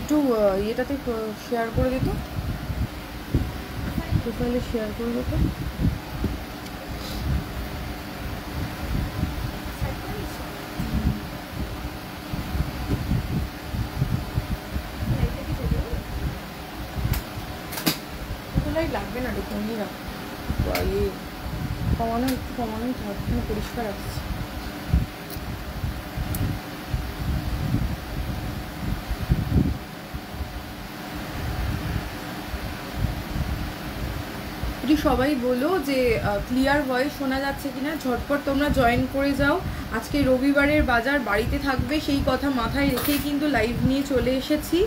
একটু ইয়েটাতে শেয়ার করে দিত, প্রোফাইলে শেয়ার করে দিত। লাগবে না রে, কমিয়ে রাখ, ইয়ে কমানো, একটু কমানোই থাকবে, পরিষ্কার আসছে। সবাই বলো যে ক্লিয়ার ভয়েস শোনা যাচ্ছে কিনা, ঝটপট তোমরা জয়েন করে যাও। আজকে রবিবারের বাজার, বাড়িতে থাকবে সেই কথা মাথায় রেখেই কিন্তু লাইভ নিয়ে চলে এসেছি।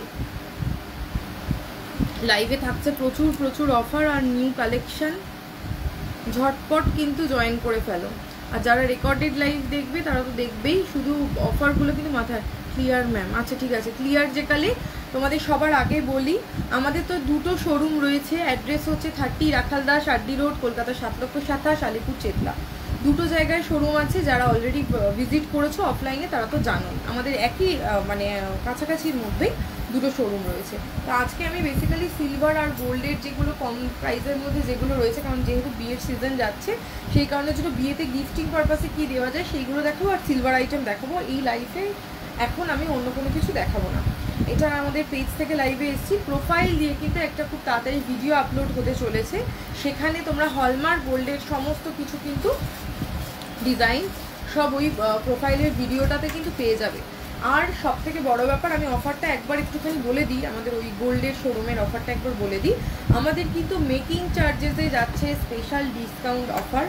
লাইভে থাকছে প্রচুর প্রচুর অফার আর নিউ কালেকশন, ঝটপট কিন্তু জয়েন করে ফেলো। আর যারা রেকর্ডেড লাইভ দেখবে তারা তো দেখবেই, শুধু অফারগুলো কিন্তু মাথায়। ক্লিয়ার ম্যাম, আচ্ছা ঠিক আছে। ক্লিয়ার যে কালে তোমাদের সবার আগে বলি, আমাদের তো দুটো শোরুম রয়েছে। অ্যাড্রেস হচ্ছে 30 রাখালদাস আড্ডি রোড, কলকাতা 7,27,000, আলিপুর চেতলা। দুটো জায়গায় শোরুম আছে। যারা অলরেডি ভিজিট করেছো অফলাইনে তারা তো জানোই, আমাদের একই মানে কাছাকাছির মধ্যেই দুটো শোরুম রয়েছে। তো আজকে আমি বেসিক্যালি সিলভার আর গোল্ডের যেগুলো কম প্রাইসের মধ্যে যেগুলো রয়েছে, কারণ যেহেতু বিয়ের সিজন যাচ্ছে সেই কারণে জন্য বিয়েতে গিফটিং পারপাসে কী দেওয়া যায় সেইগুলো দেখাবো, আর সিলভার আইটেম দেখাবো এই লাইফে। এখন আমি অন্য কোনো কিছু দেখাবো না। এটা আমাদের পেজ থেকে লাইভে এসেছি, প্রোফাইল দিয়ে কিন্তু একটা খুব তাড়াতাড়ি ভিডিও আপলোড হতে চলেছে। সেখানে তোমরা হলমার্ক গোল্ডের সমস্ত কিছু কিন্তু ডিজাইন সব ওই প্রোফাইলের ভিডিওটাতে কিন্তু পেয়ে যাবে। আর সব থেকে বড় ব্যাপার, আমি অফারটা একবার একটুখানি বলে দিই, আমাদের ওই গোল্ডের শোরুমের অফারটা একবার বলে দিই। আমাদের কিন্তু মেকিং চার্জেসে যাচ্ছে স্পেশাল ডিসকাউন্ট অফার।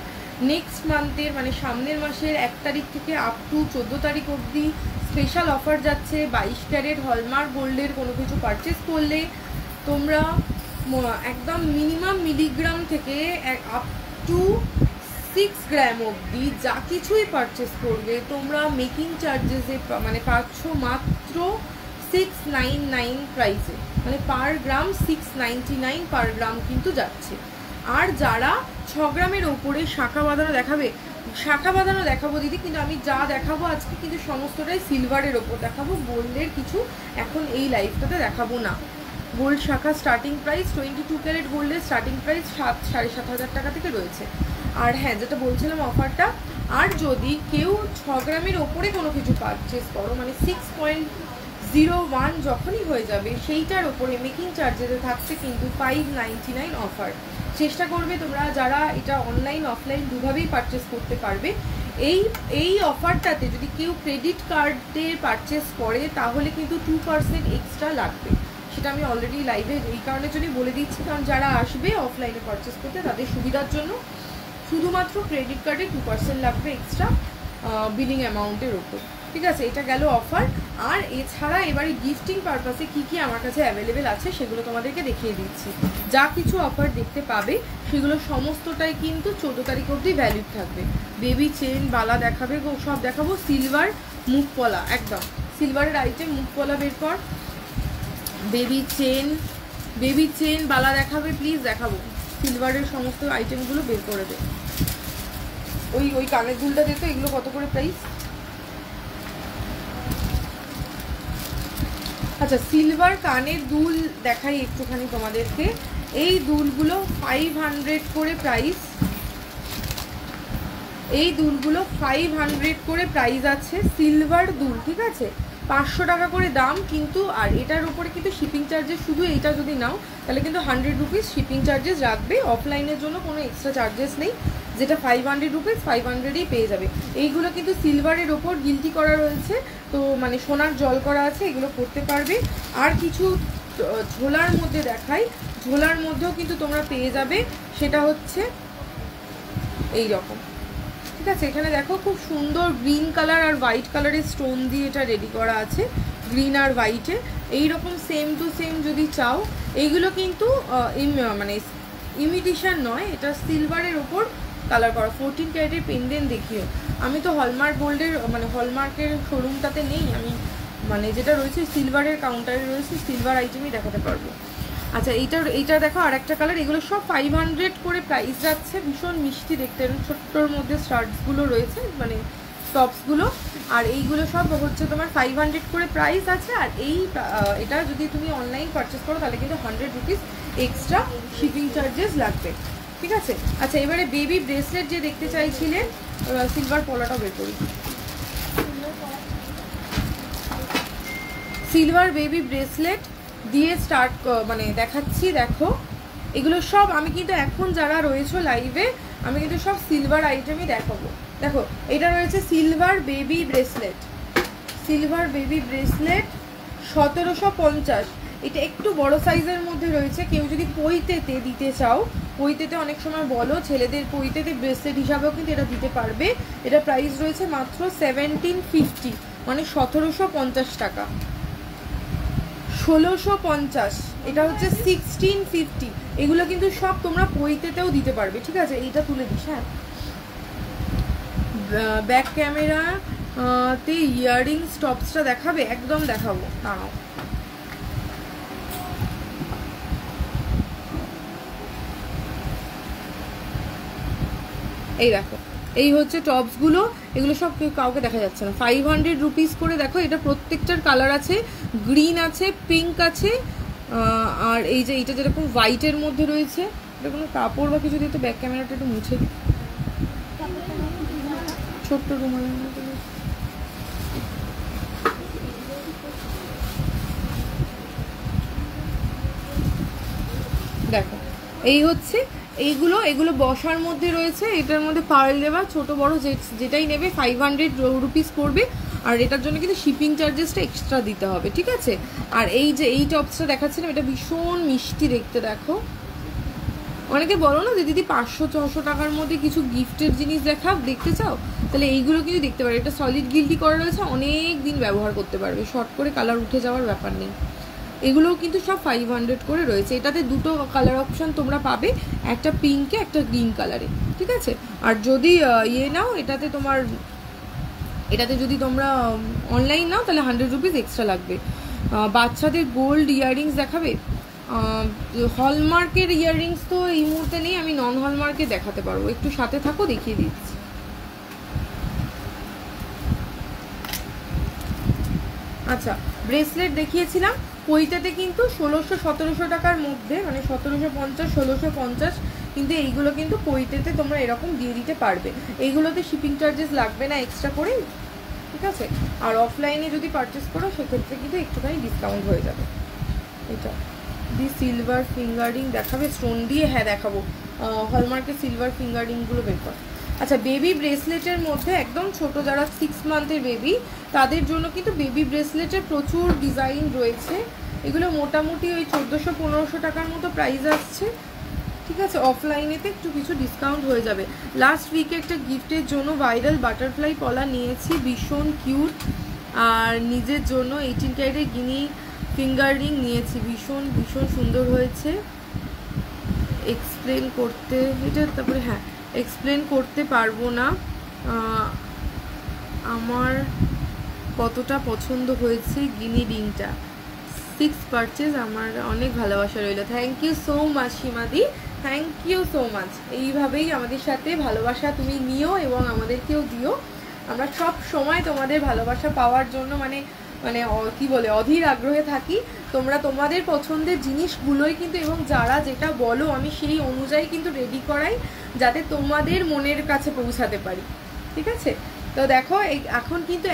নেক্সট মান্থের মানে সামনের মাসের 1 তারিখ থেকে আপ টু 14 তারিখ অবধি স্পেশাল অফার যাচ্ছে। 22 ক্যারেট হলমার্ক গোল্ডের কোনো কিছু পারচেস করলে তোমরা একদম মিনিমাম মিলিগ্রাম থেকে আপ টু 6 গ্রাম অবধি যা কিছুই পারচেস করবে তোমরা মেকিং চার্জেসে মানে পাচ্ছ মাত্র 699 প্রাইসে, মানে পার গ্রাম 699 পার গ্রাম কিন্তু যাচ্ছে। আর যারা 6 গ্রামের ওপরে শাখা বাঁধানো দেখাবে, শাখা বাঁধানো দেখাবো দিদি, কিন্তু আমি যা দেখাবো আজকে কিন্তু সমস্তটাই সিলভারের ওপর দেখাবো, গোল্ডের কিছু এখন এই লাইভটাতে দেখাবো না। গোল্ড শাখা স্টার্টিং প্রাইস 22 ক্যারেট গোল্ডের স্টার্টিং প্রাইস 7,500 টাকা থেকে রয়েছে। আর হ্যাঁ, যেটা বলছিলাম অফারটা, আর যদি কেউ 6 গ্রামের ওপরে কোনো কিছু পারচেস করো মানে 6.01 যখনই হয়ে যাবে সেইটার ওপরে মেকিং চার্জেসে থাকছে কিন্তু 599 অফার। চেষ্টা করবে তোমরা যারা এটা অনলাইন অফলাইন দুভাবেই পারচেস করতে পারবে। এই অফারটাতে যদি কেউ ক্রেডিট কার্ডে পারচেস করে তাহলে কিন্তু 2% এক্সট্রা লাগবে। সেটা আমি অলরেডি লাইভে এই কারণের জন্যই বলে দিচ্ছি, কারণ যারা আসবে অফলাইনে পারচেস করতে তাদের সুবিধার জন্য শুধুমাত্র ক্রেডিট কার্ডে 2% লাগবে এক্সট্রা বিলিং অ্যামাউন্টের ওপর। ঠিক আছে, এটা গেল অফার। আর এছাড়া এবারে গিফটিং পারপাসে কী কী আমার কাছে অ্যাভেলেবেল আছে সেগুলো তোমাদেরকে দেখিয়ে দিচ্ছি। যা কিছু অফার দেখতে পাবে সেগুলো সমস্তটাই কিন্তু 14 তারিখ অবধি ভ্যালিড থাকবে। বেবি চেন বালা দেখাবে, সব দেখাবো। সিলভার মুখপলা, একদম সিলভারের আইটেম, মুখপলা বের কর। বেবি চেন বালা দেখাবে, প্লিজ দেখাবো। সিলভারের সমস্ত আইটেমগুলো বের করে দে। ওই কানের দুলটা দেখো, এগুলো কত করে প্রাইস? আচ্ছা, সিলভার কানের দুল দেখাই একটুখানি তোমাদেরকে। এই দুলগুলো 500 করে প্রাইস, এই দুলগুলো 500 করে প্রাইস আছে। সিলভার দুল, ঠিক আছে, 500 টাকা করে দাম কিন্তু। আর এটার উপরে কিন্তু শিপিং চার্জেস, শুধু এইটা যদি নাও তাহলে কিন্তু 100 রুপিস শিপিং চার্জেস রাখবে। অফলাইনের জন্য কোনো এক্সট্রা চার্জেস নেই, যেটা 500 রুপিস 500ই পেয়ে যাবে। এইগুলো কিন্তু সিলভারের ওপর গিলটি করা রয়েছে, তো মানে সোনার জল করা আছে, এগুলো করতে পারবে। আর কিছু ঝোলার মধ্যে দেখাই, ঝোলার মধ্যেও কিন্তু তোমরা পেয়ে যাবে, সেটা হচ্ছে এই রকম। ঠিক আছে, এখানে দেখো খুব সুন্দর গ্রিন কালার আর হোয়াইট কালারের স্টোন দিয়ে এটা রেডি করা আছে, গ্রিন আর হোয়াইটে। এইরকম সেম টু সেম যদি চাও, এইগুলো কিন্তু মানে ইমিটেশন নয়, এটা সিলভারের ওপর কালার করা। 14 ক্যারেটের পেন্ডেন্ট দেখিও। আমি তো হলমার্ক গোল্ডের মানে হলমার্কের শোরুমটাতে নেই, আমি মানে যেটা রয়েছে সিলভারের কাউন্টারে রয়েছে, সিলভার আইটেমই দেখাতে পারবো। আচ্ছা, এইটা দেখো আর একটা কালার। এগুলো সব 500 করে প্রাইস যাচ্ছে। ভীষণ মিষ্টি দেখতে, ছোট্টর মধ্যে স্টার্টসগুলো রয়েছে, মানে টপসগুলো। আর এইগুলো সব হচ্ছে তোমার 500 করে প্রাইস আছে। আর এটা যদি তুমি অনলাইন পারচেস করো তাহলে কিন্তু 100 রুপিস এক্সট্রা শিপিং চার্জেস লাগবে, ঠিক আছে। আচ্ছা, এবারে বেবি ব্রেসলেট যে দেখতে চাইছিলেন, সিলভার পলাটাও বের করি। সিলভার বেবি ব্রেসলেট দিয়ে স্টার্ট মানে দেখাচ্ছি। দেখো এগুলো সব আমি কিন্তু এখন যারা রয়েছে লাইভে আমি কিন্তু সব সিলভার আইটেমই দেখাবো। দেখো এটা রয়েছে silver baby bracelet, silver baby bracelet 1750। এটা একটু বড় সাইজের মধ্যে রয়েছে। কেউ যদি পৈতেতে দিতে চাও, পৈতেতে অনেক সময় বলো ছেলেদের পৈতেতে ব্রেসলেট হিসাবেও কিন্তু এটা দিতে পারবে। এটা প্রাইস রয়েছে মাত্র 1750, মানে 1750 টাকা। 1650, এটা হচ্ছে 1650। এগুলো কিন্তু সব তোমরা পৈতেতেও দিতে পারবে, ঠিক আছে। এইটা তুলে দিস। হ্যাঁ, ব্যাক ক্যামেরা তে ইয়াররিংস টপসটা দেখাবে? একদম দেখাবো, দাঁড়াও। এই দেখো, এই হচ্ছে টপসগুলো। এগুলো সব কাউকে দেখা যাচ্ছে না। 500 রুপিস করে। দেখো এটা প্রত্যেকটার কালার আছে, গ্রিন আছে, পিঙ্ক আছে, আর এই যে এইটা যেরকম হোয়াইটের মধ্যে রয়েছে। এটা কোনো কাপড় বা কিছু দিয়ে তো ব্যাক ক্যামেরাটা একটু মুছে দিই। ছোট্ট রুমালের মধ্যে দেখো এই হচ্ছে এগুলো বসার মধ্যে রয়েছে। এটার মধ্যে পার্ল দেওয়া, ছোট বড় যেটাই নেবে 500 রুপিস পড়বে। আর এটার জন্য কিন্তু শিপিং চার্জেসটা এক্সট্রা দিতে হবে, ঠিক আছে। আর এই যে এই টপসটা দেখাচ্ছিলাম, এটা ভীষণ মিষ্টি দেখতে। দেখো অনেকে বলো না যে দিদি 500-600 টাকার মধ্যে কিছু গিফটের জিনিস দেখতে চাও, তাহলে এইগুলো কিন্তু দেখতে পারো। এটা সলিড গিল্টি করা রয়েছে, অনেক দিন ব্যবহার করতে পারবে, শর্ট করে কালার উঠে যাওয়ার ব্যাপার নেই। এগুলোও কিন্তু সব 500 করে রয়েছে। এটাতে দুটো কালার অপশান তোমরা পাবে, একটা পিঙ্কে একটা গ্রিন কালারে, ঠিক আছে। আর যদি নাও এটাতে যদি তোমরা অনলাইন নাও তাহলে 100 রুপিস এক্সট্রা লাগবে। বাচ্চাদের গোল্ড ইয়াররিংস দেখাবে? হলমার্কের ইয়াররিংস তো এই মুহূর্তে নেই, আমি নন হলমার্কে দেখাতে পারবো। একটু সাথে থাকো, দেখিয়ে দিচ্ছি। আচ্ছা, ব্রেসলেট দেখিয়েছিলাম। পৈতেতে কিন্তু 1600-1700 টাকার মধ্যে, মানে 1750-1650, কিন্তু এইগুলো কিন্তু পৈতেতে তোমরা এরকম দিয়ে দিতে পারবে। এইগুলোতে শিপিং চার্জেস লাগবে না এক্সট্রা করে, ঠিক আছে। আর অফলাইনে যদি পারচেস করো সেক্ষেত্রে কিন্তু একটুখানি ডিসকাউন্ট হয়ে যাবে। এটা দি সিলভার ফিঙ্গারিং দেখাবে স্টোন দিয়ে? হ্যাঁ দেখাবো। হলমার্কের সিলভার ফিঙ্গারিংগুলো বের কর। আচ্ছা, বেবি ব্রেসলেটের মধ্যে একদম ছোট যারা 6 মান্থের বেবি তাদের জন্য কিন্তু বেবি ব্রেসলেটের প্রচুর ডিজাইন রয়েছে। এগুলো মোটামুটি ওই 1400-1500 টাকার মতো প্রাইস আসছে, ঠিক আছে। অফলাইনেতে একটু কিছু ডিসকাউন্ট হয়ে যাবে। লাস্ট উইকে একটা গিফটের জন্য ভাইরাল বাটারফ্লাই পলা নিয়েছি, ভীষণ কিউট। আর নিজের জন্য 18 ক্যারেটের গিনি ফিঙ্গার রিং নিয়েছি, ভীষণ ভীষণ সুন্দর হয়েছে। এক্সপ্লেন করতে এটা, তারপরে হ্যাঁ এক্সপ্লেন করতে পারবো না আমার কতটা পছন্দ হয়েছে গিনি রিংটা। 6 পারচেজ, আমার অনেক ভালোবাসা রইল। থ্যাংক ইউ সো মাচ সীমাদি, থ্যাংক ইউ সো মাচ। এইভাবেই আমাদের সাথে ভালোবাসা তুমি নিও এবং আমাদেরকেও দিও। আমরা সব সময় তোমাদের ভালোবাসা পাওয়ার জন্য মানে কি বলে অধীর আগ্রহে থাকি। তোমরা তোমাদের পছন্দের জিনিসগুলোই কিন্তু এবং যারা যেটা বলো আমি সেই অনুযায়ী কিন্তু রেডি করাই, যাতে তোমাদের মনের কাছে পৌঁছাতে পারি, ঠিক আছে। তো দেখো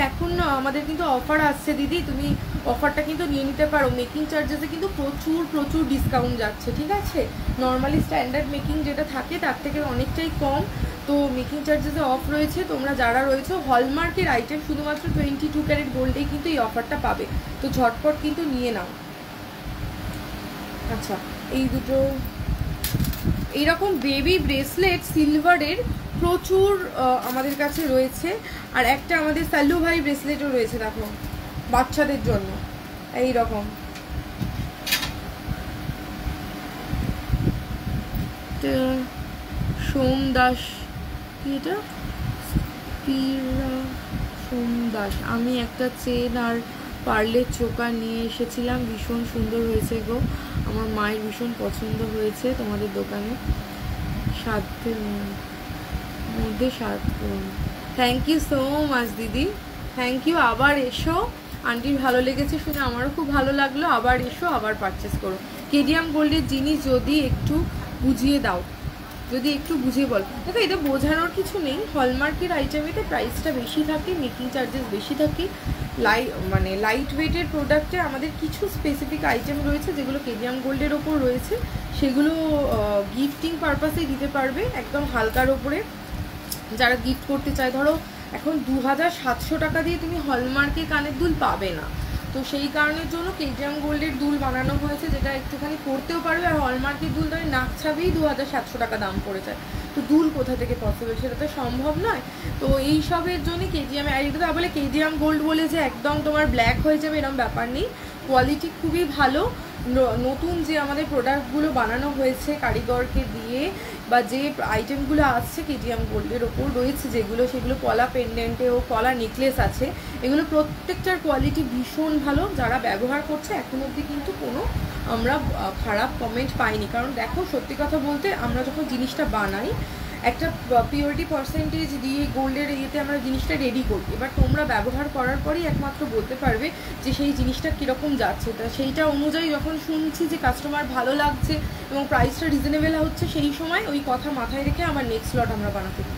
এখন আমাদের কিন্তু অফার আসছে দিদি, তুমি অফারটা কিন্তু নিয়ে নিতে পারো। মেকিং চার্জেসে কিন্তু প্রচুর ডিসকাউন্ট যাচ্ছে, ঠিক আছে। নর্মালি স্ট্যান্ডার্ড মেকিং যেটা থাকে তার থেকে অনেকটাই কম। তো মেকিং চার্জেসে অফ রয়েছে। তোমরা যারা রয়েছে হলমার্কের আইটেম শুধুমাত্র 22 ক্যারেট গোল্ডেই কিন্তু এই অফারটা পাবে, তো ঝটপট কিন্তু নিয়ে নাও। আচ্ছা, এই দুটো এইরকম বেবি ব্রেসলেট সিলভারের প্রচুর আমাদের কাছে রয়েছে। আর একটা আমাদের সাল্লু ভাই ব্রেসলেটও রয়েছে, দেখো বাচ্চাদের জন্য এই রকম। সোম দাস, কি এটা? সোম দাস। আমি একটা চেন আর পার্লের চোকা নিয়ে এসেছিলাম, ভীষণ সুন্দর হয়েছে গো, আমার মায়ের ভীষণ পছন্দ হয়েছে তোমাদের দোকানে। 7 মধ্যে 7 থ্যাংক ইউ সো মাচ দিদি, থ্যাংক ইউ। আবার এসো, আন্টির ভালো লেগেছে শুনে আমারও খুব ভালো লাগলো। আবার এসো, আবার পারচেস করো। কেডিএম গোল্ডের জিনিস যদি একটু বুঝিয়ে দাও, যদি একটু বুঝিয়ে বল। দেখো এটা বোঝানোর কিছু নেই, হলমার্কের আইটেমেতে প্রাইসটা বেশি থাকে, মেকিং চার্জেস বেশি থাকে। মানে লাইট ওয়েটের প্রোডাক্টে আমাদের কিছু স্পেসিফিক আইটেম রয়েছে যেগুলো কেডিএম গোল্ডের ওপর রয়েছে, সেগুলো গিফটিং পারপাসেই দিতে পারবে একদম হালকার ওপরে। যারা গিফট করতে চায়, ধরো এখন 2700 টাকা দিয়ে তুমি হলমার্কে কানের দুল পাবে না, তো সেই কারণের জন্য কেডিএম গোল্ডের দুল বানানো হয়েছে, যেটা একটুখানি পড়তেও পারবে। আর হলমার্কের দুল ধরে নাক ছাবেই 2700 টাকা দাম পড়ে যায়, তো দুল কোথা থেকে পসিবল, সেটা তো সম্ভব নয়। তো এই সবের জন্য কেডিএম, আর এটা বলে কেডিএম গোল্ড বলে যে একদম তোমার ব্ল্যাক হয়ে যাবে এরকম ব্যাপার নেই, কোয়ালিটি খুবই ভালো। নতুন যে আমাদের প্রোডাক্টগুলো বানানো হয়েছে কারিগরকে দিয়ে, বা যে আইটেমগুলো আসছে কেডিএম গোল্ডের ওপর রয়েছে যেগুলো, সেগুলো কলা পেন্ডেন্টে ও কলা নেকলেস আছে, এগুলো প্রত্যেকটার কোয়ালিটি ভীষণ ভালো। যারা ব্যবহার করছে এখন অবধি কিন্তু কোনো আমরা খারাপ কমেন্ট পাইনি। কারণ দেখো সত্যি কথা বলতে, আমরা যখন জিনিসটা বানাই একটা পিওরিটি পার্সেন্টেজ দিয়ে গোল্ডের ইয়েতে আমরা জিনিসটা রেডি করি, এবার তোমরা ব্যবহার করার পরেই একমাত্র বলতে পারবে যে সেই জিনিসটা কীরকম যাচ্ছে। তা সেইটা অনুযায়ী যখন শুনছি যে কাস্টমার ভালো লাগছে এবং প্রাইসটা রিজনেবল হচ্ছে, সেই সময় ওই কথা মাথায় রেখে আমার নেক্সট লট আমরা বানাতে দিই।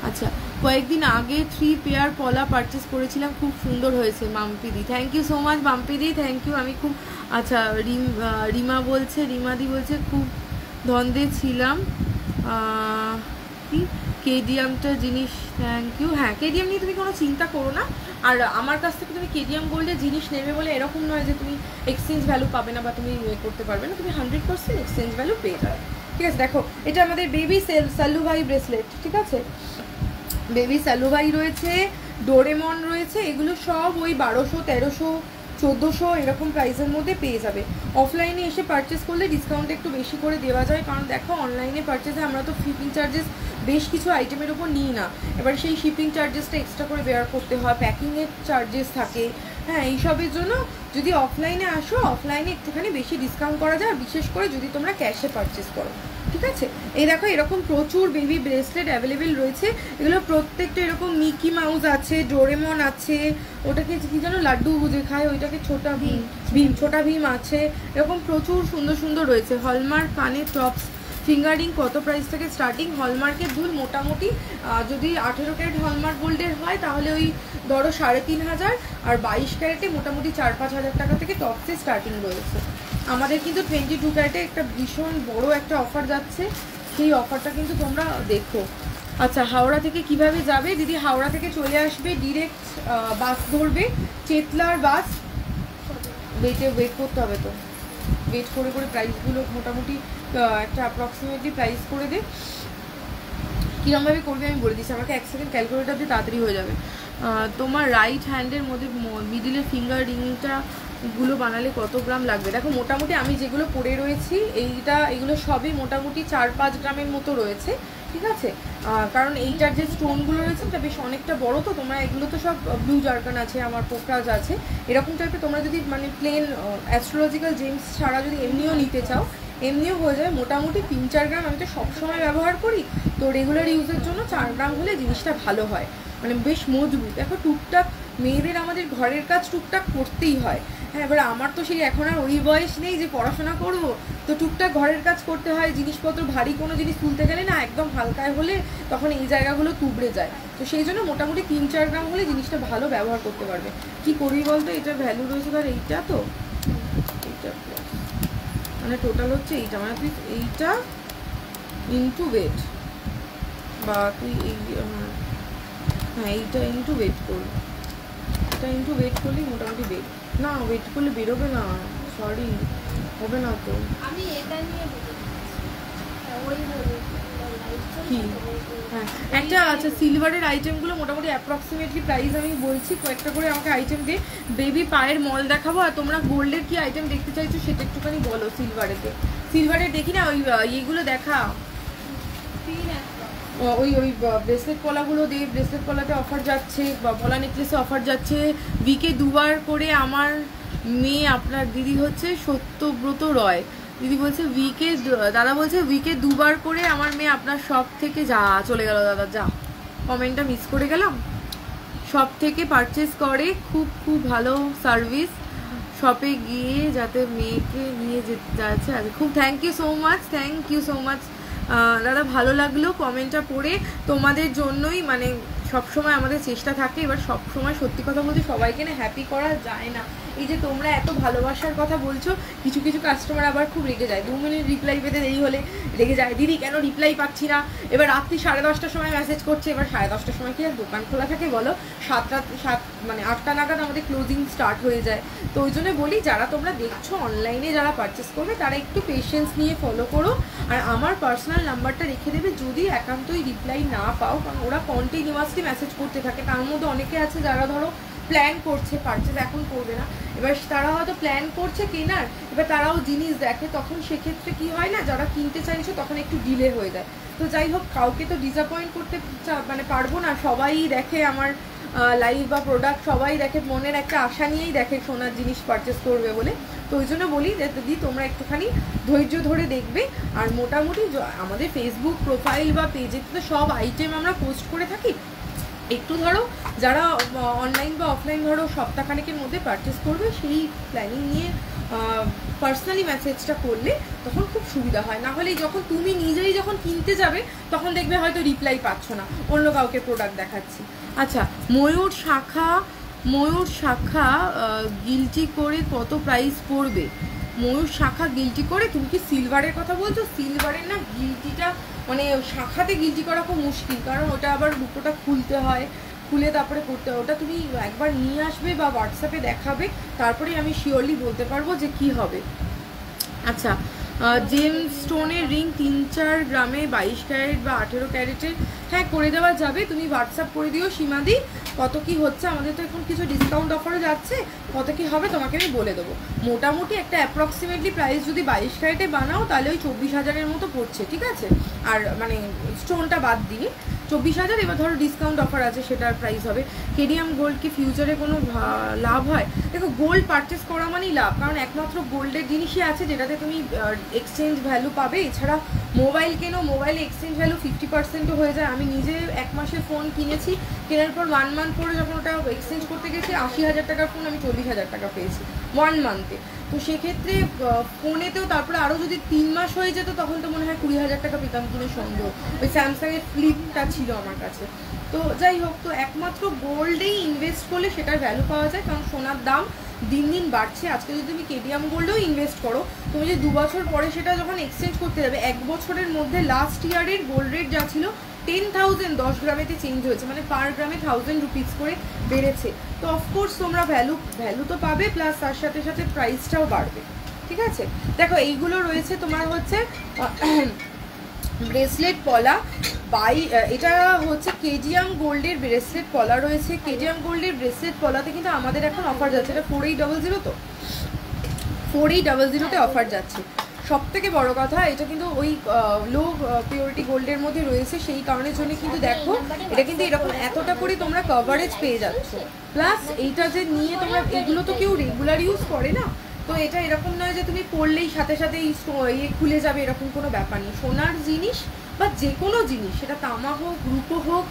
আচ্ছা, কয়েকদিন আগে 3 পেয়ার পলা পারচেস করেছিলাম, খুব সুন্দর হয়েছে মাম্পিদি। থ্যাংক ইউ সো মাচ মাম্পিদি, থ্যাংক ইউ। আমি খুব আচ্ছা, রিমা বলছে, রিমাদি বলছে খুব ধন্দে ছিলাম কি কেডিএমটা জিনিস। Thank you. হ্যাঁ, কেডিএম নিয়ে তুমি কোনো চিন্তা করো না। আর আমার কাছ থেকে তুমি কেডিএম গোল্ডের জিনিস নেবে বলে এরকম নয় যে তুমি এক্সচেঞ্জ ভ্যালু পাবে না বা তুমি করতে পারবে না, তুমি 100% এক্সচেঞ্জ ভ্যালু পেয়ে যাবে। ঠিক আছে, দেখো এটা আমাদের বেবি সালুভাই ব্রেসলেট, ঠিক আছে, বেবি সালুভাই রয়েছে, ডোরেমন রয়েছে, এগুলো সব ওই 1200, 1300, 1400 এরকম প্রাইসের মধ্যে পেয়ে যাবে। অফলাইনে এসে পারচেস করলে ডিসকাউন্ট একটু বেশি করে দেওয়া যায়, কারণ দেখো অনলাইনে পারচেসে আমরা তো শিপিং চার্জেস বেশ কিছু আইটেমের ওপর নিই না, এবার সেই শিপিং চার্জেসটা এক্সট্রা করে বেয়ার করতে হয়, প্যাকিংয়ের চার্জেস থাকে। হ্যাঁ, এইসবের জন্য যদি অফলাইনে আসো, অফলাইনে একটুখানি বেশি ডিসকাউন্ট করা যায়, বিশেষ করে যদি তোমরা ক্যাশে পারচেস করো। ঠিক আছে, এই দেখো এরকম প্রচুর বেবি ব্রেসলেট অ্যাভেলেবেল রয়েছে, এগুলো প্রত্যেকটা এরকম মিকি মাউস আছে, ডোরেমন আছে, ওটাকে কি যেন লাড্ডু বুঝে খায় ওইটাকে ছোটা ভীম, ছোটা ভীম আছে, এরকম প্রচুর সুন্দর সুন্দর রয়েছে। হলমার্ক কানের টপস ফিঙ্গারিং কত প্রাইস থেকে স্টার্টিং? হলমার্কের দুল মোটামুটি যদি 18 ক্যারেট হলমার্ক গোল্ডের হয় তাহলে ওই ধরো 3500, আর 22 ক্যারেটে মোটামুটি 4-5 হাজার টাকা থেকে টপসে স্টার্টিং রয়েছে। আমাদের কিন্তু 22 ক্যারেটে একটা ভীষণ বড় একটা অফার যাচ্ছে, সেই অফারটা কিন্তু তোমরা দেখো। আচ্ছা, হাওড়া থেকে কিভাবে যাবে দিদি? হাওড়া থেকে চলে আসবে, ডিরেক্ট বাস ধরবে, চেতলার বাস। ওয়েট করতে হবে, তো ওয়েট করে করে প্রাইসগুলো মোটামুটি একটা অ্যাপ্রক্সিমেটলি প্রাইস করে দে। কীরকমভাবে করবে আমি বলে দিচ্ছি, আমাকে 1 সেকেন্ড ক্যালকুলেটার দিয়ে তাড়াতাড়ি হয়ে যাবে। তোমার রাইট হ্যান্ডের মধ্যে মিডিলের ফিঙ্গার রিংটা গুলো বানালে কত গ্রাম লাগবে? দেখো মোটামুটি আমি যেগুলো পরে রয়েছি এগুলো সবই মোটামুটি 4-5 গ্রামের মতো রয়েছে, ঠিক আছে। কারণ এইটার যে স্টোনগুলো রয়েছে এটা বেশ অনেকটা বড়, তো তোমরা এগুলো তো সব ব্লু জার্কান আছে, আমার পোকরাজ আছে, এরকম টাইপের তোমরা যদি মানে প্লেন অ্যাস্ট্রোলজিক্যাল জেমস ছাড়া যদি এমনিও নিতে চাও, এমনিও হয়ে যাবে মোটামুটি 3-4 গ্রাম। আমি তো সবসময় ব্যবহার করি, তো রেগুলার ইউজের জন্য 4 গ্রাম হলে জিনিসটা ভালো হয়, মানে বেশ মজবুত। দেখো টুকটাক মেয়েদের আমাদের ঘরের কাজ টুকটাক করতেই হয়। হ্যাঁ, এবার আমার তো সেই এখন আর ওই বয়স নেই যে পড়াশোনা করব, তো টুকটাক ঘরের কাজ করতে হয়, জিনিসপত্র ভারী কোনো জিনিস তুলতে গেলে না একদম হালকায় হলে তখন এই জায়গাগুলো তুবড়ে যায়, তো সেই জন্য মোটামুটি 3-4 গ্রাম হলে জিনিসটা ভালো ব্যবহার করতে পারবে। কি করি বলতো, এটার ভ্যালু রয়েছে ধর এইটা, তো এইটা মানে টোটাল হচ্ছে এইটা, মানে তুই এইটা ইন্টু ওয়েট, বা তুই এই হ্যাঁ এইটা ইন্টু ওয়েট করবি, এটা ইন্টু ওয়েট করলেই মোটামুটি না ওয়েট করলে বেরোবে না, সরি হবে না তো। আমি এটা নিয়ে কি হ্যাঁ একটা আচ্ছা, সিলভারের আইটেমগুলো মোটামুটি অ্যাপ্রক্সিমেটলি প্রাইস আমি বলছি, কয়েকটা করে আমাকে আইটেম দিয়ে। বেবি পায়ের মল দেখাবো, আর তোমরা গোল্ডের কি আইটেম দেখতে চাইছো সেটা একটুখানি বলো। সিলভারের দেখি না, ওই ইয়েগুলো দেখা, ওই ব্রেসলেট পলাগুলো দিয়ে, ব্রেসলেট পলাতে অফার যাচ্ছে, পলা নেকলেসে অফার যাচ্ছে। উইকে 2 বার করে আমার মেয়ে, আপনার দিদি হচ্ছে সত্যব্রত রয় দিদি বলছে দাদা বলছে উইকে 2 বার করে আমার মেয়ে আপনার শপ থেকে চলে গেল দাদা, যা কমেন্টটা মিস করে গেলাম। শপ থেকে পারচেস করে, খুব খুব ভালো সার্ভিস, শপে গিয়ে যাতে মেয়েকে নিয়ে যেতে যাচ্ছে। আচ্ছা, খুব থ্যাংক ইউ সো মাচ দাদা, ভালো লাগলো কমেন্টটা পড়ে। তোমাদের জন্যই মানে সবসময় আমাদের চেষ্টা থাকে। এবার সবসময় সত্যি কথা বলতে সবাইকে না হ্যাপি করা যায় না। এই যে তোমরা এত ভালোবাসার কথা বলছো, কিছু কিছু কাস্টমার আবার খুব রেগে যায়, 2 মিনিট রিপ্লাই পেতে দেরি হলে রেগে যায়, দিদি কেন রিপ্লাই পাচ্ছি না। এবার রাত্রি 10:30টার সময় মেসেজ করছে। এবার 10:30টার সময় কি আর দোকান খোলা থাকে বলো? 8টা নাগাদ আমাদের ক্লোজিং স্টার্ট হয়ে যায়। তো ওই জন্য বলি, যারা তোমরা দেখছো অনলাইনে যারা পারচেস করবে তারা একটু পেশেন্স নিয়ে ফলো করো। আর আমার পার্সোনাল নাম্বারটা রেখে দেবে যদি একান্তই রিপ্লাই না পাও, কারণ ওরা কন্টিনিউয়াসলি মেসেজ করতে থাকে। তার মধ্যে অনেকে আছে যারা ধরো প্ল্যান করছে পারচেস এখন করবে না, এবার তারা হয়তো প্ল্যান করছে কেনার, এবার তারাও জিনিস দেখে, তখন সেক্ষেত্রে কি হয় না, যারা কিনতে চাইছো তখন একটু ডিলে হয়ে যায়। তো যাই হোক, কাউকে তো ডিসঅ্যাপয়েন্ট করতে মানে পারবো না। সবাই দেখে আমার লাইভ বা প্রোডাক্ট, সবাই দেখে মনের একটা আশা নিয়েই দেখে সোনার জিনিস পারচেস করবে বলে। তো ওই জন্য বলি যে দিদি তোমরা একটুখানি ধৈর্য ধরে দেখবে। আর মোটামুটি আমাদের ফেসবুক প্রোফাইল বা পেজে তো সব আইটেম আমরা পোস্ট করে থাকি। একটু ধরো যারা অনলাইন বা অফলাইন ধরো সপ্তাহখানেকের মধ্যে পারচেস করবে, সেই প্ল্যানিং নিয়ে পার্সোনালি মেসেজটা করলে তখন খুব সুবিধা হয়। না হলে যখন তুমি নিজেই যখন কিনতে যাবে তখন দেখবে হয়তো রিপ্লাই পাচ্ছ না, অন্য কাউকে প্রোডাক্ট দেখাচ্ছি। আচ্ছা, ময়ূর শাখা গিল্টি করে কত প্রাইস পড়বে? ময়ূর শাখা গিল্টি করে, তুমি কি সিলভারের কথা বলছো? সিলভারের না গিল্টিটা মানে শাখাতে গিল্টি করা খুব মুশকিল, কারণ ওটা আবার দুটোটা খুলতে হয়, খুলে তারপরে করতে হয়। ওটা তুমি একবার নিয়ে আসবে বা হোয়াটসঅ্যাপে দেখাবে, তারপরে আমি শিওরলি বলতে পারবো যে কি হবে। আচ্ছা, জেমস স্টোনের রিং 3-4 গ্রামে 22 ক্যারেট বা 18 ক্যারেটের, হ্যাঁ করে দেওয়া যাবে। তুমি হোয়াটসঅ্যাপ করে দিও সীমাদি, কত কি হচ্ছে। আমাদের তো এখন কিছু ডিসকাউন্ট অফারও যাচ্ছে, কত কি হবে তোমাকে আমি বলে দেবো। মোটামুটি একটা অ্যাপ্রক্সিমেটলি প্রাইস যদি 22 ক্যারেটে বানাও তাহলে ওই 24,000-এর মতো পড়ছে, ঠিক আছে? আর মানে স্টোনটা বাদ দিয়ে 24,000। এবার ধরো ডিসকাউন্ট অফার আছে, সেটার প্রাইস হবে। কেডিএম গোল্ড কি ফিউচারে কোনো লাভ হয়? দেখো, গোল্ড পারচেস করা মানেই লাভ, কারণ একমাত্র গোল্ডের জিনিসই আছে যেটাতে তুমি এক্সচেঞ্জ ভ্যালু পাবে। এছাড়া মোবাইল কেনো, মোবাইলে এক্সচেঞ্জ ভ্যালু 50%ও হয়ে যায়। আমি নিজে 1 মাসের ফোন কিনেছি, কেনার পর 1 মান্থ পরে যখন ওটা এক্সচেঞ্জ করতে গেছি 80,000 টাকার ফোন আমি 40,000 টাকা পেয়েছি 1 মান্থে। তো সেক্ষেত্রে ফোনেতেও তারপরে আরও যদি 3 মাস হয়ে যেত তখন তো মনে হয় 20,000 টাকা পেতাম কিনে সন্দেহ। ওই স্যামসাংয়ের ফ্লিপটা ছিল আমার কাছে। তো যাই হোক, তো একমাত্র গোল্ডেই ইনভেস্ট করলে সেটার ভ্যালু পাওয়া যায়, কারণ সোনার দাম দিন দিন বাড়ছে। আজকে যদি তুমি কেডিএম গোল্ডেও ইনভেস্ট করো, তুমি যে 2 বছর পরে সেটা যখন এক্সচেঞ্জ করতে যাবে, 1 বছরের মধ্যে লাস্ট ইয়ারের গোল্ড রেট যা ছিল 10,000 10 গ্রামেতে চেঞ্জ হয়েছে, মানে পার গ্রামে 1000 রুপিস করে বেড়েছে। তো অফকোর্স তোমরা ভ্যালু তো পাবে, প্লাস তার সাথে সাথে প্রাইসটাও বাড়বে, ঠিক আছে? দেখো, এইগুলো রয়েছে তোমার হচ্ছে ব্রেসলেট পলা এটা হচ্ছে কেডিএম গোল্ডের ব্রেসলেট পলা রয়েছে। কেডিএম গোল্ডের ব্রেসলেট পলাতে কিন্তু আমাদের এখন অফার যাচ্ছে, এটা 4800, তো 4800-তে অফার যাচ্ছে। সব থেকে বড় কথা, এটা কিন্তু ওই লো পিওরিটি গোল্ডের মধ্যে রয়েছে, সেই কারণের জন্য কিন্তু দেখো এটা কিন্তু এরকম এতটা করে তোমরা কভারেজ পেয়ে যাচ্ছ। প্লাস এইটা যে নিয়ে তোমরা, এগুলো তো কেউ রেগুলার ইউজ করে না, তো এটা এরকম নয় যে তুমি পড়লেই সাথে সাথে ইয়ে খুলে যাবে, এরকম কোনো ব্যাপার নেই। সোনার জিনিস বা যে কোনো জিনিস, সেটা তামা হোক, রূপো হোক,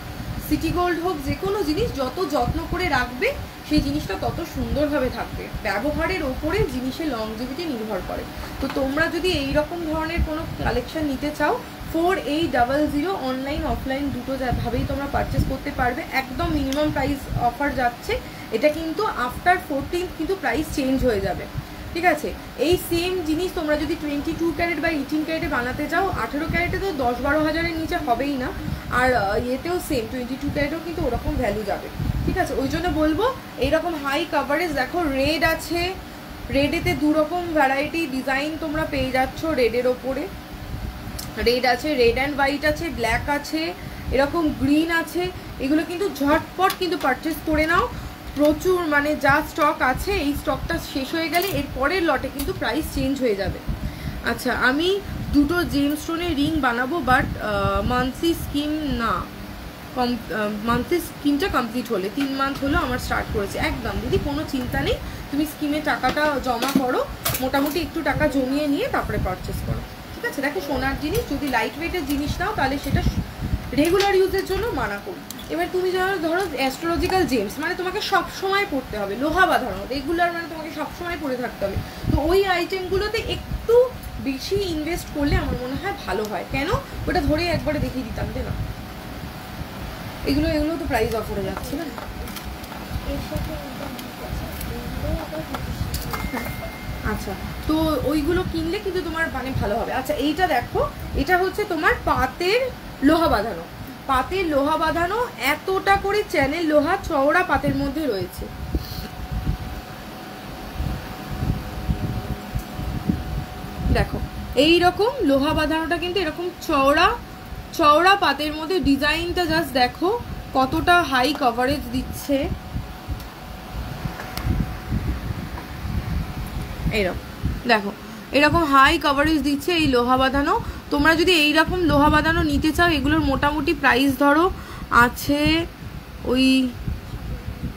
সিটি গোল্ড হোক, যে কোনো জিনিস যত যত্ন করে রাখবে সেই জিনিসটা তত সুন্দরভাবে থাকবে। ব্যবহারের ওপরে জিনিসের লংজিভিটি নির্ভর করে। তো তোমরা যদি এই রকম ধরনের কোনো কালেকশন নিতে চাও, 4800 অনলাইন অফলাইন দুটো ভাবেই তোমরা পারচেস করতে পারবে। একদম মিনিমাম প্রাইস অফার যাচ্ছে। এটা কিন্তু আফটার 14th কিন্তু প্রাইস চেঞ্জ হয়ে যাবে, ঠিক আছে? এই সেম জিনিস তোমরা যদি 22 ক্যারেট বা 18 ক্যারেটে বানাতে চাও, 18 ক্যারেটে তো 10-12 হাজারের নিচে হবেই না। আর এতেও সেম 22 ক্যারেটেও কিন্তু ওরকম ভ্যালু যাবে, ঠিক আছে? ওই জন্য বলবো এইরকম হাই কাভারেজ। দেখো, রেড আছে, রেডেতে 2 রকম ভ্যারাইটি ডিজাইন তোমরা পেয়ে যাচ্ছ। রেডের ওপরে রেড আছে, রেড অ্যান্ড হোয়াইট আছে, ব্ল্যাক আছে, এরকম গ্রিন আছে। এগুলো কিন্তু ঝটপট কিন্তু পারচেস করে নাও, প্রচুর মানে যা স্টক আছে, এই স্টকটা শেষ হয়ে গেলে এর পরের লটে কিন্তু প্রাইস চেঞ্জ হয়ে যাবে। আচ্ছা, আমি 2টো জেমস্টোনের রিং বানাবো, বাট মান্থলি স্কিম না, মান্থলি স্কিমটা কমপ্লিট হলে 3 মান্থ হলো আমার স্টার্ট করেছে। একদম দিদি, কোনো চিন্তা নেই, তুমি স্কিমে টাকাটা জমা করো, মোটামুটি একটু টাকা জমিয়ে নিয়ে তারপরে পারচেস করো, ঠিক আছে? দেখো, সোনার জিনিস যদি লাইট ওয়েটের জিনিস নাও তাহলে সেটা রেগুলার ইউজের জন্য মানা করি। এবার তুমি ধরো অ্যাস্ট্রোলজিক্যাল জেমস মানে তোমাকে সব সময় পড়তে হবে, লোহা বাঁধানো রেগুলার মানে তোমাকে সব সময় পড়ে থাকতে হবে, তো ওই আইটেমগুলোতে একটু বেশি ইনভেস্ট করলে আমার মনে হয় ভালো হয়। কেন ওটা ধরে একবারে দেখিয়ে দিতাম না, এগুলো তো প্রাইস অফারে যাচ্ছে না। আচ্ছা, তো ওইগুলো কিনলে কিন্তু তোমার মানে ভালো হবে। আচ্ছা এইটা দেখো, এটা হচ্ছে তোমার পাতের লোহা বাঁধানো, পাতের লোহা বাঁধানো, এতটা করে চ্যানেল লোহা চওড়া পাতের মধ্যে রয়েছে। দেখো এই রকম লোহা বাঁধানোটা কিন্তু এরকম চওড়া চওড়া পাতের মধ্যে, ডিজাইনটা জাস্ট দেখো কতটা হাই কভারেজ দিচ্ছে। এরকম দেখো এরকম হাই কভারেজ দিচ্ছে এই লোহা বাঁধানো। তোমরা যদি এইরকম লোহা বাঁধানো নিতে চাও, এগুলোর মোটামুটি প্রাইস ধরো আছে ওই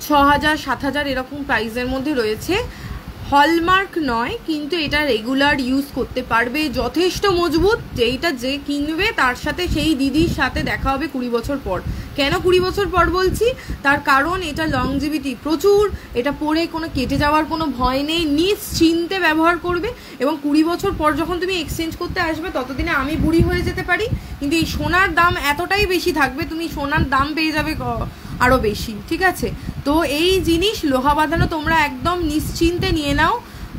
6000 7000 এরকম প্রাইসের মধ্যে রয়েছে। হলমার্ক নয়, কিন্তু এটা রেগুলার ইউজ করতে পারবে, যথেষ্ট মজবুত। যেইটা যে কিনবে তার সাথে সেই দিদির সাথে দেখা হবে 20 বছর পর। কেন 20 বছর পর বলছি, তার কারণ এটা লংজিভিটি প্রচুর, এটা পরে কোনো কেটে যাওয়ার কোনো ভয় নেই, নিশ্চিন্তে ব্যবহার করবে। এবং 20 বছর পর যখন তুমি এক্সচেঞ্জ করতে আসবে, ততদিনে আমি বুড়ি হয়ে যেতে পারি, কিন্তু এই সোনার দাম এতটাই বেশি থাকবে, তুমি সোনার দাম পেয়ে যাবে আরও বেশি। ঠিক আছে, তো এই জিনিস লোহা বাঁধানো তোমরা একদম নিশ্চিন্তে নিয়ে নাও,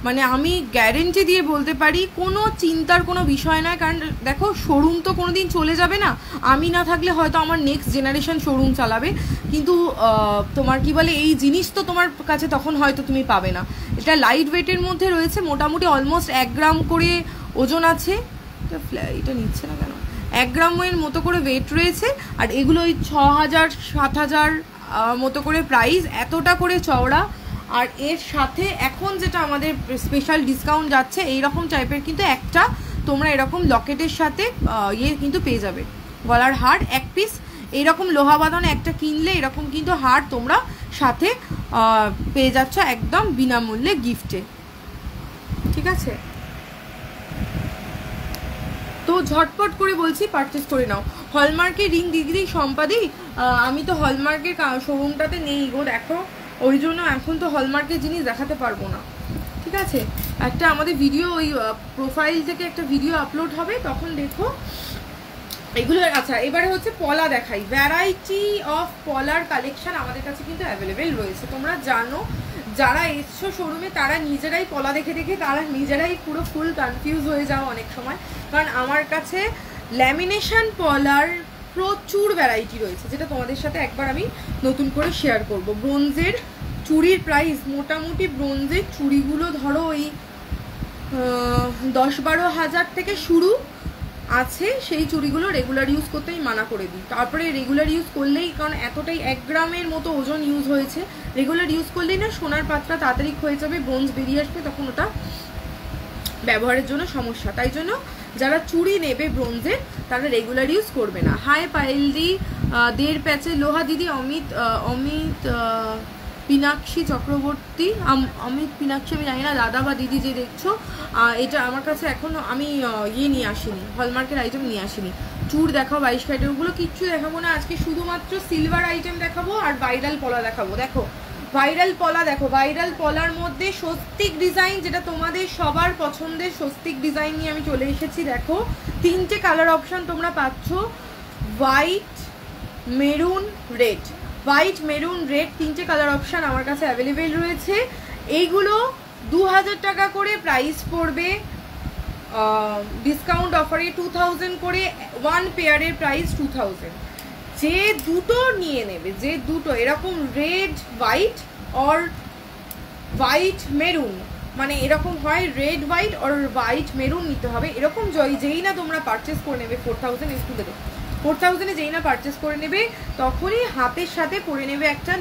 মানে আমি গ্যারেন্টি দিয়ে বলতে পারি, কোনো চিন্তার কোনো বিষয় নয়। কারণ দেখো শোরুম তো কোনো দিন চলে যাবে না, আমি না থাকলে হয়তো আমার নেক্সট জেনারেশন শোরুম চালাবে, কিন্তু তোমার কি বলে এই জিনিস তো তোমার কাছে তখন হয়তো তুমি পাবে না। এটা লাইট ওয়েটের মধ্যে রয়েছে, মোটামুটি অলমোস্ট 1 গ্রাম করে ওজন আছে। এটা নিচ্ছে না কেন, 1 গ্রামের মতো করে ওয়েট রয়েছে। আর এগুলো ওই 6000 7000 মতো করে প্রাইস, এতটা করে চওড়া। আর এর সাথে এখন যেটা আমাদের স্পেশাল ডিসকাউন্ট যাচ্ছে, এইরকম টাইপের কিন্তু একটা তোমরা এরকম লকেটের সাথে কিন্তু পেয়ে যাবে, গলার হার 1 পিস এইরকম লোহা বাঁধানো একটা কিনলে এরকম কিন্তু হার তোমরা সাথে পেয়ে যাচ্ছ একদম বিনামূল্যে গিফটে। ঠিক আছে, তো ঝটপট করে বলছি পারচেস করে নাও। হলমার্কের রিং দিদি সম্পাদি, আমি তো হলমার্কের শোরুমটাতে নেই গো, দেখো ওই জন্য এখন তো হলমার্কের জিনিস দেখাতে পারবো না। ঠিক আছে, একটা আমাদের ভিডিও ওই প্রোফাইল থেকে একটা ভিডিও আপলোড হবে, তখন দেখো এগুলো। আচ্ছা এবারে হচ্ছে পলা দেখাই, ভ্যারাইটি অফ পলার কালেকশন আমাদের কাছে কিন্তু অ্যাভেলেবেল রয়েছে। তোমরা জানো, যারা এসছো শোরুমে তারা নিজেরাই পলা দেখে দেখে তারা নিজেরাই পুরো ফুল কনফিউজ হয়ে যাও অনেক সময়, কারণ আমার কাছে ল্যামিনেশন পলার প্রচুর ভ্যারাইটি রয়েছে, যেটা তোমাদের সাথে একবার আমি নতুন করে শেয়ার করব। ব্রোঞ্জের চুড়ির প্রাইস, মোটামুটি ব্রোঞ্জের চুড়িগুলো ধরো ওই 10-12 হাজার থেকে শুরু আছে। সেই চুড়িগুলো রেগুলার ইউজ করতে আমি মানা করে দিই। তারপরে রেগুলার ইউজ করলেই, কারণ এতটাই 1 গ্রামের মতো ওজন ইউজ হয়েছে, রেগুলার ইউজ করলেই না সোনার পাত্রা তাড়াতাড়ি হয়ে যাবে, ব্রোঞ্জ বেরিয়ে আসবে, তখন ওটা ব্যবহারের জন্য সমস্যা। তাই জন্য যারা চুড়ি নেবে ব্রোঞ্জের তারা রেগুলার ইউজ করবে না। হাই পায়েলদি, 1.5 প্যাচের লোহা দিদি, অমিত পিনাক্ষী চক্রবর্তী, অমিত পিনাক্ষী আমি জানি না, দাদা বা দিদি যে দেখছো, এটা আমার কাছে এখন আমি নিয়ে আসিনি, হলমার্কের আইটেম নিয়ে আসিনি। চুর দেখাও 22 ক্যারেটের, ওগুলো কিচ্ছু দেখাবো না আজকে, শুধুমাত্র সিলভার আইটেম দেখাবো আর ভাইরাল পলা দেখাবো। দেখো ভাইরাল পলা, দেখো ভাইরাল পলার মধ্যে স্বস্তিক ডিজাইন, যেটা তোমাদের সবার পছন্দের স্বস্তিক ডিজাইন নিয়ে আমি চলে এসেছি। দেখো 3টে কালার অপশন তোমরা পাচ্ছ, white, maroon, red. White, maroon, red 3টে কালার অপশান আমার কাছে অ্যাভেলেবেল রয়েছে। এইগুলো 2000 টাকা করে প্রাইস পড়বে, ডিসকাউন্ট অফারে 2000 করে, 1 পেয়ারের প্রাইস 2000। যে দুটো নিয়ে নেবে, যে দুটো এরকম red white or white maroon, মানে এরকম হয় red white or white maroon নিতে হবে, এরকম যেই না তোমরা পারচেস করে নেবে 4000 একটু দেবে, 4000-এ যেই না পারচেস করে নেবে তখনই হাতের সাথে পরে নেবে একটা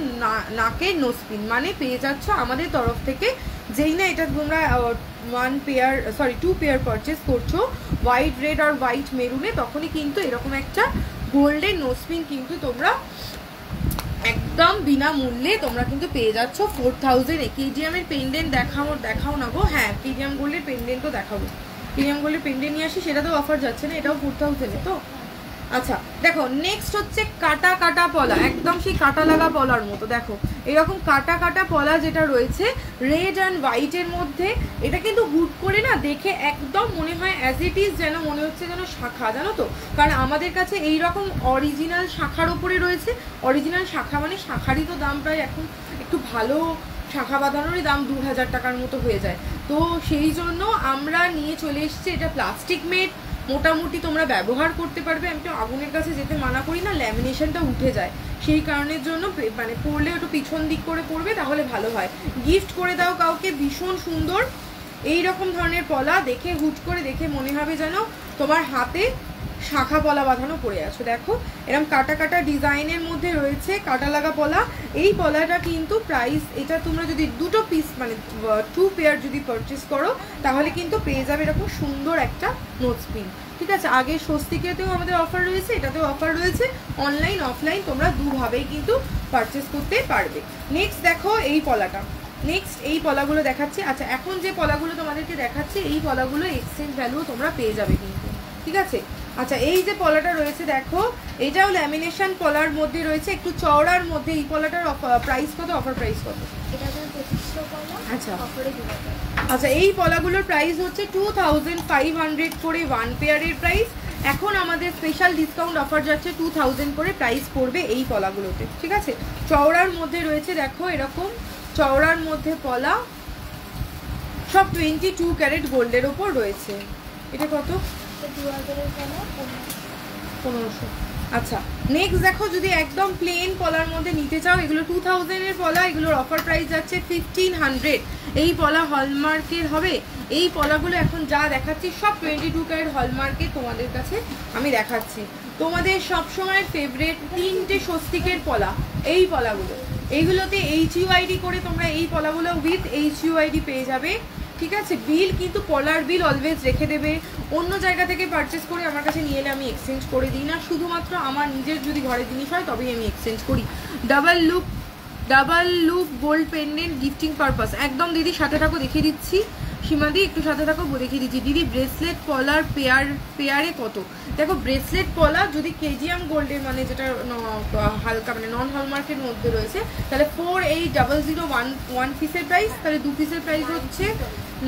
নাকের নোজপিন, মানে পেয়ে যাচ্ছ আমাদের তরফ থেকে। যেই না এটা তোমরা 2 পেয়ার পারচেস করছো হোয়াইট রেড আর হোয়াইট মেরুনে, তখনই কিন্তু এরকম একটা গোল্ডেন নোজপিন কিন্তু তোমরা একদম বিনামূল্যে তোমরা কিন্তু পেয়ে যাচ্ছ 4000-এ। কেডিএমের পেন্ডেন্ট দেখাও না গো, হ্যাঁ কেডিএম গোল্ডের পেন্ডেন্টও দেখাবো, কেডিএম গোল্ডের পেন্ডেন্ট নিয়ে আসি, সেটা তো অফার যাচ্ছে না, এটাও 4000-এ। তো আচ্ছা দেখো নেক্সট হচ্ছে কাটা কাটা পলা, একদম সেই কাটা লাগা পলার মতো। দেখো এরকম কাটা কাটা পলা যেটা রয়েছে রেড অ্যান্ড হোয়াইটের মধ্যে, এটা কিন্তু হুট করে না দেখে একদম মনে হয় অ্যাজ ইট ইজ, যেন মনে হচ্ছে যেন শাখা, জানো তো, কারণ আমাদের কাছে এই রকম অরিজিনাল শাখার ওপরে রয়েছে। অরিজিনাল শাখা মানে শাখারই তো দাম প্রায় এখন একটু ভালো শাখা বাঁধানোরই দাম 2000 টাকার মতো হয়ে যায়। তো সেই জন্য আমরা নিয়ে চলে এসেছি, এটা প্লাস্টিক মেড, মোটামুটি তোমরা ব্যবহার করতে পারবে। আমি তো আগুনের কাছে যেতে মানা করি না, ল্যামিনেশনটা উঠে যায়, সেই কারণের জন্য মানে পরলে একটু পিছন দিক করে পরবে, তাহলে ভালো হয়। গিফট করে দাও কাউকে, ভীষণ সুন্দর এই রকম ধরনের পলা, দেখে হুট করে দেখে মনে হবে যেন তোমার হাতে শাখা পলা বাঁধানো পড়ে আছো। দেখো এরকম কাটা কাটা ডিজাইনের মধ্যে রয়েছে কাটা লাগা পলা। এই পলাটা কিন্তু প্রাইস, এটা তোমরা যদি দুটো পিস মানে 2 পেয়ার যদি পারচেস করো তাহলে কিন্তু পেয়ে যাবে এরকম সুন্দর একটা নোজ পিন। ঠিক আছে, আগে স্বস্তিকেতেও আমাদের অফার রয়েছে, এটাতেও অফার রয়েছে, অনলাইন অফলাইন তোমরা দুভাবেই কিন্তু পারচেস করতে পারবে। নেক্সট দেখো এই পলাটা, নেক্সট এই পলাগুলো দেখাচ্ছি। আচ্ছা এখন যে পলাগুলো তোমাদেরকে দেখাচ্ছি এই পলাগুলো এক্সচেঞ্জ ভ্যালুও তোমরা পেয়ে যাবে কিন্তু, ঠিক আছে। আচ্ছা এই যে পলাটা রয়েছে দেখো, এটাও ল্যামিনেশন পলার মধ্যে রয়েছে, একটু চওড়ার মধ্যে। এই পলাটার প্রাইস কত, অফার প্রাইস কত? আচ্ছা আচ্ছা এই পলাগুলোর প্রাইস হচ্ছে 2500 করে 1 পেয়ারের প্রাইস। এখন আমাদের স্পেশাল ডিসকাউন্ট অফার যাচ্ছে 2000 করে প্রাইস পড়বে এই পলাগুলোতে, ঠিক আছে। চওড়ার মধ্যে রয়েছে দেখো এরকম চওড়ার মধ্যে পলা, সব 22 ক্যারেট গোল্ডের ওপর রয়েছে। এটা কত? 1500। আচ্ছা নেক্সট দেখো যদি একদম প্লেন পলার মধ্যে নিতে চাও, এগুলো 2000 এর পলা, এগুলোর অফার প্রাইস যাচ্ছে 1500। এই পলা হলমার্কের হবে। এই পলাগুলো এখন যা দেখাচ্ছি সব 22 ক্যারেট হলমার্কের তোমাদের কাছে আমি দেখাচ্ছি। তোমাদের সবসময়ের ফেভারিট 3টে স্বস্তিকের পলা, এই পলাগুলো, এইগুলোতে HUID করে তোমরা এই পলাগুলো উইথ HUID পেয়ে যাবে, ঠিক আছে। বিল কিন্তু পলার বিল অলওয়েজ রেখে দেবে। অন্য জায়গা থেকে পারচেস করে আমার কাছে নিয়ে এলে আমি এক্সচেঞ্জ করে দিই না, শুধুমাত্র আমার নিজের যদি ঘরের জিনিস হয় তবেই আমি এক্সচেঞ্জ করি। Double loop gold pendant gifting purpose, একদম দিদি সাথে থাকো দেখিয়ে দিচ্ছি। সীমাদি একটু সাথে থাকো দেখিয়ে দিচ্ছি। দিদি ব্রেসলেট পলার পেয়ারে কত? দেখো ব্রেসলেট পলা যদি কেজিএম গোল্ডের মানে যেটা হালকা মানে নন হলমার্কের মধ্যে রয়েছে তাহলে 4800 1 পিসের প্রাইস, তাহলে 2 পিসের প্রাইস হচ্ছে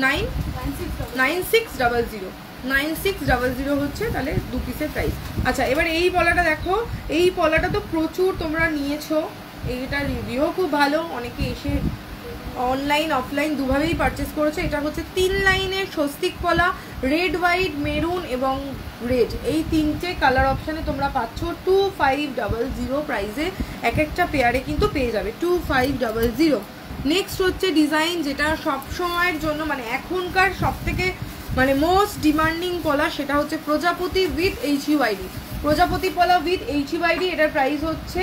9600 হচ্ছে তাহলে 2 পিসের প্রাইস। আচ্ছা এবার এই পলাটা দেখো, এই পলাটা তো প্রচুর তোমরা নিয়েছো, এইটা রিভিউ খুব ভালো, অনেকে এসে অনলাইন অফলাইন দুভাবেই পারচেস করেছে। এটা হচ্ছে 3 লাইনের স্বস্তিক পলা, রেড হোয়াইট মেরুন এবং রেড, এই 3টে কালার অপশানে তোমরা পাচ্ছ 2500 প্রাইসে। এক একটা পেয়ারে কিন্তু পেয়ে যাবে 2500। নেক্সট হচ্ছে ডিজাইন যেটা সব সময়ের জন্য মানে এখনকার সব থেকে মানে মোস্ট ডিমান্ডিং পলা, সেটা হচ্ছে প্রজাপতি উইথ HUID। প্রজাপতি পলা উইথ HUID, এটার প্রাইস হচ্ছে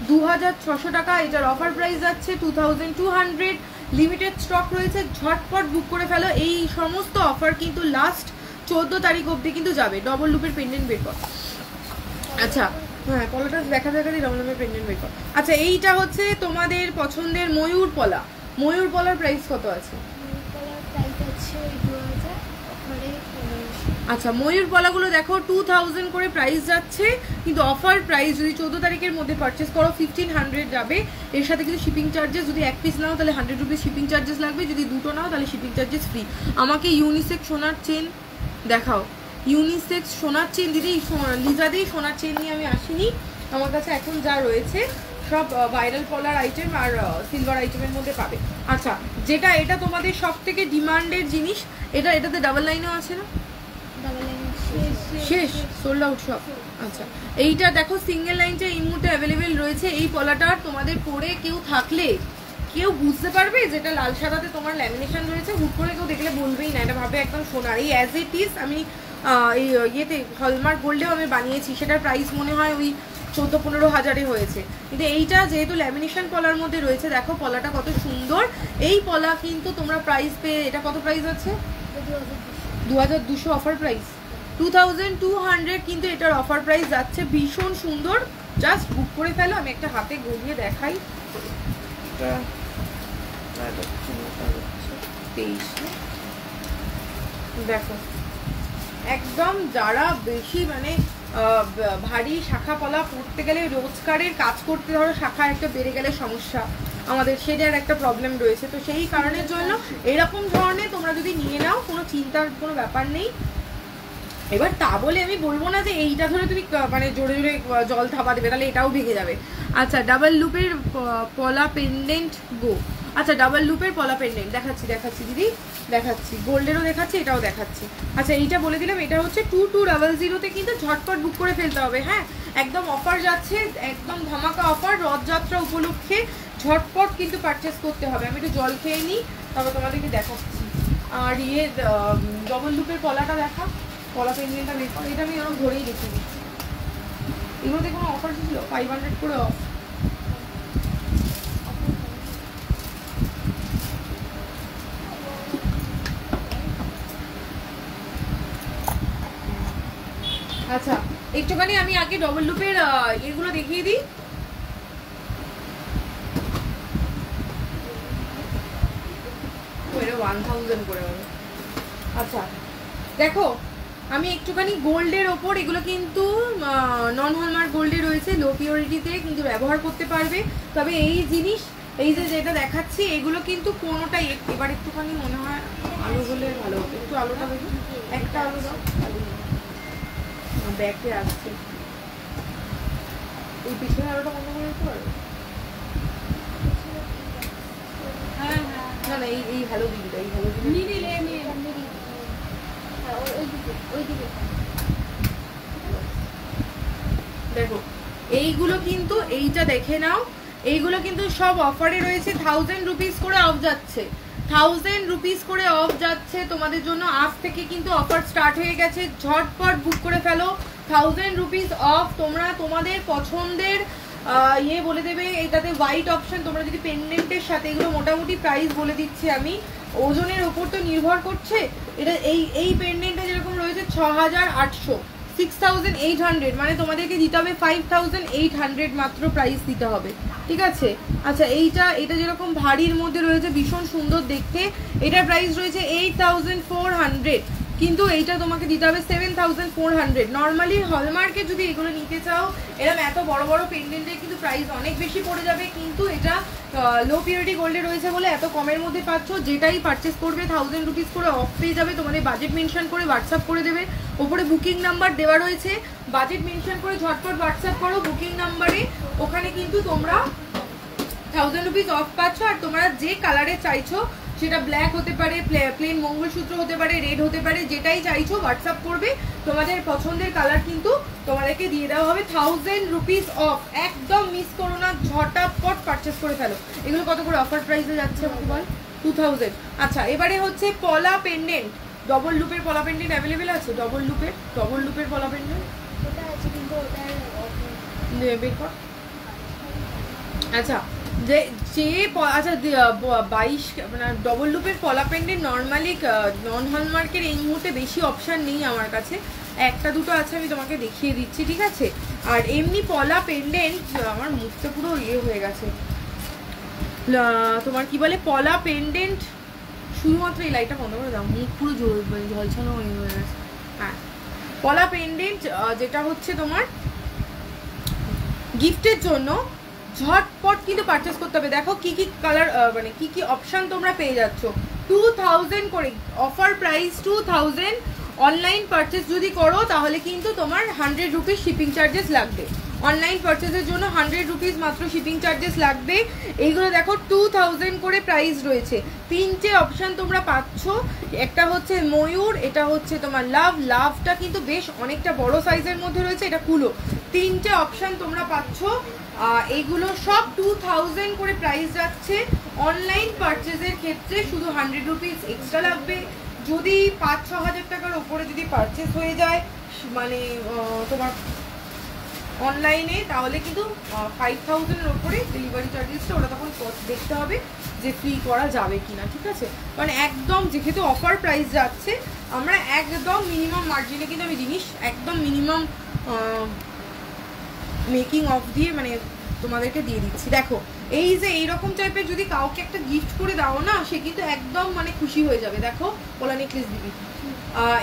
2600 টাকা, এটার অফার প্রাইস যাচ্ছে 2200। লিমিটেড স্টক রয়েছে, ঝটপট বুক করে ফেলো। এই সমস্ত অফার কিন্তু লাস্ট 14 তারিখ অবধি কিন্তু যাবে। ডবল লুপের পেন্ডেন্ট বের কর। আচ্ছা হ্যাঁ পলাটা দেখা দেখাতেই ডবল লুপের পেন্ডেন্ট বের কর। আচ্ছা এইটা হচ্ছে তোমাদের পছন্দের ময়ূর পলা। ময়ূর পলার প্রাইস কত আছে? আচ্ছা ময়ূর পলাগুলো দেখো 2000 করে প্রাইস যাচ্ছে, কিন্তু অফার প্রাইস যদি 14 তারিখের মধ্যে পারচেস করো 1500 যাবে। এর সাথে কিন্তু শিপিং চার্জেস, যদি এক পিস নাও তাহলে 100 রুপিস শিপিং চার্জেস লাগবে, যদি দুটো নাও তাহলে শিপিং চার্জেস ফ্রি। আমাকে ইউনিসেক্স সোনার চেন দেখাও, ইউনিসেক্স সোনার চেন দিদি, লিজাদি সোনার চেন নিয়ে আমি আসিনি, আমার কাছে এখন যা রয়েছে সব ভাইরাল পলার আইটেম আর সিলভার আইটেমের মধ্যে পাবে। আচ্ছা যেটা এটা তোমাদের সব থেকে ডিমান্ডের জিনিস, এটাতে ডাবল লাইনও আছে না? শেষ, সোল্ড আউট সব। আচ্ছা এইটা দেখো সিঙ্গেল লাইনটা এই মুহূর্তে অ্যাভেলেবেল রয়েছে। এই পলাটা তোমাদের পরে কেউ থাকলে কেউ বুঝতে পারবে যেটা লাল সাদাতে তোমার ল্যামিনেশন রয়েছে, হুট করে কেউ দেখলে বলবেই না, এটা ভাবে একদম সোনার। এই অ্যাজ ইট ইজ আমি এই ইয়েতে হলমার্ক গোল্ডেও আমি বানিয়েছি, সেটার প্রাইস মনে হয় ওই 14-15 হাজারে হয়েছে। কিন্তু এইটা যেহেতু ল্যামিনেশন পলার মধ্যে রয়েছে, দেখো পলাটা কত সুন্দর। এই পলা কিন্তু তোমরা প্রাইস পেয়ে, এটা কত প্রাইস আছে? 2200 অফার প্রাইস, 2200 কিন্তু এটার অফার প্রাইস যাচ্ছে। ভীষণ সুন্দর, জাস্ট বুক করে ফেলো। আমি একটা হাতে গড়িয়ে দেখাই, 23 দেখো একদম যারা বেশি মানে ভারী শাখা পলা পড়তে গেলে রোজগারের কাজ করতে ধরো শাখা একটা বেড়ে গেলে সমস্যা আমাদের, সেটার একটা প্রবলেম রয়েছে। তো সেই কারণের জন্য এরকম ধরনের তোমরা যদি নিয়ে নাও কোনো চিন্তার কোনো ব্যাপার নেই। এবার তা বলে আমি বলবো না যে এইটা ধরে তুমি মানে জোরে জোরে জল থাপা দেবে, তাহলে এটাও ভেঙে যাবে। আচ্ছা ডাবল লুপের পলা পেন্ডেন্ট গো। আচ্ছা ডাবল লুপের পলা পেন্ডেন্ট দেখাচ্ছি দিদি, দেখাচ্ছি, গোল্ডেরও দেখাচ্ছি, এটাও দেখাচ্ছি। আচ্ছা এইটা বলে দিলাম, এটা হচ্ছে 2200-তে কিন্তু ঝটপট বুক করে ফেলতে হবে। হ্যাঁ একদম অফার যাচ্ছে, একদম ধামাকা অফার রথযাত্রা উপলক্ষে, ঝটপট কিন্তু পারচেস করতে হবে। আমি একটু জল খেয়ে নিই তবে তোমাদেরকে দেখাচ্ছি। আর ডবল লুপের পলাটা দেখা, পলা পেন্ডেন্টটা বের করে, এটা আমি ওরকম ধরেই রেখে দিচ্ছি। এগুলোতে কোনো অফার ছিল 500 করে অফ। আচ্ছা একটুখানি আমি আগে ডবল লুপের এগুলো দেখিয়ে দিই। এটা 1000 করে হবে। আচ্ছা দেখো আমি একটুখানি গোল্ডের ওপর, এগুলো কিন্তু নন হলমার্ক গোল্ডে রয়েছে, লো পিওরিটিতে কিন্তু ব্যবহার করতে পারবে। তবে এই জিনিস এই যে যেটা দেখাচ্ছি এগুলো কিন্তু কোনোটাই, এবার একটুখানি মনে হয় আলো হলে ভালো হতো, একটু আলোটা দেখুন, একটা আলো দাও, ব্যাগে আসছে, এই পিছনে আলোটা বন্ধ করে দিতে পারবে? হ্যাঁ না না এই ভালো দিদিটা, এই ভালো দিদি দেখো এইগুলো কিন্তু, এইটা দেখে নাও, এইগুলো কিন্তু সব অফারে রয়েছে। 1000 রুপিস করে অফ যাচ্ছে, 1000 রুপিস করে অফ যাচ্ছে তোমাদের জন্য। আজ থেকে কিন্তু অফার স্টার্ট হয়ে গেছে, ঝটপট বুক করে ফেলো। 1000 রুপিস অফ, তোমরা তোমাদের পছন্দের বলে দেবে। এটাতে হোয়াইট অপশন, তোমরা যদি পেন্ডেন্টের সাথে, এগুলো মোটামুটি প্রাইস বলে দিচ্ছি আমি, ওজনের ওপর তো নির্ভর করছে। এটা এই পেন্ডেন্টটা যেরকম রয়েছে 6800, 6800, মানে তোমাদেরকে দিতে হবে 5800 মাত্র প্রাইস দিতে হবে, ঠিক আছে। আচ্ছা এটা যেরকম ভারীর মধ্যে রয়েছে, ভীষণ সুন্দর দেখতে, এটার প্রাইস রয়েছে 8400, কিন্তু এইটা তোমাকে দিতে হবে 7400। নর্মালি হলমার্কে যদি এগুলো নিতে চাও, এরকম এত বড় বড় পেন্ডেন্টের কিন্তু প্রাইস অনেক বেশি পড়ে যাবে, কিন্তু এটা লো পিউরিটি গোল্ডে রয়েছে বলে এত কমের মধ্যে পাচ্ছ। যেটাই পারচেস করবে 1000 রুপিস করে অফ পেয়ে যাবে। তোমাদের বাজেট মেনশন করে হোয়াটসঅ্যাপ করে দেবে, ওপরে বুকিং নাম্বার দেওয়া রয়েছে, বাজেট মেনশন করে ঝটপট হোয়াটসঅ্যাপ করো বুকিং নাম্বারে, ওখানে কিন্তু তোমরা 1000 রুপিস অফ পাচ্ছ। আর তোমরা যে কালারে চাইছো, সেটা ব্ল্যাক হতে পারে, প্লেন মঙ্গলসূত্র হতে পারে, রেড হতে পারে, যেটাই চাইছো হোয়াটসঅ্যাপ করবে, তোমাদের পছন্দের কালার কিন্তু তোমাদেরকে দিয়ে দেওয়া হবে। 1000 রুপিস অফ, একদম মিস করো না, ঝটাপট পারচেস করে ফেলো। এগুলো কত করে অফার প্রাইসে যাচ্ছে আমাকে বল? 2000। আচ্ছা এবারে হচ্ছে পলা পেন্ডেন্ট, ডবল লুপের পলা পেন্ডেন্ট অ্যাভেলেবেল আছে? ডবল লুপের পলা পেন্ডেন্ট বের কর। আচ্ছা আচ্ছা 22 মানে ডবল লুপের পলা পেন্ডেন্ট নর্মালি নন হলমার্কের এই মুহূর্তে বেশি অপশান নেই আমার কাছে, একটা দুটো আছে, আমি তোমাকে দেখিয়ে দিচ্ছি, ঠিক আছে। আর এমনি পলা পেন্ডেন্ট, আমার মুখটা পুরো হয়ে গেছে, তোমার কি বলে পলা পেন্ডেন্ট, শুধুমাত্র এই লাইটটা বন্ধ করে দাও, মুখ পুরো ঝলছানো হয়ে গেছে। হ্যাঁ পলা পেন্ডেন্ট যেটা হচ্ছে তোমার গিফটের জন্য, ঝটপট কিন্তু পারচেস করতে হবে। দেখো কি কি কালার, মানে কি কি অপশন তোমরা পেয়ে যাচ্ছ। 2000 করে অফার প্রাইস, 2000। অনলাইন পারচেস যদি করো তাহলে কিন্তু তোমার 100 রুপিস শিপিং চার্জেস লাগবে। অনলাইন পারচেসের জন্য 100 রুপিস মাত্র শিপিং চার্জেস লাগবে। এইগুলো দেখো 2000 করে প্রাইস রয়েছে। তিনটে অপশান তোমরা পাচ্ছ, একটা হচ্ছে ময়ূর, এটা হচ্ছে তোমার লাভটা কিন্তু বেশ অনেকটা বড় সাইজের মধ্যে রয়েছে, এটা কুলো। তিনটে অপশান তোমরা পাচ্ছ, এইগুলো সব 2000 করে প্রাইস যাচ্ছে। অনলাইন পারচেসের ক্ষেত্রে শুধু 100 রুপিস এক্সট্রা লাগবে। যদি 5-6 হাজার টাকার ওপরে যদি পারচেস হয়ে যায় মানে তোমার অনলাইনে, তাহলে কিন্তু 5000-এর ওপরে ডেলিভারি চার্জেসটা ওরা তখন দেখতে হবে যে ফ্রি করা যাবে কিনা, ঠিক আছে। মানে একদম যেহেতু অফার প্রাইস যাচ্ছে, আমরা একদম মিনিমাম মার্জিনে কিন্তু আমি জিনিস একদম মিনিমাম মেকিং অফ দিয়ে মানে তোমাদেরকে দিয়ে দিচ্ছি। দেখো এই যে এইরকম টাইপের যদি কাউকে একটা গিফট করে দাও না, সে কিন্তু একদম মানে খুশি হয়ে যাবে। দেখো পোলা নেকলেস দিবি,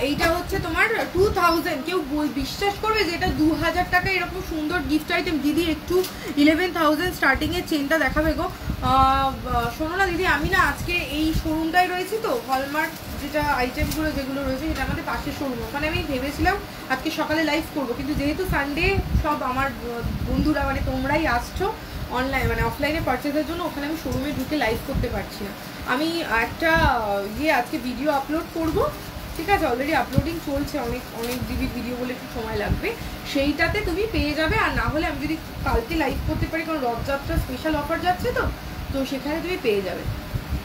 এইটা হচ্ছে তোমার 2000। কেউ বিশ্বাস করবে যে এটা 2000 টাকা এরকম সুন্দর গিফট আইটেম? দিদি একটু 11,000 স্টার্টিং এর চেনটা দেখাবে গো। শোনো না দিদি, আমি না আজকে এই শোরুমটাই রয়েছি তো, হলমার্ক যেটা আইটেমগুলো যেগুলো রয়েছে সেটা আমাদের পাশের শোরুম, ওখানে আমি ভেবেছিলাম আজকে সকালে লাইভ করবো, কিন্তু যেহেতু সানডে সব আমার বন্ধুরা মানে তোমরাই আসছো অনলাইন মানে অফলাইনে পারচেজের জন্য, ওখানে আমি শোরুমে ঢুকে লাইভ করতে পারছি না। আমি একটা আজকে ভিডিও আপলোড করব, ঠিক আছে, অলরেডি আপলোডিং চলছে, অনেক জিবি ভিডিও বলে একটু সময় লাগবে, সেইটাতে তুমি পেয়ে যাবে। আর না হলে আমি যদি কালকে লাইভ করতে পারি, কারণ রথযাত্রা স্পেশাল অফার যাচ্ছে তো সেখানে তুমি পেয়ে যাবে।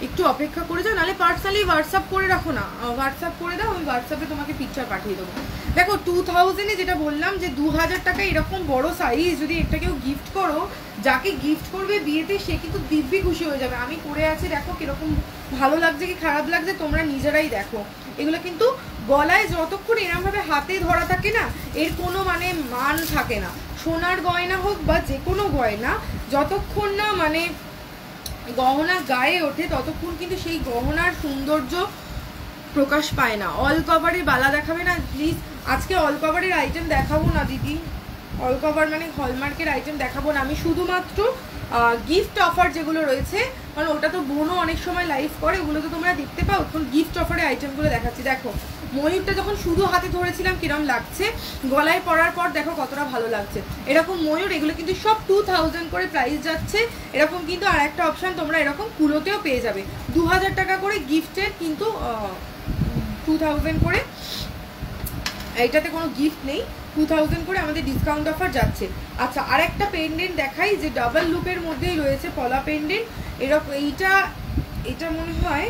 একটু অপেক্ষা করে যাও, নাহলে পার্সোনালি হোয়াটসঅ্যাপ করে রাখো না, হোয়াটসঅ্যাপ করে দাও, আমি হোয়াটসঅ্যাপে তোমাকে পিকচার পাঠিয়ে দেবো। দেখো 2000-এ যেটা বললাম যে 2000 টাকা এরকম বড় সাইজ যদি একটা কেউ গিফট করো, যাকে গিফট করবে বিয়েতে সে কিন্তু দিব্যি খুশি হয়ে যাবে। আমি পরে আছি, দেখো কিরকম ভালো লাগছে কি খারাপ লাগছে তোমরা নিজেরাই দেখো। এগুলো কিন্তু গলায় যতক্ষণ এরমভাবে হাতে ধরা থাকে না, এর কোনো মানে মান থাকে না। সোনার গয়না হোক বা যে কোনো গয়না, যতক্ষণ না মানে গহনা গায়ে ওঠে ততক্ষণ কিন্তু সেই গহনার সৌন্দর্য প্রকাশ পায় না। অল কভারের বালা দেখাবে না প্লিজ। আজকে অল কভারের আইটেম দেখাবো না দিদি, অল কভার মানে হলমার্কের আইটেম দেখাবো না। আমি শুধুমাত্র গিফট অফার যেগুলো রয়েছে, কারণ ওটা তো বোনও অনেক সময় লাইভ করে, ওগুলো তো তোমরা দেখতে পাও, তখন গিফট অফারের আইটেমগুলো দেখাচ্ছি। দেখো ময়ূরটা যখন শুধু হাতে ধরেছিলাম কিরম লাগছে, গলায় পরার পর দেখো কতটা ভালো লাগছে। এরকম ময়ূর এগুলো কিন্তু সব 2000 করে প্রাইস যাচ্ছে। এরকম কিন্তু আর একটা অপশান তোমরা এরকম কুলোতেও পেয়ে যাবে, 2000 টাকা করে গিফটের, কিন্তু 2000 করে এইটাতে কোনো গিফট নেই, 2000 করে আমাদের ডিসকাউন্ট অফার যাচ্ছে। আচ্ছা, আর একটা পেন্ডেন্ট দেখাই যে ডাবল লুপের মধ্যেই রয়েছে, পলা পেন্ডেন্ট এরকম। এটা মনে হয়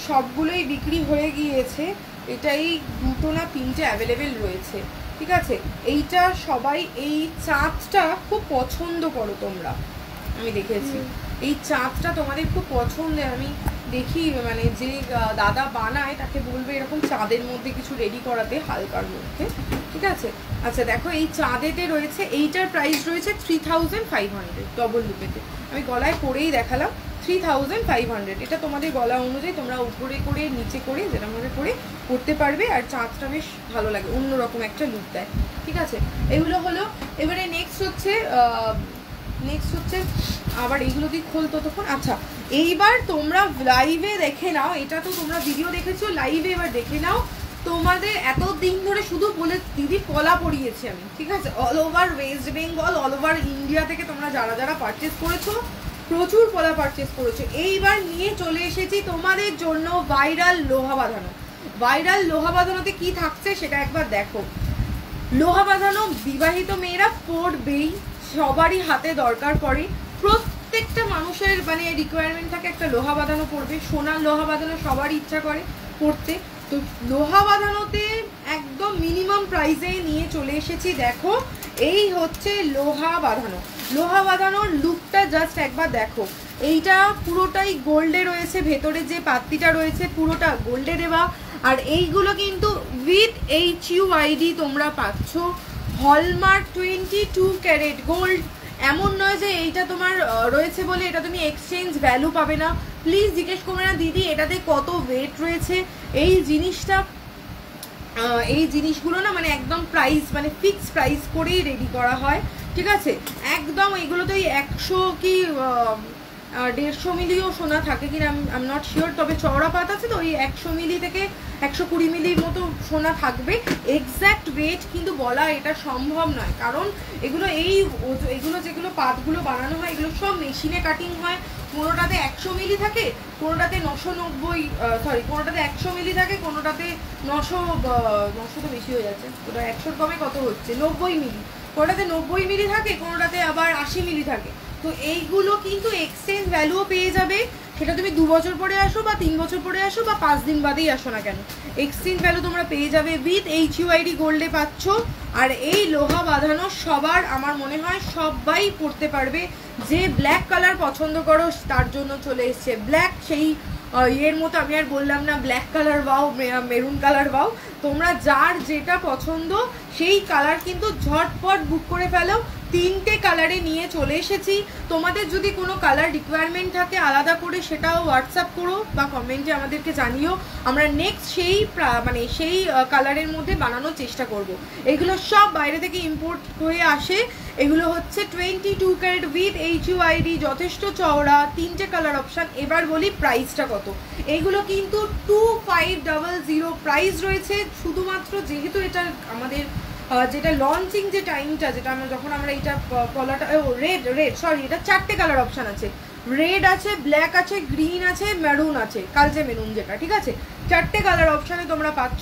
সবগুলোই বিক্রি হয়ে গিয়েছে, এটা এই 2টো না 3টে অ্যাভেলেবেল রয়েছে, ঠিক আছে। এইটা সবাই এই চাঁদটা খুব পছন্দ করো তোমরা, আমি দেখেছি এই চাঁদটা তোমাদের খুব পছন্দের। আমি দেখি মানে যে দাদা বানায় তাকে বলবে এরকম চাঁদের মধ্যে কিছু রেডি করাতে, হালকার মধ্যে, ঠিক আছে। আচ্ছা দেখো এই চাঁদেতে রয়েছে, এইটার প্রাইস রয়েছে 3500 ডবল লুপেতে। আমি গলায় পরেই দেখালাম 3500। এটা তোমাদের গলা অনুযায়ী তোমরা উপরে করে নিচে করে যেরকমভাবে করে করতে পারবে, আর চাঁদটা বেশ ভালো লাগে, অন্যরকম একটা লুক দেয়, ঠিক আছে। এগুলো হলো। এবারে নেক্সট হচ্ছে আবার এইগুলো দিয়ে খোলতো তখন। আচ্ছা এইবার তোমরা লাইভে দেখে নাও, এটা তো তোমরা ভিডিও দেখেছো, লাইভে এবার দেখে নাও। তোমাদের এতদিন ধরে শুধু বলে দিদি পলা পরিয়েছি আমি, ঠিক আছে, all over West Bengal, all over India থেকে তোমরা যারা পারচেস করেছো, প্রচুর পলা পারচেস করেছো। এইবার নিয়ে চলে এসেছি তোমাদের জন্য ভাইরাল লোহা বাঁধানো। ভাইরাল লোহা বাঁধানোতে কি থাকছে সেটা একবার দেখো। লোহা বাঁধানো বিবাহিত মেয়েরা পরবেই, সবারই হাতে দরকার পড়ে, প্রত্যেকটা মানুষের মানে রিকোয়ারমেন্ট থাকে একটা লোহা বাঁধানো পরবে, সোনার লোহা বাঁধানো সবারই ইচ্ছা করে পরতে। তো লোহা বাঁধানোতে একদম মিনিমাম প্রাইসে নিয়ে চলে এসেছি। দেখো এই হচ্ছে লোহা বাঁধানো। লোহা বাঁধানোর লুকটা জাস্ট একবার দেখো। এইটা পুরোটাই গোল্ডে রয়েছে, ভেতরে যে পাত্তিটা রয়েছে পুরোটা গোল্ডে দেওয়া, আর এইগুলো কিন্তু উইথ HUID তোমরা পাচ্ছ। Hallmark 22 carat gold. এমন নয় যে এইটা তোমার রয়েছে বলে এটা তুমি এক্সচেঞ্জ ভ্যালু পাবে না। প্লিজ জিজ্ঞেস করবে না দিদি এটাতে কত ওয়েট রয়েছে। এই জিনিসগুলো না মানে একদম প্রাইস মানে ফিক্স প্রাইস করেই রেডি করা হয়, ঠিক আছে। একদম এগুলোতে 100 কি 150 মিলিও সোনা থাকে কিনা আমি নট শিওর, তবে চওড়া পাত আছে তো ওই 100 মিলি থেকে 120 মিলির মতো সোনা থাকবে। এক্স্যাক্ট ওয়েট কিন্তু বলা এটা সম্ভব নয়, কারণ এগুলো যেগুলো পাতগুলো বানানো হয় এগুলো সব মেশিনে কাটিং হয়। কোনোটাতে 100 মিলি থাকে, কোনোটাতে 990 কোনোটাতে 100 মিলি থাকে, কোনোটাতে 900 তো বেশি হয়ে যাচ্ছে, ওটা 100 কমে কত হচ্ছে 90 মিলি, কোনোটাতে 90 মিলি থাকে, কোনোটাতে আবার 80 মিলি থাকে। তো এইগুলো কিন্তু এক্সচেঞ্জ ভ্যালুও পেয়ে যাবে, সেটা তুমি 2 বছর পরে আসো বা 3 বছর পরে আসো বা 5 দিন বাদেই আসো না কেন, এক্সচেঞ্জ ভ্যালু তোমরা পেয়ে যাবে। উইথ HUID গোল্ডে পাচ্ছ। আর এই লোহা বাঁধানো সবার আমার মনে হয় সবাই পরতে পারবে। যে ব্ল্যাক কালার পছন্দ করো তার জন্য চলে এসছে ব্ল্যাক, সেই এর মতো আমি আর বললাম না ব্ল্যাক কালার বাও মেরুন কালার বাও, তোমরা যার যেটা পছন্দ সেই কালার কিন্তু ঝটপট বুক করে ফেলো। 3টে কালারে নিয়ে চলে এসেছি। তোমাদের যদি কোনো কালার রিকোয়ারমেন্ট থাকে আলাদা করে সেটাও হোয়াটসঅ্যাপ করো বা কমেন্টে আমাদেরকে জানিও, আমরা নেক্সট সেই কালারের মধ্যে বানানোর চেষ্টা করব। এগুলো সব বাইরে থেকে ইম্পোর্ট হয়ে আসে। এগুলো হচ্ছে 22 ক্যারেট উইথ HUID, যথেষ্ট চওড়া, 3টে কালার অপশান। এবার বলি প্রাইসটা কত। এইগুলো কিন্তু 2500 প্রাইস রয়েছে, শুধুমাত্র যেহেতু এটা আমাদের যেটা লঞ্চিং যে টাইমটা, যেটা আমরা যখন আমরা এটা পলাটা রেড সরি, এটা 4টে কালার অপশান আছে, রেড আছে, ব্ল্যাক আছে, গ্রিন আছে, মেরুন আছে, কালচে মেরুন যেটা, ঠিক আছে, 4টে কালার অপশানে তোমরা পাচ্ছ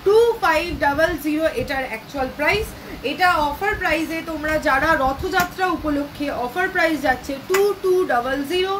2500 এটার অ্যাকচুয়াল প্রাইস। এটা অফার প্রাইসে তোমরা যারা রথযাত্রা উপলক্ষে অফার প্রাইস যাচ্ছে 2200।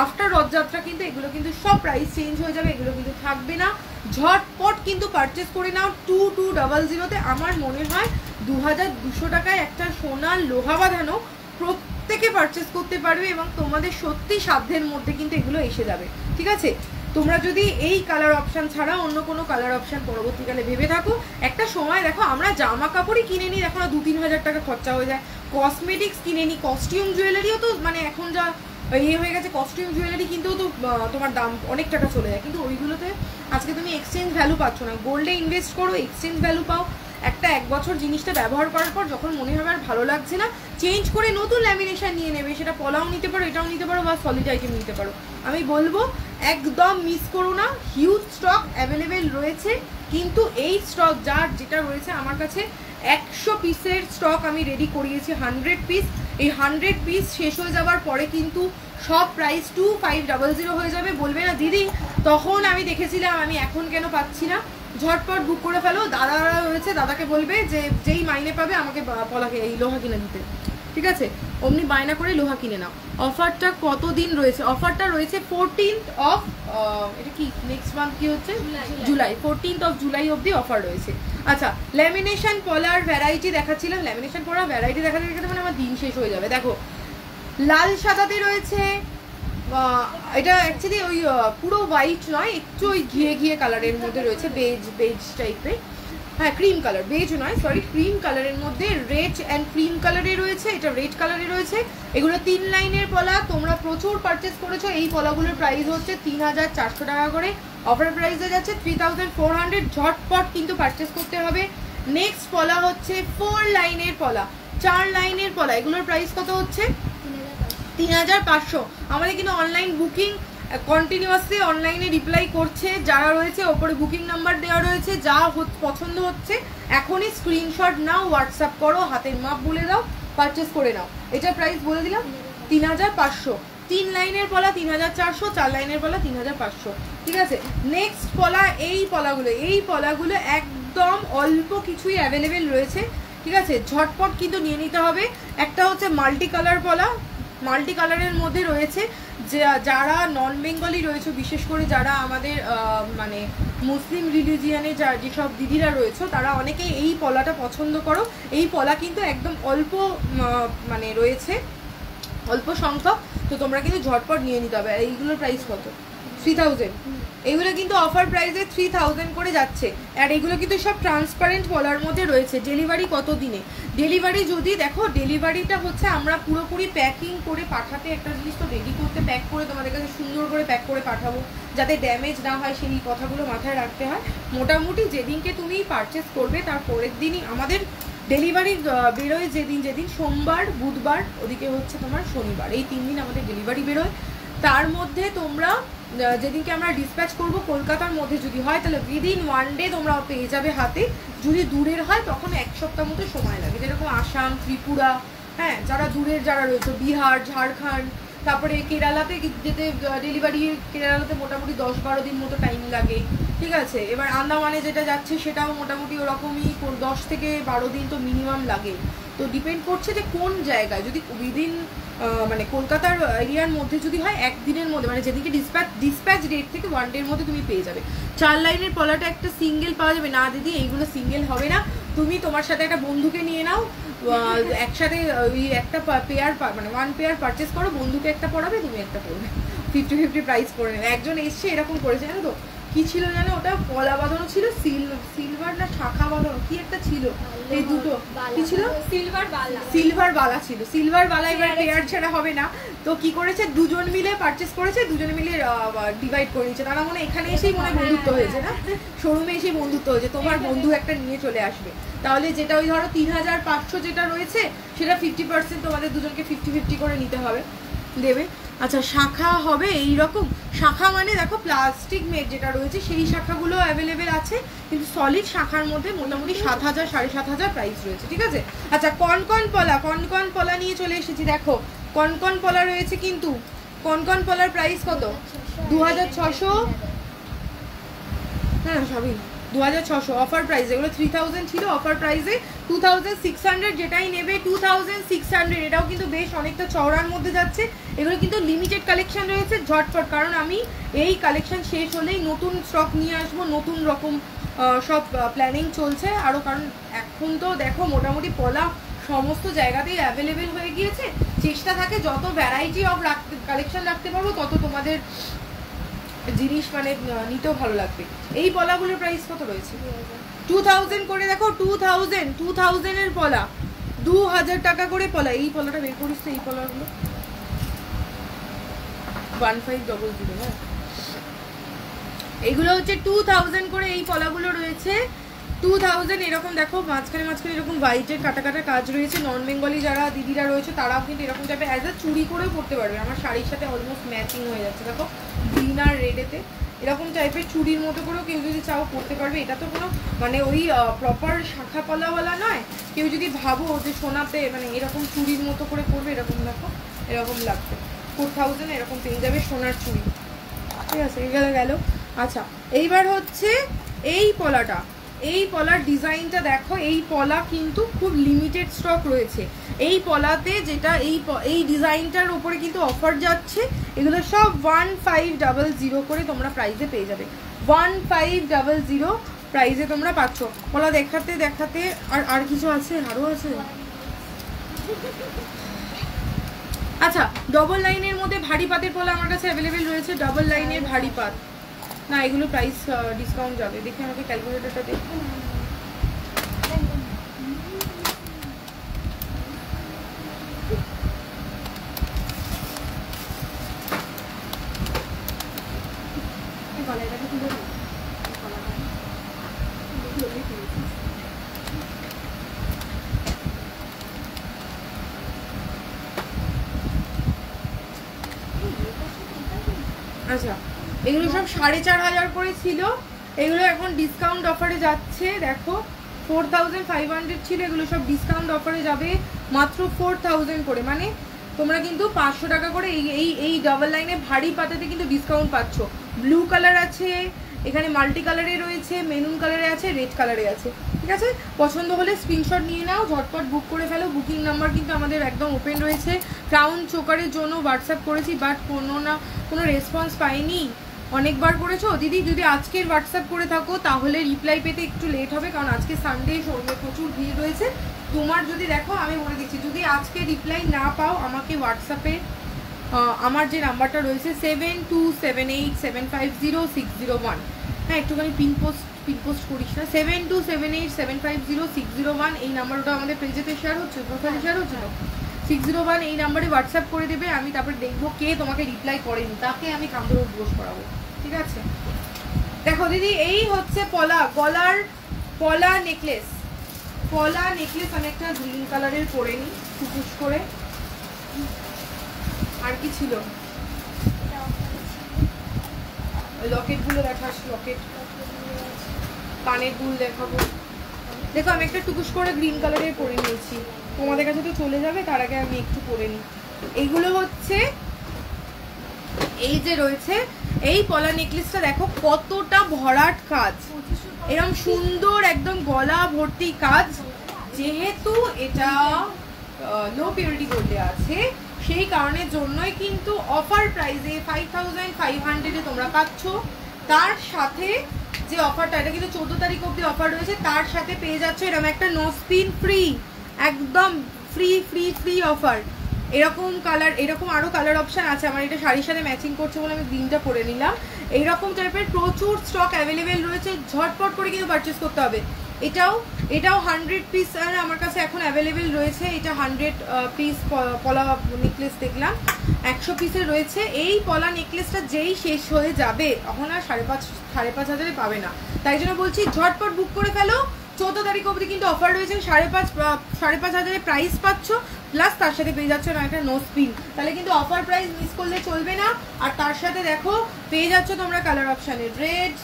আফটার রথযাত্রা কিন্তু এগুলো কিন্তু সব প্রাইস চেঞ্জ হয়ে যাবে, এগুলো কিন্তু থাকবে না। ঝটপট কিন্তু পারচেস করে নাও 2200-তে। আমার মনে হয় 2200 টাকায় একটা সোনার লোহা বাঁধানো প্রত্যেকে পারচেস করতে পারবে এবং তোমাদের সত্যি সাধ্যের মধ্যে কিন্তু এগুলো এসে যাবে, ঠিক আছে। তোমরা যদি এই কালার অপশান ছাড়া অন্য কোনো কালার অপশান পরবর্তীকালে ভেবে থাকো, একটা সময় দেখো আমরা জামা কাপড়ই কিনে নিই, এখন 2-3 হাজার টাকা খরচা হয়ে যায়, কসমেটিক্স কিনে নিই, কস্টিউম জুয়েলারিও তো মানে এখন যা হয়ে গেছে, কস্টিউম জুয়েলারি কিনতেও তো তোমার দাম অনেক টাকা চলে যায়, কিন্তু ওইগুলোতে আজকে তুমি এক্সচেঞ্জ ভ্যালু পাচ্ছ না। গোল্ডে ইনভেস্ট করো, এক্সচেঞ্জ ভ্যালু পাও। 1 বছর জিনিসটা ব্যবহার করার পর যখন মনে হবে আর ভালো লাগছে না, চেঞ্জ করে নতুন ল্যামিনেশন নিয়ে নেবে, সেটা পলাও নিতে পারো, এটাও নিতে পারো, বা সলিড আইটেম নিতে পারো। আমি বলবো একদম মিস করো না, হিউজ স্টক অ্যাভেলেবেল রয়েছে। কিন্তু এই স্টক যেটা রয়েছে আমার কাছে 100 পিসের স্টক আমি রেডি করিয়েছি, 100 পিস। এই 100 পিস শেষ হয়ে যাওয়ার পরে কিন্তু সব প্রাইস 2500 হয়ে যাবে। বলবে না দিদি তখন আমি দেখেছিলাম, আমি এখন কেন পাচ্ছি না। ঝটপট বুক করে ফেলো। দাদারা রয়েছে, দাদাকে বলবে যে যেই মাইনে পাবে আমাকে পলাকে এই লোহা কিনে দিতে, ঠিক আছে, অমনি বায়না করে লোহা কিনে নাও। অফারটা কতদিন রয়েছে? অফারটা রয়েছে 14th অফ, এটা কি নেক্সট মান্থ কি হচ্ছে, জুলাই, 14th অফ জুলাই অবধি অফার রয়েছে। আচ্ছা, ল্যামিনেশন পলার ভ্যারাইটি দেখাচ্ছিলাম, ল্যামিনেশন পলার ভ্যারাইটি দেখাতে দেখাতে মানে আমার দিন শেষ হয়ে যাবে। দেখো লাল সাদাতে রয়েছে, এটা অ্যাকচুয়ালি ওই পুরো হোয়াইট নয়, একটু ওই ঘিয়ে কালারের মধ্যে রয়েছে, বেজ টাইপের, হ্যাঁ ক্রিম কালার, বেজ নয় সরি, ক্রিম কালারের মধ্যে রেড অ্যান্ড ক্রিম কালারে রয়েছে, এটা রেড কালারে রয়েছে। এগুলো 3 লাইনের পলা, তোমরা প্রচুর পারচেস করেছো। এই পলাগুলোর প্রাইস হচ্ছে 3400 টাকা করে, অফার প্রাইসে যাচ্ছে 3400। ঝটপট কিন্তু পারচেস করতে হবে। নেক্সট পলা হচ্ছে 4 লাইনের পলা, 4 লাইনের পলা, এগুলোর প্রাইস কত হচ্ছে 3500। আমাদের কিন্তু অনলাইন বুকিং কন্টিনিউয়াসলি অনলাইনে রিপ্লাই করছে যারা রয়েছে, ওপরে বুকিং নাম্বার দেওয়া রয়েছে, যা পছন্দ হচ্ছে এখনই স্ক্রিনশট নাও, হোয়াটসঅ্যাপ করো, হাতের মাপ বলে দাও, পারচেস করে নাও। এটার প্রাইস বলে দিলাম 3500। 3 লাইনের পলা 3400, 4 লাইনের পলা 3500, ঠিক আছে। নেক্সট পলা, এই পলাগুলো একদম অল্প কিছুই অ্যাভেলেবেল রয়েছে, ঠিক আছে, ঝটপট কিন্তু নিয়ে নিতে হবে। একটা হচ্ছে মাল্টি কালার পলা, মাল্টি কালারের মধ্যে রয়েছে, যারা নন বেঙ্গলি রয়েছে, বিশেষ করে যারা আমাদের মানে মুসলিম রিলিজিয়ানে যেসব দিদিরা রয়েছে, তারা অনেকেই এই পলাটা পছন্দ করো। এই পলা কিন্তু একদম অল্প মানে রয়েছে, অল্প সংখ্যক, তো তোমরা কিন্তু ঝটপট নিয়ে নিতে হবে। এইগুলোর প্রাইস কত? 3000। এগুলো কিন্তু অফার প্রাইসে 3000 করে যাচ্ছে। আর এগুলো কিন্তু সব ট্রান্সপারেন্ট পলার মধ্যে রয়েছে। ডেলিভারি কত দিনে? ডেলিভারি যদি দেখো, ডেলিভারিটা হচ্ছে আমরা পুরোপুরি প্যাকিং করে পাঠাতে, একটা জিনিস তো রেডি করতে, প্যাক করে তোমাদের কাছে সুন্দর করে প্যাক করে পাঠাবো, যাতে ড্যামেজ না হয়, সেই কথাগুলো মাথায় রাখতে হয়। মোটামুটি যেদিনকে তুমি পারচেস করবে তার পরের দিনই আমাদের ডেলিভারি বেরোয়, যেদিন সোমবার, বুধবার, ওদিকে হচ্ছে তোমার শনিবার, এই 3 দিন আমাদের ডেলিভারি বেরোয়। তার মধ্যে তোমরা যেদিনকে আমরা ডিসপ্যাচ করব, কলকাতার মধ্যে যদি হয় তাহলে উইদিন 1 ডে তোমরা পেয়ে যাবে হাতে। যদি দূরের হয় তখন 1 সপ্তাহ মতো সময় লাগে, যেরকম আসাম, ত্রিপুরা, হ্যাঁ যারা দূরের যারা রয়েছে, বিহার, ঝাড়খণ্ড, তারপরে কেরালাতে যেতে ডেলিভারি, কেরালাতে মোটামুটি 10-12 দিন মতো টাইম লাগে, ঠিক আছে। এবার আন্দামানে যেটা যাচ্ছে সেটাও মোটামুটি ওরকমই 10 থেকে 12 দিন তো মিনিমাম লাগে। তো ডিপেন্ড করছে যে কোন জায়গায়, যদি উইদিন মানে কলকাতার এরিয়ার মধ্যে যদি হয় 1 দিনের মধ্যে, মানে যেদিকে ডিসপ্যাচ ডেট থেকে 1 ডের মধ্যে তুমি পেয়ে যাবে। 4 লাইনের পলাটা একটা সিঙ্গেল পাওয়া যাবে না দিদি, এইগুলো সিঙ্গেল হবে না। তুমি তোমার সাথে একটা বন্ধুকে নিয়ে নাও, একসাথে ওই একটা পেয়ার মানে 1 পেয়ার পারচেস করো, বন্ধুকে একটা পড়াবে, তুমি একটা পড়বে, 50-50 প্রাইস করে নেবে। একজন এসছে এরকম করেছে জানো তো, কি ছিল জানো, ওটা পলা বাঁধানো ছিল, সিলভার না শাখা বাঁধানো কি একটা ছিল, এই দুটো কি ছিল, সিলভার বালা ছিল, সিলভার বালা। এবার পেয়ার ছাড়া হবে না, তো কি করেছে দুজন মিলে পারচেস করেছে, দুজনে মিলে ডিভাইড করে নিচ্ছে। তারা মনে এখানে এসেই মনে বন্ধুত্ব হয়েছে না, শোরুমে এসেই বন্ধুত্ব হয়েছে, তোমার বন্ধু একটা নিয়ে চলে আসবে, তাহলে যেটা ওই ধরো 3500 যেটা রয়েছে সেটা 50% তোমাদের দুজনকে 50-50 করে নিতে হবে, দেবে। আচ্ছা শাখা হবে এই রকম শাখা, মানে দেখো প্লাস্টিক মেড যেটা রয়েছে সেই শাখাগুলো অ্যাভেলেবেল আছে, কিন্তু সলিড শাখার মধ্যে মোটামুটি 7000 7500 প্রাইস রয়েছে, ঠিক আছে। আচ্ছা কনকন পলা নিয়ে চলে এসেছি, দেখো কনকন পলা রয়েছে, কিন্তু কনকন পলার প্রাইস কত, 2600, হ্যাঁ সবই 2600 অফার প্রাইস, এগুলো 3000 ছিল, অফার প্রাইসে 2600, যেটাই নেবে 2600। এটাও কিন্তু বেশ অনেকটা চওড়ার মধ্যে যাচ্ছে, এগুলো কিন্তু লিমিটেড কালেকশন রয়েছে, ঝটপট, কারণ আমি এই কালেকশন শেষ হলেই নতুন স্টক নিয়ে আসবো, নতুন রকম সব প্ল্যানিং চলছে আরও, কারণ এখন তো দেখো মোটামুটি পলা সমস্ত জায়গাতেই অ্যাভেলেবেল হয়ে গিয়েছে, চেষ্টা থাকে যত ভ্যারাইটি অফ কালেকশন রাখতে পারবো তত তোমাদের জিনিস মানে নিতেও ভালো লাগবে। এই পলাগুলোর প্রাইস কত রয়েছে, 2000 করে, দেখো 2000 এর পলা, 2000 টাকা করে পলা। এই পলাটা বের করিস তো, এই পলাগুলো 1500, হ্যাঁ এগুলো হচ্ছে 2000 করে, এই পলাগুলো রয়েছে 2000। এরকম দেখো মাঝখানে এরকম হোয়াইটের কাটা কাটা কাজ রয়েছে, নন বেঙ্গলি যারা দিদিরা রয়েছে তারাও কিন্তু এরকম টাইপের অ্যাজ আ চুড়ি করেও পরতে পারবে, আমার শাড়ির সাথে অলমোস্ট ম্যাচিং হয়ে যাচ্ছে, দেখো গ্রিন আর রেডেতে এরকম টাইপের চুড়ির মতো করেও কেউ যদি চাও পরতে পারবে। এটা তো কোনো মানে ওই প্রপার শাখা পলাওয়ালা নয়, কেউ যদি ভাবো যে সোনাতে মানে এরকম চুড়ির মতো করে পরবে, এরকম দেখো এরকম লাগবে, 4000 এরকম পেয়ে যাবে সোনার চুড়ি, ঠিক আছে এগুলো গেল। আচ্ছা এইবার হচ্ছে এই পলাটা, এই পলার ডিজাইনটা দেখো, এই পলা কিন্তু খুব লিমিটেড স্টক রয়েছে, এই পলাতে যেটা এই ডিজাইনটার উপরে কিন্তু অফার যাচ্ছে, এগুলো সব 1500 করে তোমরা প্রাইসে পেয়ে যাবে, 1500 প্রাইসে তোমরা পাচ্ছ। পলা দেখাতে দেখাতে আর কিছু আছে, আরও আছে। আচ্ছা ডবল লাইনের মধ্যে ভারী পাতের পলা আমার কাছে অ্যাভেলেবেল রয়েছে, ডবল লাইনের ভারী পাত না, এগুলো প্রাইস ডিসকাউন্ট যাবে, দেখে আমাকে ক্যালকুলেটরটা দেখো। আচ্ছা এগুলো সব 4500 করে ছিল, এগুলো এখন ডিসকাউন্ট অফারে যাচ্ছে, দেখো 4500 ছিল, এগুলো সব ডিসকাউন্ট অফারে যাবে মাত্র 4000 করে, মানে তোমরা কিন্তু 500 টাকা করে এই ডাবল লাইনে ভারী পাতাতে কিন্তু ডিসকাউন্ট পাচ্ছ। ব্লু কালার আছে, এখানে মাল্টি কালারে রয়েছে, মেরুন কালারে আছে, রেড কালারে আছে, ঠিক আছে। পছন্দ হলে স্ক্রিনশট নিয়ে নাও, ঝটপট বুক করে ফেলো, বুকিং নাম্বার কিন্তু আমাদের একদম ওপেন রয়েছে। ক্রাউন চোকারের জন্য হোয়াটসঅ্যাপ করেছি, বাট কোনো রেসপন্স পাইনি, অনেকবার করেছো দিদি, যদি আজকের হোয়াটসঅ্যাপ করে থাকো তাহলে রিপ্লাই পেতে একটু লেট হবে, কারণ আজকে সানডে শোরুমে প্রচুর ভিড় রয়েছে। তোমার যদি দেখো আমি বলে দিচ্ছি, যদি আজকে রিপ্লাই না পাও আমাকে হোয়াটসঅ্যাপে আমার যে নাম্বারটা রয়েছে 7278750601, হ্যাঁ একটুখানি পিন পোস্ট করিস না, 7278750601, এই নাম্বারটা আমাদের পেজেতে শেয়ার হচ্ছে, প্রোফাইলে শেয়ার হচ্ছে না, 601 এই নাম্বারে হোয়াটসঅ্যাপ করে দেবে, আমি তারপরে দেখবো কে তোমাকে রিপ্লাই করেনি, তাকে আমি কামড় উদ্বোস করাবো, ঠিক আছে। দেখো দিদি এই হচ্ছে গলার পলা নেকলেস আমি একটা গ্রিন কালারের পরে নিই টুকুস করে। আর কি ছিল, লকেটগুলো দেখাস, লকেট কানের দুল দেখাবো। দেখো আমি একটা টুকুস করে গ্রিন কালারের পরে নিয়েছি, তোমাদের কাছে তো চলে যাবে, তার আগে আমি একটু পরে নিই। এইগুলো হচ্ছে এই যে রয়েছে এই পলা নেকলেসটা, দেখো কতটা ভরাট কাজ, এরকম সুন্দর একদম গলা ভর্তি কাজ, যেহেতু এটা লো পিউরিটি গোল্ডে আছে সেই কারণের জন্যই কিন্তু অফার প্রাইসে 5500 তোমরা পাচ্ছ। তার সাথে যে অফারটা, এটা কিন্তু 14 তারিখ অবধি অফার রয়েছে, তার সাথে পেয়ে যাচ্ছ এরকম একটা নো স্পিন ফ্রি, একদম ফ্রি অফার, এরকম কালার, এরকম আরও কালার অপশান আছে। আমার এটা শাড়ির সাথে ম্যাচিং করছে বলে আমি গ্রিনটা পরে নিলাম। এইরকম টাইপের প্রচুর স্টক অ্যাভেলেবেল রয়েছে, ঝটপট করে কিন্তু পারচেস করতে হবে। এটাও 100 পিস আমার কাছে এখন অ্যাভেলেবেল রয়েছে। এটা 100 পিস পলা নেকলেস দেখলাম, 100 পিসের রয়েছে। এই পলা নেকলেসটা যেই শেষ হয়ে যাবে তখন আর 5,500 পাবে না, তাই জন্য বলছি ঝটপট বুক করে ফেলো। 14 তারিখ অবধি কিন্তু অফার রয়েছে, 5,500 প্রাইস পাচ্ছ, প্লাস তার সাথে পেয়ে যাচ্ছ না একটা নো স্পিন। তাহলে কিন্তু অফার প্রাইস মিস করলে চলবে না। আর তার সাথে দেখো পেয়ে যাচ্ছ তোমরা কালার অপশানে রেড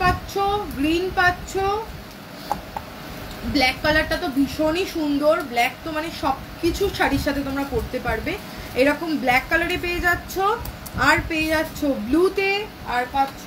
পাচ্ছ, গ্রিন পাচ্ছ, ব্ল্যাক কালারটা তো ভীষণই সুন্দর। ব্ল্যাক তো মানে সব কিছু শাড়ির সাথে তোমরা পরতে পারবে। এরকম ব্ল্যাক কালারে পেয়ে যাচ্ছ, আর পেয়ে যাচ্ছ ব্লুতে, আর পাচ্ছ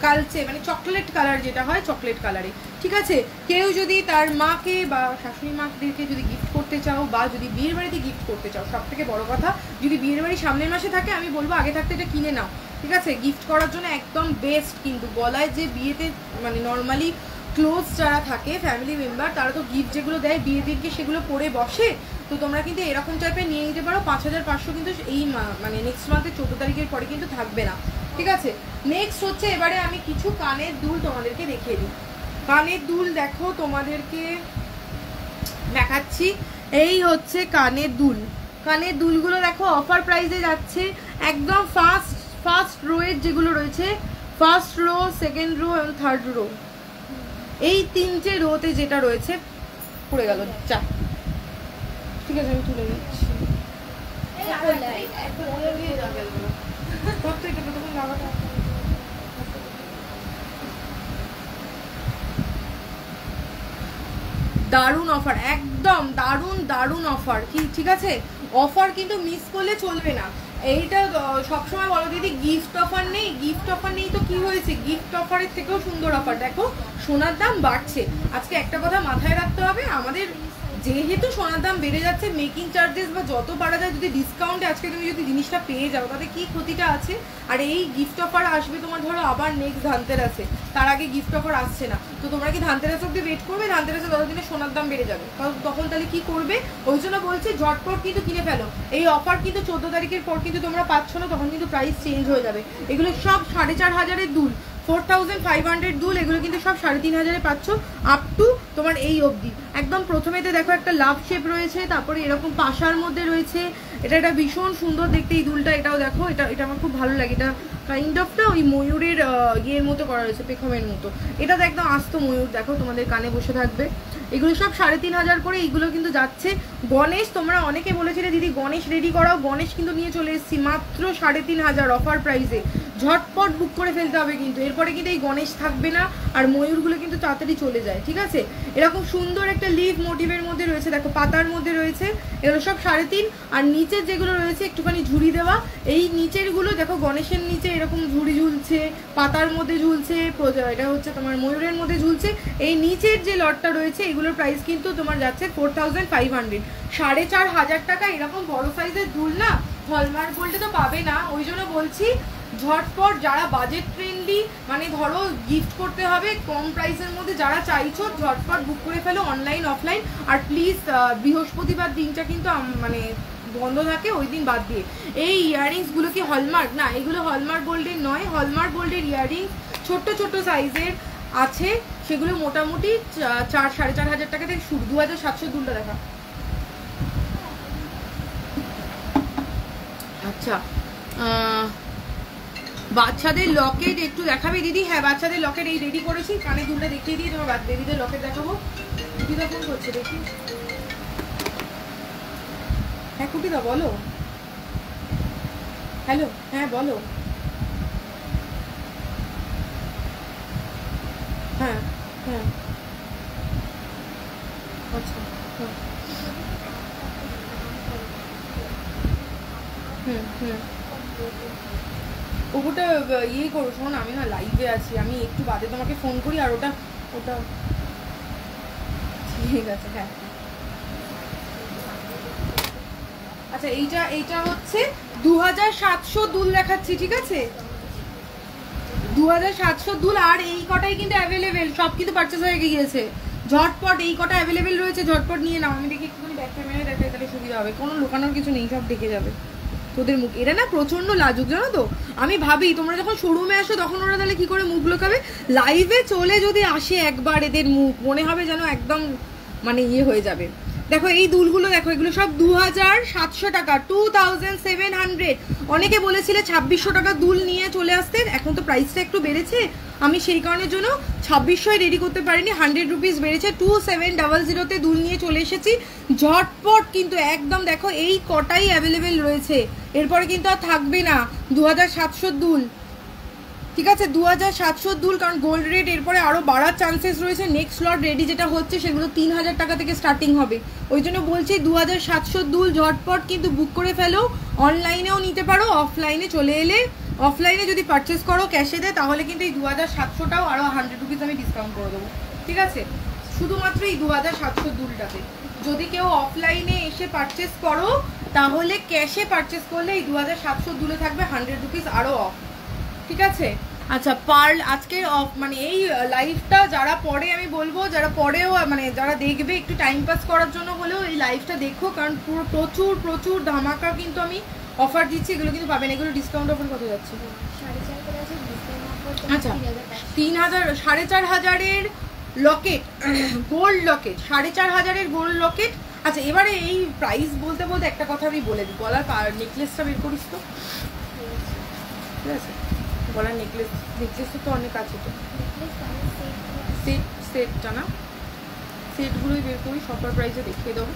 কালচে মানে চকলেট কালার, যেটা হয় চকলেট কালারে। ঠিক আছে, কেউ যদি তার মাকে বা শাশুড়ি মাদেরকে যদি গিফট করতে চাও, বা যদি বিয়ের বাড়িতে গিফট করতে চাও, সব থেকে বড় কথা যদি বিয়ের বাড়ি সামনের মাসে থাকে, আমি বলবো আগে থাকতে এটা কিনে নাও। ঠিক আছে, গিফট করার জন্য একদম বেস্ট। কিন্তু গলায় যে বিয়েতে মানে নর্মালি ক্লোজ যারা থাকে ফ্যামিলি মেম্বার, তারা তো গিফট যেগুলো দেয় বিয়ের দিনকে সেগুলো পরে বসে। তো তোমরা কিন্তু এরকম টাইপের নিয়ে নিতে পারো। 5,500 কিন্তু এই মানে নেক্সট মান্থের 14 তারিখের পরে কিন্তু থাকবে না। ঠিক আছে, নেক্সট হচ্ছে এবারে আমি কিছু কানের দুল তোমাদেরকে দেখিয়ে দিই। কানের দুল দেখো তোমাদেরকে দেখাচ্ছি, এই হচ্ছে কানের দুল। কানের দুলগুলো দেখো অফার প্রাইসে যাচ্ছে একদম ফার্স্ট রোয়ের যেগুলো রয়েছে, ফার্স্ট রো, সেকেন্ড রো এবং থার্ড রো, এই 3টে রোতে যেটা রয়েছে পড়ে গেল যা। ঠিক আছে, আমি তুলে নিচ্ছি। দারুণ অফার, একদম দারুণ অফার কি। ঠিক আছে, অফার কিন্তু মিস করলে চলবে না। এইটা সবসময় বলো দিদি গিফট অফার নেই, গিফট অফার নেই তো কি হয়েছে, গিফট অফারের থেকেও সুন্দর অফার। দেখো সোনার দাম বাড়ছে, আজকে একটা কথা মাথায় রাখতে হবে, আমাদের যেহেতু সোনার দাম বেড়ে যাচ্ছে, মেকিং চার্জেস বা যত বাড়া যায়, যদি ডিসকাউন্টে আজকে তুমি যদি জিনিসটা পেয়ে যাও তাতে কি ক্ষতিটা আছে। আর এই গিফট অফার আসবে তোমার ধরো আবার নেক্সট ধানতেরাসে, তার আগে গিফট অফার আসছে না, তো তোমরা কি ধানতেরাস অব্দি ওয়েট করবে? ধানতেরাসে ততদিনে সোনার দাম বেড়ে যাবে, তখন তাহলে কি করবে? ওই জন্য বলছি ঝটপট কিন্তু কিনে ফেলো। এই অফার কিন্তু 14 তারিখের পর কিন্তু তোমরা পাচ্ছ না, তখন কিন্তু প্রাইস চেঞ্জ হয়ে যাবে। এগুলো সব 4,500 দুল, 4,500 দুল, এগুলো কিন্তু সব 3,500 পাচ্ছ আপ টু তোমার এই অবধি। একদম প্রথমেতে দেখো একটা লাভ শেপ রয়েছে, তারপরে এরকম পাশার মধ্যে রয়েছে। এটা ভীষণ সুন্দর দেখতে এই দুলটা, এটাও দেখো, এটা আমার খুব ভালো লাগে। এটা কাইন্ড অফ না ওই ময়ূরের ইয়ের মতো করা রয়েছে, পেখমের মতো। এটা তো একদম আস্ত ময়ূর, দেখো তোমাদের কানে বসে থাকবে। এগুলো সব 3,500 করে। এইগুলো কিন্তু যাচ্ছে গণেশ। তোমরা অনেকে বলেছিলে দিদি গণেশ রেডি করাও, গণেশ কিন্তু নিয়ে চলে এসেছি মাত্র 3,500 অফার প্রাইসে। ঝটপট বুক করে ফেলতে হবে কিন্তু, এরপরে কিন্তু এই গণেশ থাকবে না। আর ময়ূরগুলো কিন্তু তাড়াতাড়ি চলে যায়। ঠিক আছে, এরকম সুন্দর একটা লিভ মোটিভের মধ্যে রয়েছে, দেখো পাতার মধ্যে রয়েছে, এগুলো সব 3.5। আর নিচের যেগুলো রয়েছে একটুখানি ঝুড়ি দেওয়া, এই নিচেরগুলো দেখো গণেশের নিচে এরকম ঝুড়ি ঝুলছে, পাতার মধ্যে ঝুলছে, এটা হচ্ছে তোমার ময়ূরের মধ্যে ঝুলছে। এই নিচের যে লটটা রয়েছে এগুলোর প্রাইস কিন্তু তোমার যাচ্ছে 4,500, 4,500 টাকা। এরকম বড় সাইজের দুল না হলমার্ক গোল্ডে তো পাবে না। ওই জন্য বলছি ঝটপট, যারা বাজেট ফ্রেন্ডলি মানে ধরো গিফট করতে হবে কম প্রাইসের মধ্যে, যারা চাইছো ঝটপট বুক করে ফেলো অনলাইন অফলাইন। আর প্লিজ বৃহস্পতিবার দিনটা কিন্তু মানে বন্ধ থাকে, ওই দিন বাদ দিয়ে। এই ইয়াররিংসগুলো কি হলমার্ক? না, এগুলো হলমার্ক গোল্ডের নয়। হলমার্ক গোল্ডের ইয়াররিংস ছোট্ট সাইজের আছে, সেগুলো মোটামুটি 4,500 টাকা থেকে শুরু। 2,700 দুলটা দেখা। আচ্ছা, বাচ্চাদের লকেট একটু দেখাবে দিদি? হ্যাঁ, বাচ্চাদের লকেট এই রেডি করেছি, কানে দুলটা দেখিয়ে দিয়ে তোমার বেবিদের লকেট দেখাবো। কুটিদা ফোন করছে, দেখি। হ্যাঁ কুটিদা বলো। হ্যালো, হ্যাঁ বলো। হ্যাঁ হ্যাঁ, আচ্ছা, ওটা ইয়ে করো, শোন আমি না লাইভে আছি, আমি একটু বাদে তোমাকে ফোন করি। আর ওটা ঠিক আছে। হ্যাঁ, আচ্ছা, এইটা হচ্ছে 2,700 দুল দেখাচ্ছি। ঠিক আছে, 2,700 দুল। আর এই কটাই কিন্তু অ্যাভেলেবেল, সব কিন্তু পারচেস হয়ে গিয়েছে। ঝটপট এই কটা অ্যাভেলেবেল রয়েছে, ঝটপট নিয়ে নাও। আমি দেখি একটুখানি ব্যাক ক্যামেরায় দেখাই, তাহলে সুবিধা হবে। কোনো লুকানোর কিছু নেই, সব দেখে যাবে তোদের মুখ। এরা না প্রচন্ড লাজুক জানো তো। আমি ভাবি তোমরা যখন শোরুমে আসো তখন ওরা তাহলে কি করে মুখ লুকাবে, লাইভে চলে যদি আসে একবার এদের মুখ মনে হবে যেন একদম মানে ইয়ে হয়ে যাবে। দেখো এই দুলগুলো দেখো, এগুলো সব 2700 টাকা, 2700। অনেকে বলেছিলে 2600 টাকা দুল নিয়ে চলে আসতে, এখন তো প্রাইসটা একটু বেড়েছে, আমি সেই কারণের জন্য 2600 রেডি করতে পারিনি, 100 রুপিস বেড়েছে, 2700-তে দুল নিয়ে চলে এসেছি ঝটপট। কিন্তু একদম দেখো এই কটাই অ্যাভেলেবেল রয়েছে, এরপরে কিন্তু আর থাকবে না 2700 দুল, ঠিক আছে? 2700 দুল, কারণ গোল্ড রেট এরপরে আরও বাড়ার চান্সেস রয়েছে। নেক্সট লট রেডি যেটা হচ্ছে সেগুলো 3000 টাকা থেকে স্টার্টিং হবে, ওই জন্য বলছি 2700 দুল ঝটপট কিন্তু বুক করে ফেলো। অনলাইনেও নিতে পারো, অফলাইনে চলে এলে, অফলাইনে যদি পারচেস করো ক্যাশে দেয় তাহলে কিন্তু এই 2700টাও আরও 100 রুপিস আমি ডিসকাউন্ট করে দেবো, ঠিক আছে? শুধুমাত্র এই 2700 দুলটাতে যদি কেউ অফলাইনে এসে পারচেস করো তাহলে ক্যাশে পারচেস করলে এই 2700 দুলে থাকবে 100 রুপিস আরও অফ, ঠিক আছে? আচ্ছা পার্ল আজকে অফ মানে এই লাইভটা যারা পরে আমি বলবো, যারা পরেও মানে যারা দেখবে একটু টাইম পাস করার জন্য হলেও এই লাইভটা দেখো, কারণ পুরো প্রচুর প্রচুর ধামাকা কিন্তু আমি অফার দিচ্ছি, এগুলো কিন্তু পাবেন। এগুলো ডিসকাউন্ট অফার কত যাচ্ছে? আচ্ছা 3000, 4500-এর লকেট, গোল্ড লকেট, 4500-এর গোল্ড লকেট। আচ্ছা এবারে এই প্রাইস বলতে বলতে একটা কথা আমি বলে দিই, গলার নেকলেসটা বের করিস তো, ঠিক আছে? গলার নেকলেস তো অনেক আছে, তো সেটটা না, সেটগুলোই বের করি, সবার প্রাইসে দেখিয়ে দেবো।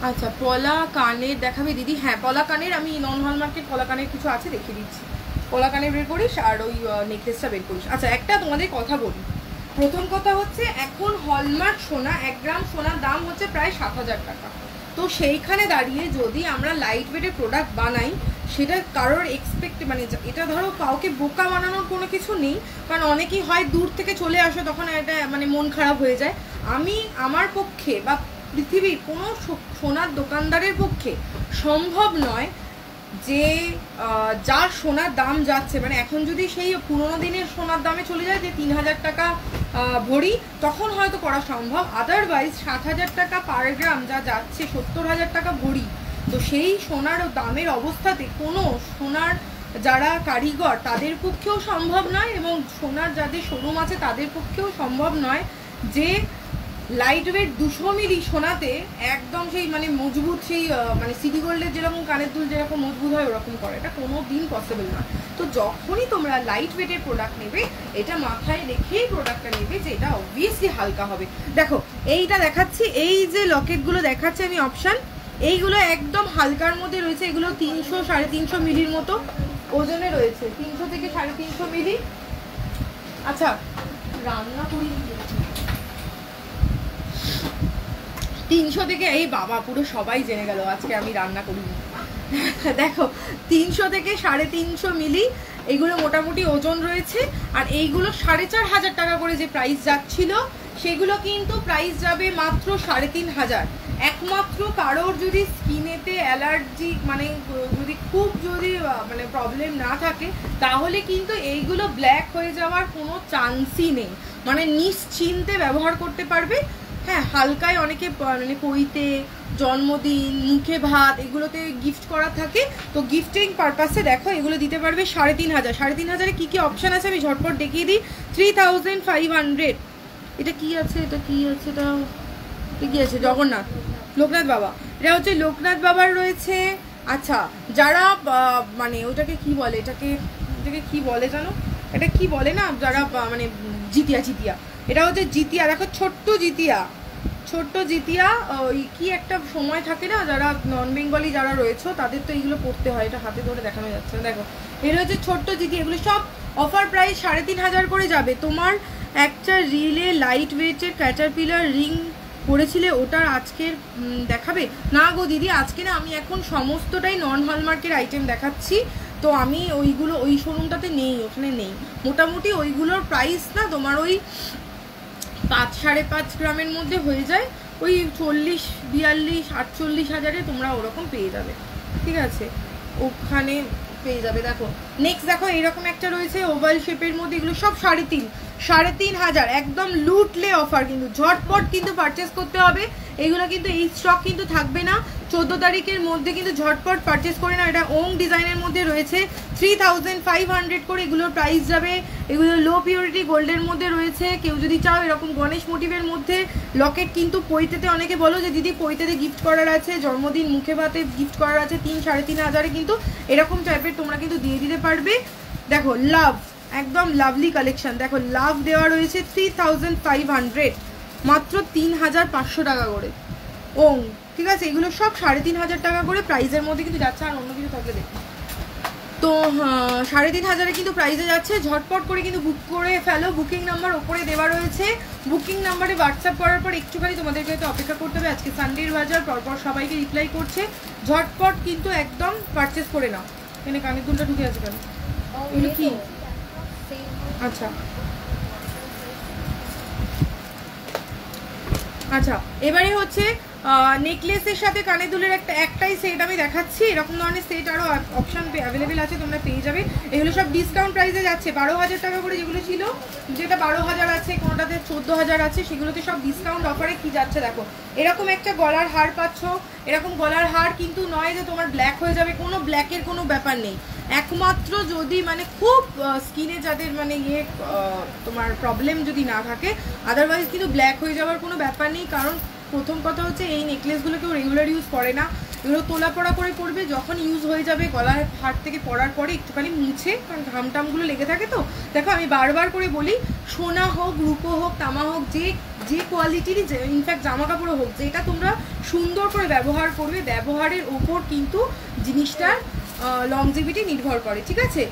আচ্ছা পলা কানের দেখাবে দিদি? হ্যাঁ পলা কানের, আমি নন হলমার্কের পলা কানের কিছু আছে দেখিয়ে দিচ্ছি। পলা কানের বের করিস আর ওই নেকলেসটা বের করিস। আচ্ছা একটা তোমাদের কথা বলি, প্রথম কথা হচ্ছে এখন হলমার্ক সোনা 1 গ্রাম সোনার দাম হচ্ছে প্রায় 7000 টাকা। তো সেইখানে দাঁড়িয়ে যদি আমরা লাইট ওয়েটের প্রোডাক্ট বানাই সেটা কারোর এক্সপেক্ট মানে এটা ধরো কাউকে বোকা বানানোর কোনো কিছু নেই, কারণ অনেকেই হয় দূর থেকে চলে আসে তখন এটা মানে মন খারাপ হয়ে যায়। আমি আমার পক্ষে বা পৃথিবীর কোনো সোনার দোকানদারের পক্ষে সম্ভব নয় যে যা সোনার দাম যাচ্ছে, মানে এখন যদি সেই পুরোনো দিনের সোনার দামে চলে যায় যে 3000 টাকা ভরি, তখন হয়তো করা সম্ভব। আদারওয়াইজ 7000 টাকা পার গ্রাম যা যাচ্ছে, 70000 টাকা ভরি, তো সেই সোনার দামের অবস্থাতে কোনো সোনার যারা কারিগর তাদের পক্ষেও সম্ভব নয়, এবং সোনার যাদের শোরুম আছে তাদের পক্ষেও সম্ভব নয় যে লাইট ওয়েট 200 মিলি সোনাতে একদম সেই মানে মজবুত সেই মানে সিটি গোল্ডের যেরকম কানের দুল যেরকম মজবুত হয় ওরকম করে, এটা কোনো দিন পসিবল না। তো যখনই তোমরা লাইট ওয়েটের প্রোডাক্ট নেবে এটা মাথায় রেখেই প্রোডাক্টটা নেবে যে এটা অবভিয়াসলি হালকা হবে। দেখো এইটা দেখাচ্ছি, এই যে লকেটগুলো দেখাচ্ছি আমি অপশান, এইগুলো একদম হালকার মধ্যে রয়েছে, এগুলো 300-350 মিলির মতো ওজনে রয়েছে, 300 থেকে 350 মিলি। আচ্ছা রান্না করি 300 থেকে, এই বাবা পুরো সবাই জেনে গেল আজকে আমি রান্না করিনি। দেখো 300 থেকে 350 মিলি এইগুলো মোটামুটি ওজন রয়েছে, আর এইগুলো 4500 টাকা করে যে প্রাইস যাচ্ছিল সেগুলো কিন্তু প্রাইস যাবে মাত্র 3500। একমাত্র কারোর যদি স্কিনেতে অ্যালার্জি মানে যদি খুব যদি মানে প্রবলেম না থাকে তাহলে কিন্তু এইগুলো ব্ল্যাক হয়ে যাওয়ার কোনো চান্সই নেই, মানে নিশ্চিন্তে ব্যবহার করতে পারবে। হ্যাঁ হালকায় অনেকে মানে পইতে, জন্মদিন, মুখে ভাত এগুলোতে গিফট করা থাকে, তো গিফটিং পারপাসে দেখো এগুলো দিতে পারবে 3500। 3500-এ কী কী অপশান আছে আমি ঝটপট দেখিয়ে দিই। 3500, এটা কি আছে, এটা কি আছে, এটা কি আছে, জগন্নাথ লোকনাথ বাবা, এটা হচ্ছে লোকনাথ বাবার রয়েছে। আচ্ছা যারা মানে ওটাকে কি বলে, এটাকে কি বলে জানো, এটা কি বলে না যারা মানে জিতিয়া, এটা হচ্ছে জিতিয়া। দেখো ছোট্ট জিতিয়া, ওই কি একটা সময় থাকে না, যারা নন বেঙ্গলি যারা রয়েছে তাদের তো এইগুলো পড়তে হয়, এটা হাতে ধরে দেখানো যাচ্ছে না। দেখো এটা হচ্ছে ছোট্ট জিতিয়া, এগুলো সব অফার প্রাইস 3500 করে যাবে। তোমার একটা রিলে লাইট ওয়েটের ক্যাটারপিলার রিং পড়েছিলে, ওটার আজকের দেখাবে না গো দিদি, আজকে না, আমি এখন সমস্তটাই নন হলমার্কের আইটেম দেখাচ্ছি, তো আমি ওইগুলো ওই শোরুমটাতে নেই, ওখানে নেই। মোটামুটি ওইগুলোর প্রাইস না তোমার ওই 5-5.5 গ্রামের মধ্যে হয়ে যায়, ওই 40-42-48 তোমরা ওরকম পেয়ে যাবে, ঠিক আছে, ওখানে পেয়ে যাবে। দেখো নেক্সট দেখো এরকম একটা রয়েছে ওভাল শেপের মধ্যে, এগুলো সব 3,500 একদম লুটলে অফার, কিন্তু ঝটপট কিন্তু পারচেস করতে হবে। এইগুলো কিন্তু এই স্টক কিন্তু থাকবে না, 14 তারিখের মধ্যে কিন্তু ঝটপট পারচেস করে না। এটা ওং ডিজাইনের মধ্যে রয়েছে, 3,500 করে এগুলোর প্রাইস যাবে। এগুলো লো পিওরিটি গোল্ডের মধ্যে রয়েছে। কেউ যদি চাও এরকম গণেশ মোটিভের মধ্যে লকেট, কিন্তু পৈতেতে অনেকে বলো যে দিদি পৈতেতে গিফট করার আছে, জন্মদিন মুখে ভাতে গিফট করার আছে, 3-3,500 কিন্তু এরকম টাইপের তোমরা কিন্তু দিয়ে দিতে পারবে। দেখো লাভ, একদম লাভলি কালেকশন। দেখো লাভ দেওয়া রয়েছে 3,500, মাত্র 3,500 টাকা করে ওং, ঠিক আছে। এগুলো সব 3,500 টাকা করে প্রাইসের মধ্যে কিন্তু যাচ্ছে। আর অন্য কিছু থাকলে দেখো তো 3,500 কিন্তু প্রাইসে যাচ্ছে। ঝটপট করে কিন্তু বুক করে ফেলো। বুকিং নাম্বার ওপরে দেওয়া রয়েছে, বুকিং নাম্বারে হোয়াটসঅ্যাপ করার পর একটুখানি তোমাদেরকে হয়তো অপেক্ষা করতে হবে। আজকে সানডের বাজার, পরপর সবাইকে রিপ্লাই করছে। ঝটপট কিন্তু একদম পারচেস করে নাও। এখানে কানের দুলটা ঢুকে আছে কেন? এগুলো কি? আচ্ছা আচ্ছা, এবারে হচ্ছে নেকলেসের সাথে কানের দুলের একটাই সেট আমি দেখাচ্ছি। এরকম ধরনের সেট আরও অপশান অ্যাভেলেবেল আছে, তোমরা পেয়ে যাবে। এগুলো সব ডিসকাউন্ট প্রাইসে যাচ্ছে, 12,000 টাকা করে যেগুলো ছিল, যেটা 12,000 আছে, কোনোটাতে 14,000 আছে, সেগুলোতে সব ডিসকাউন্ট অফারে কি যাচ্ছে দেখো। এরকম একটা গলার হার পাচ্ছ। এরকম গলার হার কিন্তু নয় যে তোমার ব্ল্যাক হয়ে যাবে, কোনো ব্ল্যাকের কোনো ব্যাপার নেই। একমাত্র যদি মানে খুব স্কিনে যাদের মানে তোমার প্রবলেম যদি না থাকে, আদারওয়াইজ কিন্তু ব্ল্যাক হয়ে যাওয়ার কোনো ব্যাপার নেই। কারণ প্রথম কথা হচ্ছে এই নেকলেসগুলো কেউ রেগুলার ইউজ করে না, এগুলো তোলা পড়া করে পড়বে। যখন ইউজ হয়ে যাবে গলার হাট থেকে পরার পরে একটুখানি মুছে, কারণ ঘাম টামগুলো লেগে থাকে। তো দেখো আমি বারবার করে বলি, সোনা হোক, রূপো হোক, তামা হোক, যে কোয়ালিটির ইনফ্যাক্ট জামা কাপড়ও হোক, যেটা তোমরা সুন্দর করে ব্যবহার করবে, ব্যবহারের ওপর কিন্তু জিনিসটার লংজিভিটি নির্ভর করে, ঠিক আছে।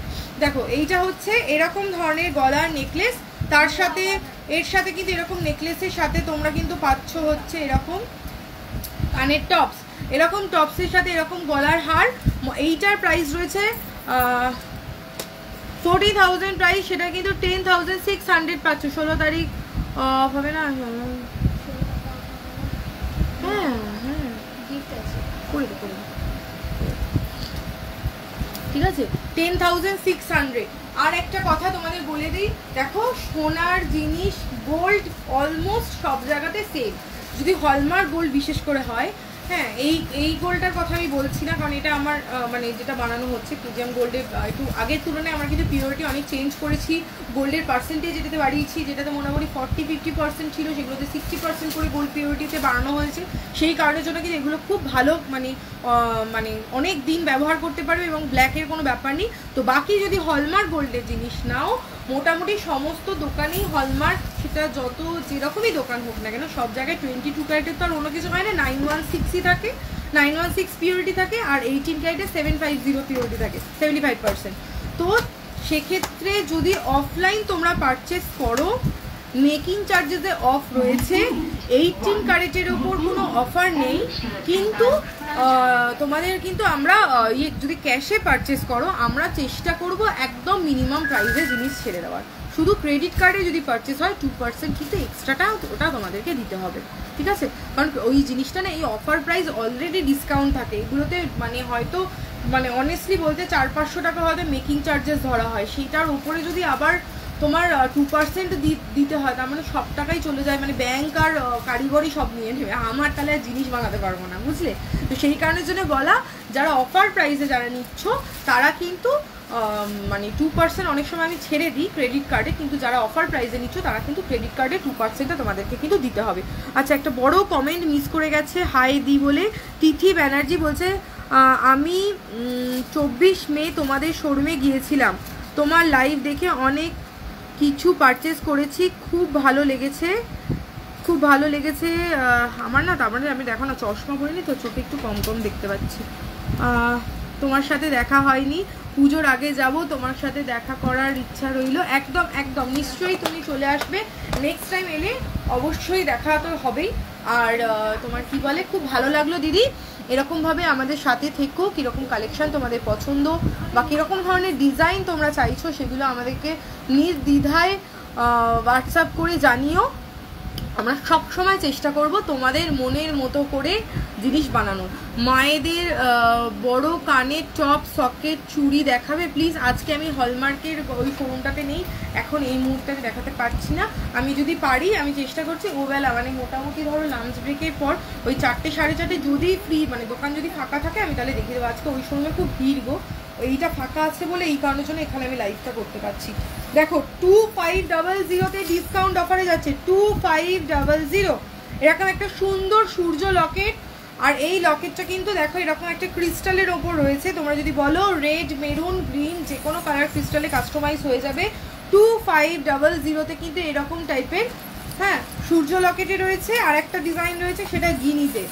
দেখো এইটা হচ্ছে এরকম ধরনের গলার নেকলেস, তার সাথে এর সাথে কিন্তু এরকম নেকলেসের সাথে তোমরা কিন্তু পাচ্ছ হচ্ছে এরকম কানের টপস। এরকম টপসের সাথে এরকম গলার হার। এইটার প্রাইস রয়েছে 40,000 প্রাইস, সেটা কিন্তু 10,600 পাচ্ছ। 16 তারিখ হবে না? হ্যাঁ হ্যাঁ, করে দে করে দে, ঠিক আছে। 10,600। আর একটা কথা তোমাদের বলে দিই, দেখো সোনার জিনিস, গোল্ড অলমোস্ট সব জায়গাতে সেম। যদি হলমার্ক গোল্ড বিশেষ করে হয়, হ্যাঁ, এই গোল্ডটার কথা আমি বলছি না, কারণ এটা আমার মানে যেটা বানানো হচ্ছে কেজিএম গোল্ডের একটু আগের তুলনায় আমরা কিন্তু পিওরিটি অনেক চেঞ্জ করেছি। গোল্ডের পার্সেন্টেজ এটাতে বাড়িয়েছি, যেটাতে মোটামুটি 40-50% ছিল, সেগুলোতে 60% করে গোল্ড পিওরিটিতে বাড়ানো হয়েছে। সেই কারণের জন্য কিন্তু এগুলো খুব ভালো, মানে অনেক দিন ব্যবহার করতে পারবে এবং ব্ল্যাকের কোনো ব্যাপার নেই। তো বাকি যদি হলমার্ক গোল্ডের জিনিস নাও, মোটামুটি সমস্ত দোকানেই হলমার্ক, সেটা যত যেরকমই দোকান হোক না কেন, সব জায়গায় 22 ক্যারেটের তো আর অন্য কিছু হয় না, 916ই থাকে, 916 পিওরিটি থাকে, আর 18 ক্যারেটের 750 পিওরিটি থাকে, 75%। তো সেক্ষেত্রে যদি অফলাইন তোমরা পারচেস করো, মেকিং চার্জেসে অফ রয়েছে। 18 ক্যারেটের ওপর কোনো অফার নেই, কিন্তু তোমাদের কিন্তু আমরা যদি ক্যাশে পারচেস করো, আমরা চেষ্টা করব একদম মিনিমাম প্রাইসে জিনিস ছেড়ে দেওয়ার। শুধু ক্রেডিট কার্ডে যদি পারচেস হয় 2% কিন্তু এক্সট্রাটা ওটা তোমাদেরকে দিতে হবে, ঠিক আছে। কারণ ওই জিনিসটা না, এই অফার প্রাইস অলরেডি ডিসকাউন্ট থাকে এগুলোতে, মানে হয়তো মানে অনেস্টলি বলতে 400-500 টাকা হয়তো মেকিং চার্জেস ধরা হয়, সেটার উপরে যদি আবার তোমার 2% দিতে হয়, তার মানে সব টাকাই চলে যায়, মানে ব্যাংক আর কারিগরি সব নিয়ে নেবে। আমার তাহলে আর জিনিস বানাতে পারবো না, বুঝলে। তো সেই কারণের জন্য বলা, যারা অফার প্রাইসে যারা নিচ্ছ তারা কিন্তু মানে 2% অনেক সময় আমি ছেড়ে দিই ক্রেডিট কার্ডে, কিন্তু যারা অফার প্রাইসে নিচ্ছ তারা কিন্তু ক্রেডিট কার্ডে 2%টা তোমাদেরকে কিন্তু দিতে হবে। আচ্ছা, একটা বড় কমেন্ট মিস করে গেছে, হাই দি বলে তিথি ব্যানার্জি বলছে, আমি 24 মে তোমাদের শোরুমে গিয়েছিলাম, তোমার লাইভ দেখে অনেক কিছু পারচেস করেছি, খুব ভালো লেগেছে, খুব ভালো লেগেছে আমার। না তার মানে আমি দেখো না চশমা পরিনি তো, চোখে একটু কম কম দেখতে পাচ্ছি। তোমার সাথে দেখা হয়নি, পুজোর আগে যাব, তোমার সাথে দেখা করার ইচ্ছা রইল। একদম একদম নিশ্চয়ই তুমি চলে আসবে, নেক্সট টাইম এলে অবশ্যই দেখা তো হবেই। আর তোমার কি বলে, খুব ভালো লাগলো দিদি, এরকমভাবে আমাদের সাথে থেকো। কীরকম কালেকশান তোমাদের পছন্দ বা কীরকম ধরনের ডিজাইন তোমরা চাইছো, সেগুলো আমাদেরকে নির্দ্বিধায় হোয়াটসঅ্যাপ করে জানিও। আমরা সব সময় চেষ্টা করব তোমাদের মনের মতো করে জিনিস বানানো। মায়েদের বড় কানের টপ সকেট চুড়ি দেখাবে প্লিজ। আজকে আমি হলমার্কের ওই শোরুমটাতে নেই, এখন এই মুহূর্তে দেখাতে পারছি না। আমি যদি পারি আমি চেষ্টা করছি ওবেলা মানে মোটামুটি ধরো লাঞ্চ ব্রেকের পর ওই 4টে 4:30 যদি ফ্রি মানে দোকান যদি ফাঁকা থাকে আমি তাহলে দেখিয়ে দেবো। আজকে ওই শোরুমে খুব ভিড় গো, এইটা ফাঁকা আছে বলে এই কারণের জন্য এখানে আমি লাইভটা করতে পারছি। দেখো 2500-তে ডিসকাউন্ট অফারে যাচ্ছে 2500 এরকম একটা সুন্দর সূর্য লকেট। আর এই লকেটটা কিন্তু দেখো এরকম একটা ক্রিস্টালের ওপর রয়েছে, তোমরা যদি বলো রেড মেরুন গ্রিন যে কোনো কালার ক্রিস্টালে কাস্টমাইজ হয়ে যাবে। 2500-তে কিন্তু এরকম টাইপের হ্যাঁ সূর্য লকেটে রয়েছে। আর একটা ডিজাইন রয়েছে সেটা গিনিতে।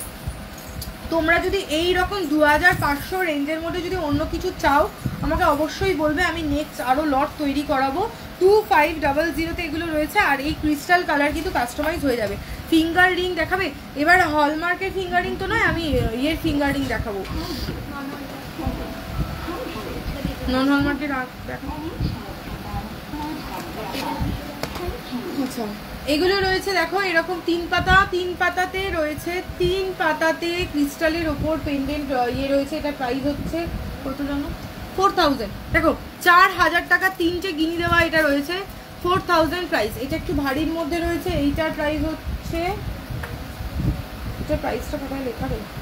তোমরা যদি এই রকম 2500 রেঞ্জের মধ্যে যদি অন্য কিছু চাও আমাকে অবশ্যই বলবে, আমি নেক্সট আরও লট তৈরি করাবো। 2500-তে এগুলো রয়েছে। আর এই ক্রিস্টাল কালার কিন্তু কাস্টমাইজ হয়ে যাবে। ফিঙ্গার রিং দেখাবে এবার? হলমার্কের ফিঙ্গার রিং তো নয়, আমি ইয়ের ফিঙ্গার রিং দেখাবো, নন হলমার্কের দেখাবো। আচ্ছা এগুলো রয়েছে দেখো এরকম 3 পাতা, 3 পাতাতে রয়েছে, 3 পাতাতে ক্রিস্টালের ওপর পেন্ডেন্ট ইয়ে রয়েছে। এটা প্রাইস হচ্ছে কত জানো? 4000। দেখো 4000 টাকা 3টে গিনি দেওয়া এটা রয়েছে 4000 প্রাইস। এটা একটু ভারীর মধ্যে রয়েছে, এইটার প্রাইস হচ্ছে, এটার প্রাইসটা কোথায় লেখা রয়েছে?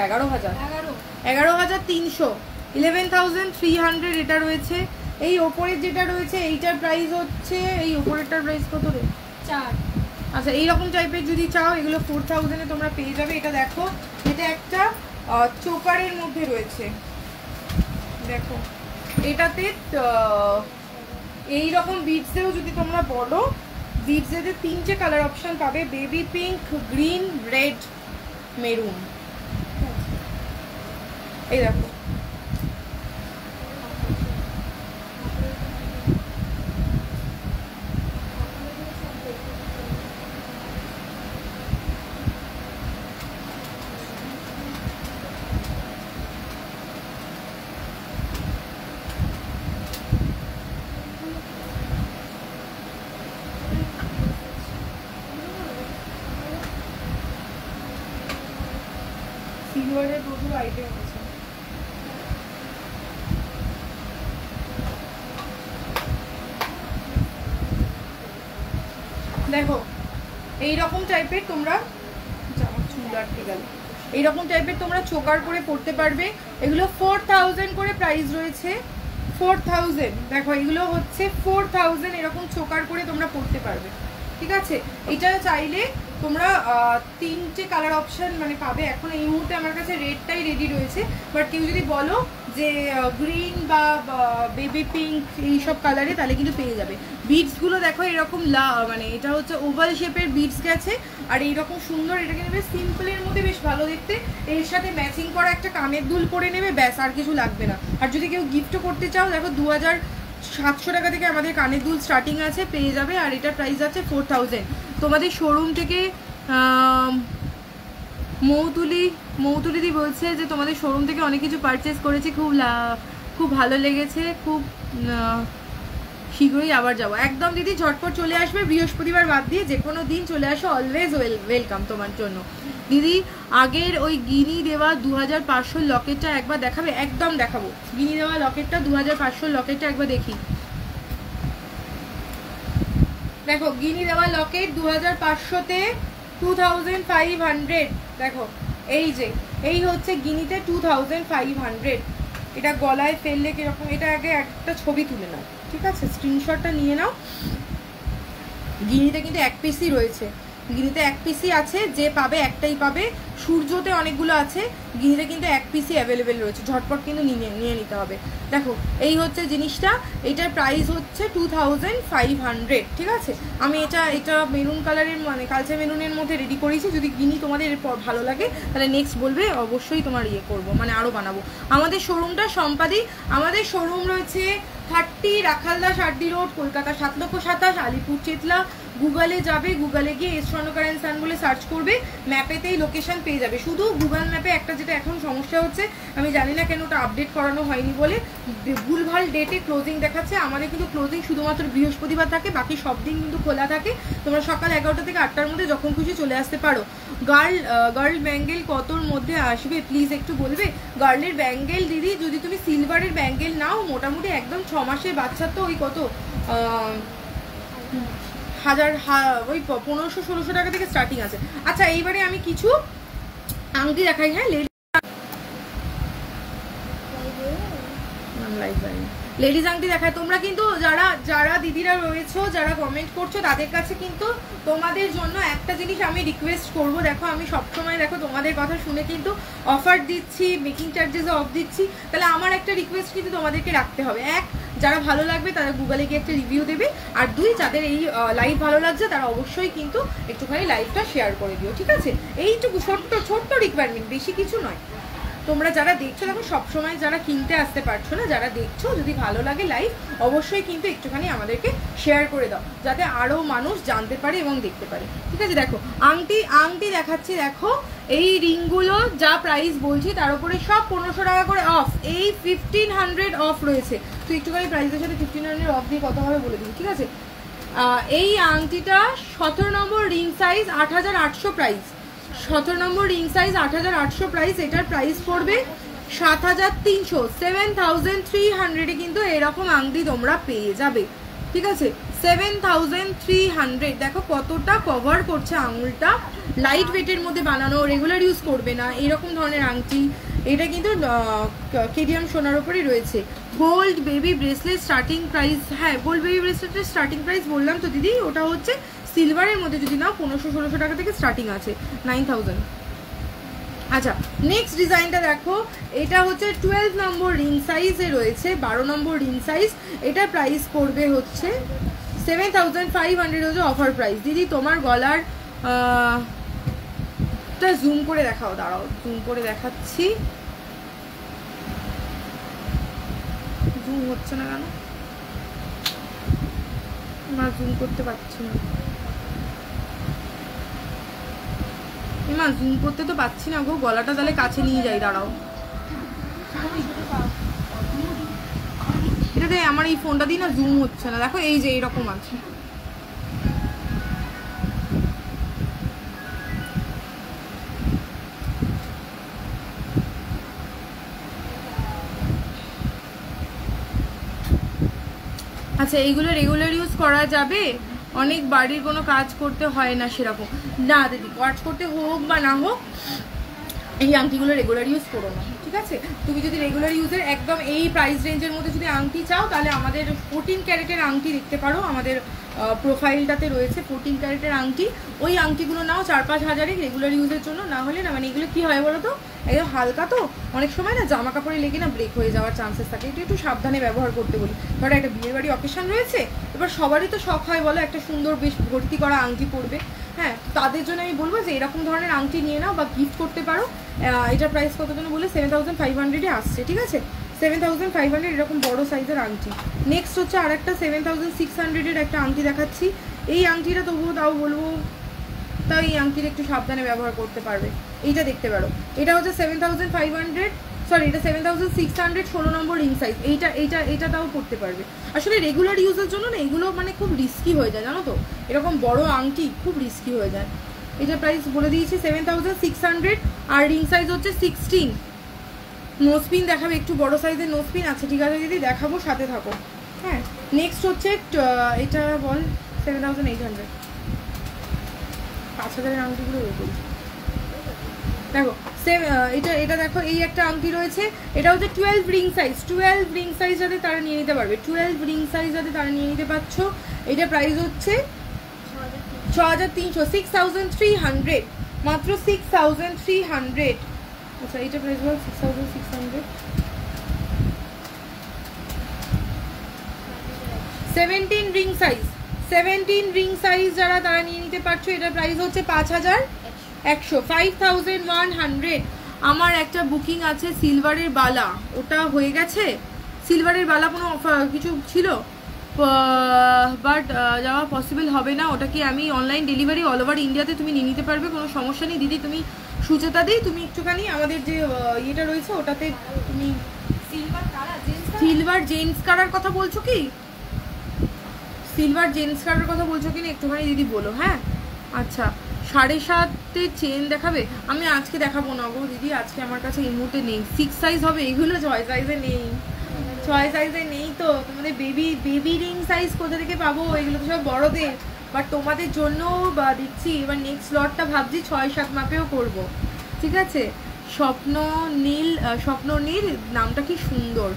11300, 11300 এটা রয়েছে। এই ওপরের যেটা রয়েছে এইটার প্রাইস হচ্ছে, এই ওপরেরটার প্রাইস কত রে? 4। আচ্ছা এইরকম টাইপের যদি চাও এগুলো 4000-এ তোমরা পেয়ে যাবে। এটা দেখো এটা একটা চোকারের মধ্যে রয়েছে, দেখো এটাতে এইরকম বিটসেও যদি তোমরা বলো বিটসের 3টে কালার অপশন পাবে, baby pink, green, red, maroon. এই দেখো সিলভারের প্রচুর আইটেম আছে। দেখো এইরকম টাইপের তোমরা চুল আটকে গেল, এইরকম টাইপের তোমরা চোকার করে পড়তে পারবে। এগুলো 4000 করে প্রাইস রয়েছে, 4000। দেখো এগুলো হচ্ছে 4000, এরকম চোকার করে তোমরা পড়তে পারবে। ঠিক আছে, এটা চাইলে তোমরা 3টে কালার অপশন মানে পাবে। এখন এই মুহূর্তে আমার কাছে রেডটাই রেডি রয়েছে, বাট কেউ যদি বলো যে গ্রিন বা বেবি পিঙ্ক এইসব কালারে তাহলে কিন্তু পেয়ে যাবে। বিটসগুলো দেখো এরকম মানে এটা হচ্ছে ওভাল শেপের বিটস গেছে। আর এইরকম সুন্দর, এটা কিন্তু বেশ সিম্পলের মধ্যে বেশ ভালো দেখতে। এর সাথে ম্যাচিং করা একটা কানের দুল পরে নেবে, ব্যাস আর কিছু লাগবে না। আর যদি কেউ গিফটও করতে চাও দেখো 2700 টাকা থেকে আমাদের কানের দুল স্টার্টিং আছে, পেয়ে যাবে। আর এটার প্রাইস আছে 4000। তোমাদের শোরুম থেকে মৌতুলিদি বলছে যে তোমাদের শোরুম থেকে অনেক কিছু পারচেস করেছি, খুব ভালো লেগেছে, খুব শীঘ্রই আবার যাবো। একদম দিদি ঝটপট চলে আসবে, বৃহস্পতিবার বাদ দিয়ে যে কোনো দিন চলে আসো, অলওয়েজ ওয়েলকাম তোমার জন্য। দিদি আগের ওই গিনি দেওয়া 2500 লকেটটা একবার দেখাবে? একদম দেখাবো, গিনি দেওয়া লকেটটা 2500 লকেটটা একবার দেখি। দেখো গিনি দেওয়া লকেট 2500-তে 2500। দেখো এই যে এই হচ্ছে গিনিতে 2500। এটা গলায় ফেললে কিরকম, এটা আগে একটা ছবি তুলে নাও, ঠিক আছে, স্ক্রিনশটটা নিয়ে নাও। গিনিতে কিন্তু 1 পিসই রয়েছে, গিনিতে 1 পিসই আছে, যে পাবে একটাই পাবে। সূর্যতে অনেকগুলো আছে, গিনিতে কিন্তু 1 পিসই অ্যাভেলেবেল রয়েছে, ঝটপট কিন্তু নিয়ে নিতে হবে। দেখো এই হচ্ছে জিনিসটা, এটার প্রাইস হচ্ছে 2500, ঠিক আছে। আমি এটা মেরুন কালারের মানে কালচে মেরুনের মধ্যে রেডি করেছি। যদি গিনি তোমাদের এরপর ভালো লাগে তাহলে নেক্সট বলবে, অবশ্যই তোমার ইয়ে করবো, মানে আরও বানাবো। আমাদের শোরুমটা সম্পাদি, আমাদের শোরুম রয়েছে 30 রাখালদাস আড্ডি রোড, কলকাতা 7,27,000, আলিপুর চেতলা। গুগলে যাবে, গুগলে গিয়ে এস স্বর্ণকার অ্যান্ড সান বলে সার্চ করবে, ম্যাপেতেই লোকেশন পেয়ে পেয়ে যাবে। শুধু গুগল ম্যাপে একটা যেটা এখন সমস্যা হচ্ছে, আমি জানি না কেন ওটা আপডেট করানো হয়নি বলে ভুলভাল ডেটে ক্লোজিং দেখাচ্ছে। আমাদের কিন্তু ক্লোজিং শুধুমাত্র বৃহস্পতিবার থাকে, বাকি সব দিন কিন্তু খোলা থাকে। তোমরা সকাল 11টা থেকে 8টার মধ্যে যখন খুশি চলে আসতে পারো। গার্ল ব্যাঙ্গেল কতর মধ্যে আসবে প্লিজ একটু বলবে? গার্লের ব্যাঙ্গেল দিদি যদি তুমি সিলভারের ব্যাঙ্গেল নাও মোটামুটি একদম 6 মাসের বাচ্চা তো ওই কত ওই 1500-1600 টাকা থেকে স্টার্টিং আছে। আচ্ছা এইবারে আমি কিছু আংটি দেখাই। হ্যাঁ লেডিস আংটি দেখায়। তোমরা কিন্তু যারা দিদিরা রয়েছো, যারা কমেন্ট করছো, তাদের কাছে কিন্তু তোমাদের জন্য একটা জিনিস আমি রিকোয়েস্ট করব। দেখো আমি সবসময় দেখো তোমাদের কথা শুনে কিন্তু অফার দিচ্ছি, মেকিং চার্জেস অফ দিচ্ছি, তাহলে আমার একটা রিকোয়েস্ট কিন্তু তোমাদেরকে রাখতে হবে। এক, যারা ভালো লাগবে তারা গুগলে গিয়ে একটা রিভিউ দেবে, আর দুই, যাদের এই লাইভ ভালো লাগছে তারা অবশ্যই কিন্তু একটুখানি লাইভটা শেয়ার করে দিও, ঠিক আছে? এইটুকু ছোট্ট রিকোয়ারমেন্ট, বেশি কিছু নয়। তোমরা যারা দেখছো, দেখো সবসময় যারা কিনতে আসতে পারছো না, যারা দেখছো যদি ভালো লাগে লাইভ অবশ্যই কিন্তু একটুখানি আমাদেরকে শেয়ার করে দাও, যাতে আরও মানুষ জানতে পারে এবং দেখতে পারে, ঠিক আছে? দেখো আংটি দেখাচ্ছি। দেখো এই রিংগুলো যা প্রাইস বলছি তার উপরে সব 1500 টাকা করে অফ। এই 1500 অফ রয়েছে। তো একটুখানি প্রাইসের সাথে 1500 অফ দিয়ে কত হবে বলে দিই, ঠিক আছে? এই আংটিটা 17 নম্বর রিং সাইজ 8800 প্রাইস। 17 নম্বর রিং সাইজ 8800 প্রাইস। এটার প্রাইস পড়বে 7300, 7300 কিন্তু এরকম আংটি তোমরা পেয়ে যাবে, ঠিক আছে? 7300। দেখো কতটা কভার করছে আঙুলটা, লাইট ওয়েটের মধ্যে বানানো, রেগুলার ইউজ করবে না এরকম ধরনের আংটি। এটা কিন্তু কেডিএম সোনার উপরেই রয়েছে। Gold baby bracelet starting price, হ্যাঁ গোল্ড বেবি ব্রেসলেটের স্টার্টিং প্রাইস বললাম তো দিদি, ওটা হচ্ছে সিলভারের মধ্যে যদি নাও 1500-1600 টাকা থেকে স্টার্টিং আছে, 9000। আচ্ছা নেক্সট ডিজাইনটা দেখো, এটা হচ্ছে 12 নম্বর রিং সাইজে রয়েছে, 12 নম্বর রিং সাইজ। এটা প্রাইস পড়বে হচ্ছে 7500 হচ্ছে অফার প্রাইস। দিদি তোমার গলার জুম করে দেখাও, দাঁড়াও জুম করে দেখাচ্ছি। জুম হচ্ছে না কেন? না জুম করতে পারছি না, মা জুম করতে তো পাচ্ছি না গো, গলাটা তাহলে কাছে নিয়ে যাই, দাঁড়াও। এটাতে আমার এই ফোনটা দিয়ে না জুম হচ্ছে না, দেখো এই যে এইরকম আছে। আচ্ছা এইগুলো রেগুলার ইউজ করা যাবে? অনেক বাড়ির কোনো কাজ করতে হয় না সেরকম না দিদি, কাজ করতে হোক বা না হোক এই আংটিগুলো রেগুলার ইউজ করো না, ঠিক আছে? তুমি যদি রেগুলার ইউজের একদম এই প্রাইস রেঞ্জের মধ্যে যদি আংটি চাও, তাহলে আমাদের 14 ক্যারেটের আংটি দেখতে পারো, আমাদের প্রোফাইলটাতে রয়েছে 14 ক্যারেটের আংটি। ওই আংটিগুলো নাও 4-5 হাজারে রেগুলার ইউজের জন্য। না হলে না, মানে এগুলো কী হয় বলো তো, একদম হালকা তো, অনেক সময় না জামা কাপড়ে লেগে না ব্রেক হয়ে যাওয়ার চান্সেস থাকে, একটু সাবধানে ব্যবহার করতে বলি। ধরো একটা বিয়ের বাড়ি অকেশন রয়েছে, এবার সবারই তো শখ হয় বলো একটা সুন্দর বেশ ভর্তি করা আংটি পরবে, হ্যাঁ তাদের জন্য আমি বলবো যে এরকম ধরনের আংটি নিয়ে নাও বা গিফট করতে পারো। এটার প্রাইস কত জন্য বলে 7500 আসছে, ঠিক আছে? 7500 এরকম বড় সাইজের আংটি। নেক্সট হচ্ছে আর একটা 7600 একটা আংটি দেখাচ্ছি। এই আংটিটা তবুও তাও বলবো, তাও এই আংটিটা একটু সাবধানে ব্যবহার করতে পারবে। এইটা দেখতে পারো, এটা হচ্ছে 7500, সরি এটা 7600, 16 নম্বর রিং সাইজ। এইটা তাও করতে পারবে। আসলে রেগুলার ইউজের জন্য না এগুলো মানে খুব রিস্কি হয়ে যায়, জানো তো, এরকম বড় আংটি খুব রিস্কি হয়ে যায়। এটা প্রাইস বলে দিয়েছি 7600, আর রিং সাইজ হচ্ছে 16। নোজপিন দেখাবে, একটু বড় সাইজের নোজপিন আছে, ঠিক আছে দিদি দেখাবো, সাথে থাকো। হ্যাঁ নেক্সট হচ্ছে এটা বল 7800, 5000-এর আংটিগুলো বের করি। দেখো এটা দেখো, এই একটা আংটি রয়েছে, এটা হচ্ছে 12 রিং সাইজ। 12 রিং সাইজ যাতে তারা নিয়ে নিতে পারবে, 12 রিং সাইজ যাতে তারা নিয়ে নিতে পারছো। এটা প্রাইস হচ্ছে 6300, 6300, মাত্র 6300। আচ্ছা এটা প্রাইস বল 6600। 17 রিং সাইজ, 17 রিং সাইজ যারা তারা নিয়ে নিতে পারছো। এটার প্রাইস হচ্ছে 5100, 5100। আমার একটা বুকিং আছে সিলভারের বালা, ওটা হয়ে গেছে। সিলভারের বালা কোনো অফার কিছু ছিল, বাট যাওয়া পসিবল হবে না। ওটা কি আমি অনলাইন ডেলিভারি অল ওভার ইন্ডিয়াতে তুমি নিয়ে নিতে পারবে, কোনো সমস্যা নেই দিদি। তুমি সুচেতা দি তুমি একটুখানি আমাদের যে ইয়েটা রয়েছে ওটাতে তুমি সিলভার জেন্টস কারার কথা বলছো কি, সিলভার জেন্টস কারার কথা বলছো কি না একটুখানি দিদি বলো। হ্যাঁ আচ্ছা 7.5 চেন দেখাবে, আমি আজকে দেখাবো না গো দিদি, আজকে আমার কাছে এই মুহূর্তে নেই। 6 সাইজ হবে, এগুলো 6 সাইজে নেই, 6 সাইজে নেই। তো তোমাদের বেবি রিং সাইজ কোথা থেকে পাবো, এগুলো তো সব বড়দের। বাট তোমাদের জন্য বা দিচ্ছি এবার নেক্সট লটটা ভাবছি 6-7 মাপেও করব, ঠিক আছে। স্বপ্ন নীল নামটা কি সুন্দর।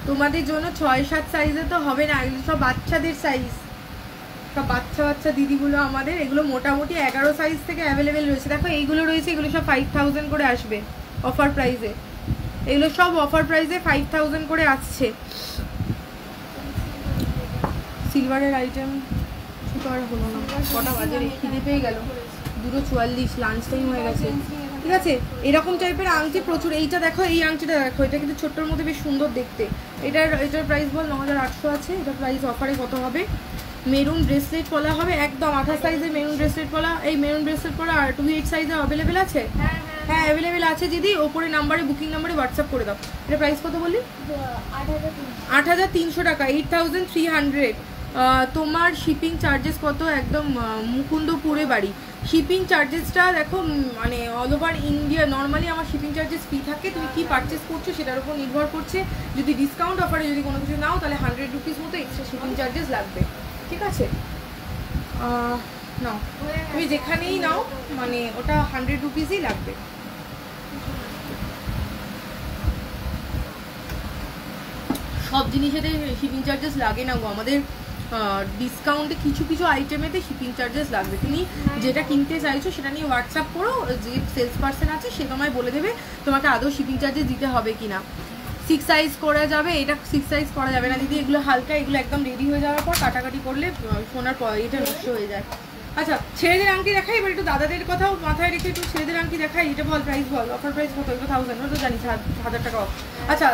তোমাদের জন্য 6-7 সাইজে তো হবে না, এগুলো সব বাচ্চাদের সাইজ, সব বাচ্চা দিদিগুলো আমাদের। এগুলো মোটামুটি 11 সাইজ থেকে অ্যাভেলেবেল রয়েছে। দেখো এইগুলো রয়েছে, এগুলো সব 5000 করে আসবে অফার প্রাইসে, এগুলো সব অফার প্রাইসে 5000 করে আসছে। সিলভারের আইটেম কি আর হলো না, কটা বাজে খিদে পেয়ে গেল, 2:44 লাঞ্চ টাইম হয়ে গেছে, ঠিক আছে। এরকম টাইপের আংটি প্রচুর। এইটা দেখো, এই আংটিটা দেখো, এটা কিন্তু ছোট্টর মধ্যে বেশ সুন্দর দেখতে। এটার প্রাইস বল 9800 আছে। এটা প্রাইস অফারে কত হবে? মেরুন ব্রেসলেট পলা হবে একদম 28 সাইজে মেরুন ব্রেসলেট পলা। এই মেরুন ব্রেসলেট পলা আর 28 সাইজে অ্যাভেলেবেল আছে। হ্যাঁ অ্যাভেলেবেল আছে দিদি, ওপরে নাম্বারে বুকিং নাম্বারে হোয়াটসঅ্যাপ করে দাও। এটা প্রাইস কত বললি? 8300 টাকা, 8300। তোমার শিপিং চার্জেস কত? একদম মুকুন্দপুরে বাড়ি। শিপিং চার্জেসটা দেখো মানে অল ওভার ইন্ডিয়া নর্মালি আমার শিপিং চার্জেস ফ্রি থাকে, তুমি কি পারচেস করছো সেটার উপর নির্ভর করছে। যদি ডিসকাউন্ট অফারে যদি কোনো কিছু নাও তাহলে 100 রুপিস মতো এক্সট্রা শিপিং চার্জেস লাগবে, ঠিক আছে। নাও তুমি যেখানেই নাও মানে ওটা 100 রুপিসই লাগবে। সব জিনিসেতে শিপিং চার্জেস লাগে না গো, আমাদের ডিসকাউন্টে কিছু কিছু আইটেমেতে শিপিং চার্জেস লাগবে। তুমি যেটা কিনতে চাইছো সেটা নিয়ে হোয়াটসঅ্যাপ করো, যে সেলস পার্সন আছে সে তোমায় বলে দেবে তোমাকে আদৌ শিপিং চার্জেস দিতে হবে কি না। 6 সাইজ করা যাবে, এটা 6 সাইজ করা যাবে না দিদি, এগুলো হালকা, এগুলো একদম রেডি হয়ে যাওয়ার পর কাটাকাটি করলে সোনার এটা নষ্ট হয়ে যায়। আচ্ছা ছেলেদের আংটি দেখাই, এবার একটু দাদাদের কথাও মাথায় রেখে একটু ছেলেদের আংটি দেখাই। এটা বল প্রাইস বল, অফার প্রাইস কত? এগুলো 1000, ওটা তো জানিস 1000 টাকা অফ। আচ্ছা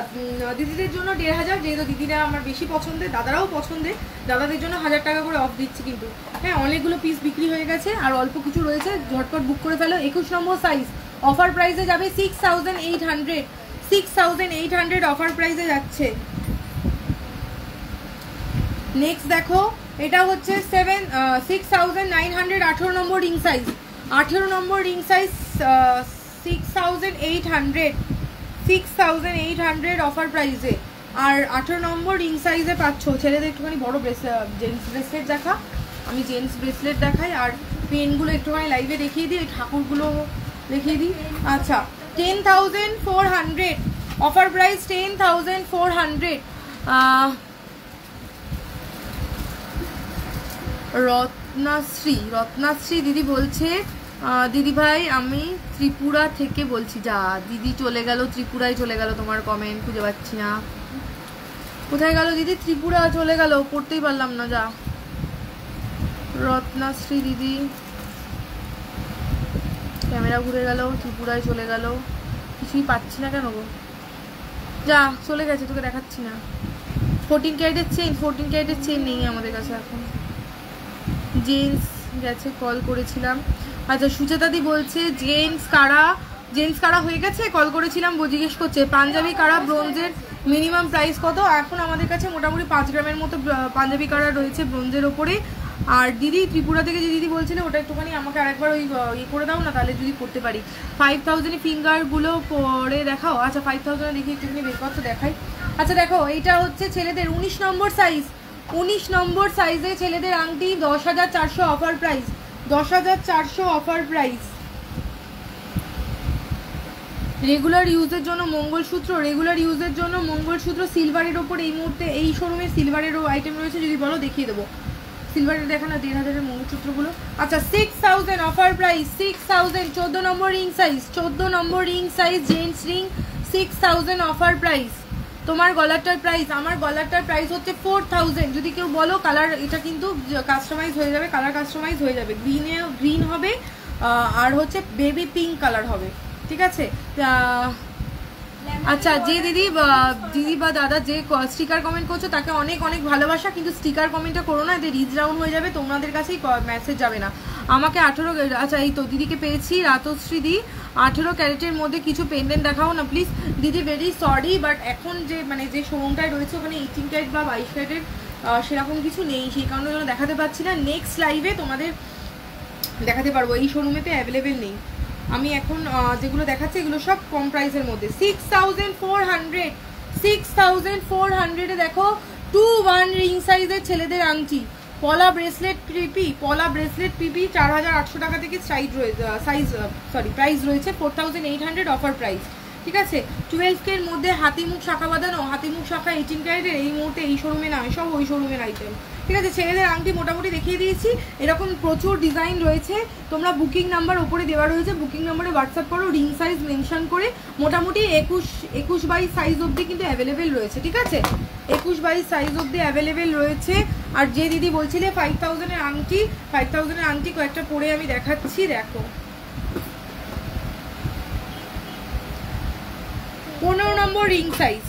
দিদিদের জন্য 1500, যেহেতু দিদিরা আমার বেশি পছন্দের, দাদারাও পছন্দের, দাদাদের জন্য 1000 টাকা করে অফ দিচ্ছি কিন্তু। হ্যাঁ অনেকগুলো পিস বিক্রি হয়ে গেছে আর অল্প কিছু রয়েছে, ঝটপট বুক করে ফেলো। 21 নম্বর সাইজ অফার প্রাইসে যাবে 6800, 6800 অফার প্রাইসে যাচ্ছে। নেক্সট দেখো এটা হচ্ছে 6900, 18 নম্বর রিং সাইজ, 18 নম্বর রিং সাইজ 6800 অফার প্রাইসে। আর 18 নম্বর রিং সাইজে পাচ্ছ। ছেলেদের একটুখানি বড় জেন্টস ব্রেসলেট দেখা, আমি জেন্টস ব্রেসলেট দেখাই। আর পেনগুলো একটুখানি লাইভে দেখিয়ে দিই, ঠাকুরগুলো দেখিয়ে দিই। আচ্ছা 10400 অফার প্রাইস, 10400। রত্নাশ্রী দিদি বলছে দিদি ভাই আমি ত্রিপুরা থেকে বলছি। যা দিদি চলে গেল, ত্রিপুরায় চলে গেল, তোমার কমেন্ট খুঁজে পাচ্ছি না। কোথায় গেল দিদি? ত্রিপুরা চলে গেল, পড়তেই পারলাম না। যা রত্নাশ্রী দিদি ক্যামেরা ঘুরে গেল, ত্রিপুরায় চলে গেল, কিছুই পাচ্ছি না কেন গো। যা চলে গেছে, তোকে দেখাচ্ছি না। 14 ক্যারেটের চেন নেই আমাদের কাছে এখন। জেন্টস গেছে, কল করেছিলাম। আচ্ছা সুচেতাদি বলছে জেন্টস কারা হয়ে গেছে, কল করেছিলাম জিজ্ঞেস করছে। পাঞ্জাবি কারা ব্রোঞ্জের মিনিমাম প্রাইস কত? এখন আমাদের কাছে মোটামুটি 5 গ্রামের মতো পাঞ্জাবি কারা রয়েছে ব্রোঞ্জের ওপরে। আর দিদি ত্রিপুরা থেকে যে দিদি বলছিল ওটা একটুখানি আমাকে আরেকবার ওই করে দাও না, তাহলে যদি করতে পারি। 5000 ফিঙ্গারগুলো পরে দেখাও। আচ্ছা 5000 দেখি একটুখানি বের করতে দেখাই। আচ্ছা দেখো এইটা হচ্ছে ছেলেদের 19 নম্বর সাইজ, 19 নম্বর সাইজে ছেলেদের আংটি 10400 offer price, 10400 offer price. Regular ইউজের জন্য মঙ্গলসূত্র সিলভারের ওপর এই মুহূর্তে এই শোরুমে সিলভারেরও আইটেম রয়েছে, যদি বলো দেখিয়ে দেবো। সিলভারের দেখা না 1500-এর মঙ্গলসূত্রগুলো। আচ্ছা 6000 offer price, 6000 14 number ring size gents ring 6000 offer price. তোমার গলারটার প্রাইস, আমার গলারটার প্রাইস হচ্ছে 4000। যদি কেউ বলো কালার, এটা কিন্তু কাস্টমাইজ হয়ে যাবে, কালার কাস্টমাইজ হয়ে যাবে। গ্রিন হবে আর হচ্ছে বেবি পিঙ্ক কালার হবে, ঠিক আছে। আচ্ছা যে দিদি বা দাদা যে স্টিকার কমেন্ট করছো তাকে অনেক অনেক ভালোবাসা, কিন্তু স্টিকার কমেন্টটা করো না, এতে রিচ ডাউন হয়ে যাবে, তোমাদের কাছেই মেসেজ যাবে না। আমাকে 18। আচ্ছা এই তো দিদিকে পেয়েছি, রাতশ্রী দি 18 ক্যারেটের মধ্যে কিছু পেন্ডেন্ট দেখাও না প্লিজ দিদি। ভেরি সরি বাট এখন যে মানে যে শোরুমটায় রয়েছে ওখানে 18 ক্যারেট বা 22 ক্যারেটের সেরকম কিছু নেই, সেই কারণে যেন দেখাতে পাচ্ছি না। নেক্সট লাইভে তোমাদের দেখাতে পারবো, এই শোরুমেতে অ্যাভেলেবেল নেই। আমি এখন যেগুলো দেখাচ্ছি এগুলো সব কম প্রাইসের মধ্যে। 6400 দেখো 2-1 রিং সাইজের ছেলেদের আংটি, পলা ব্রেসলেট পিপি, 4800 টাকা থেকে প্রাইস রয়েছে 4800 অফার প্রাইস, ঠিক আছে। 12K এর মধ্যে হাতিমুখ শাখা বাঁধানো, হাতিমুখ শাখা 18 ক্যারেটের এই মুহূর্তে এই শোরুমে নয়, সব ওই শোরুমের আইটেম, ঠিক আছে। ছেলেদের আংটি মোটামুটি দেখিয়ে দিয়েছি, এরকম প্রচুর ডিজাইন রয়েছে। তোমরা বুকিং নাম্বার ওপরে দেওয়া রয়েছে, বুকিং নাম্বারে হোয়াটসঅ্যাপ করো, রিং সাইজ মেনশন করে। মোটামুটি 21-22 সাইজ অবধি কিন্তু অ্যাভেলেবেল রয়েছে, ঠিক আছে। 21-22 সাইজ অবধি অ্যাভেলেবেল রয়েছে। আর যে দিদি বলছিলে 5000-এর আংটি, 5000-এর আংটি কয়েকটা পরে আমি দেখাচ্ছি, দেখো 15 নম্বর রিং সাইজ,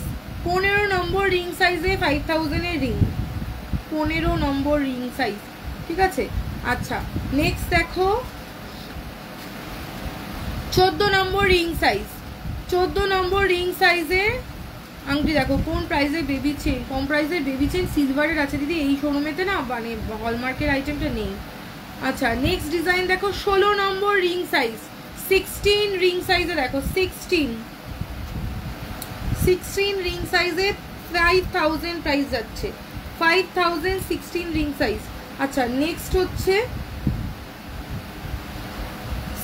15 নম্বর রিং সাইজে 5000-এর রিং, 15 নম্বর রিং সাইজ, ঠিক আছে। আচ্ছা নেক্সট দেখো 14 number ring size, 14 number ring সাইজে আংটি দেখো। কোন প্রাইসে বেবি চেন, কম প্রাইসের বেবি চেন সিলভারের আছে দিদি, এই শোরুমেতে না মানে হলমার্কের আইটেমটা নেই। আচ্ছা নেক্সট ডিজাইন দেখো 16 নম্বর রিং সাইজ, 16 রিং সাইজে দেখো, 16 রিং সাইজে 5000 প্রাইস যাচ্ছে, 5000 16 রিং সাইজ। আচ্ছা নেক্সট হচ্ছে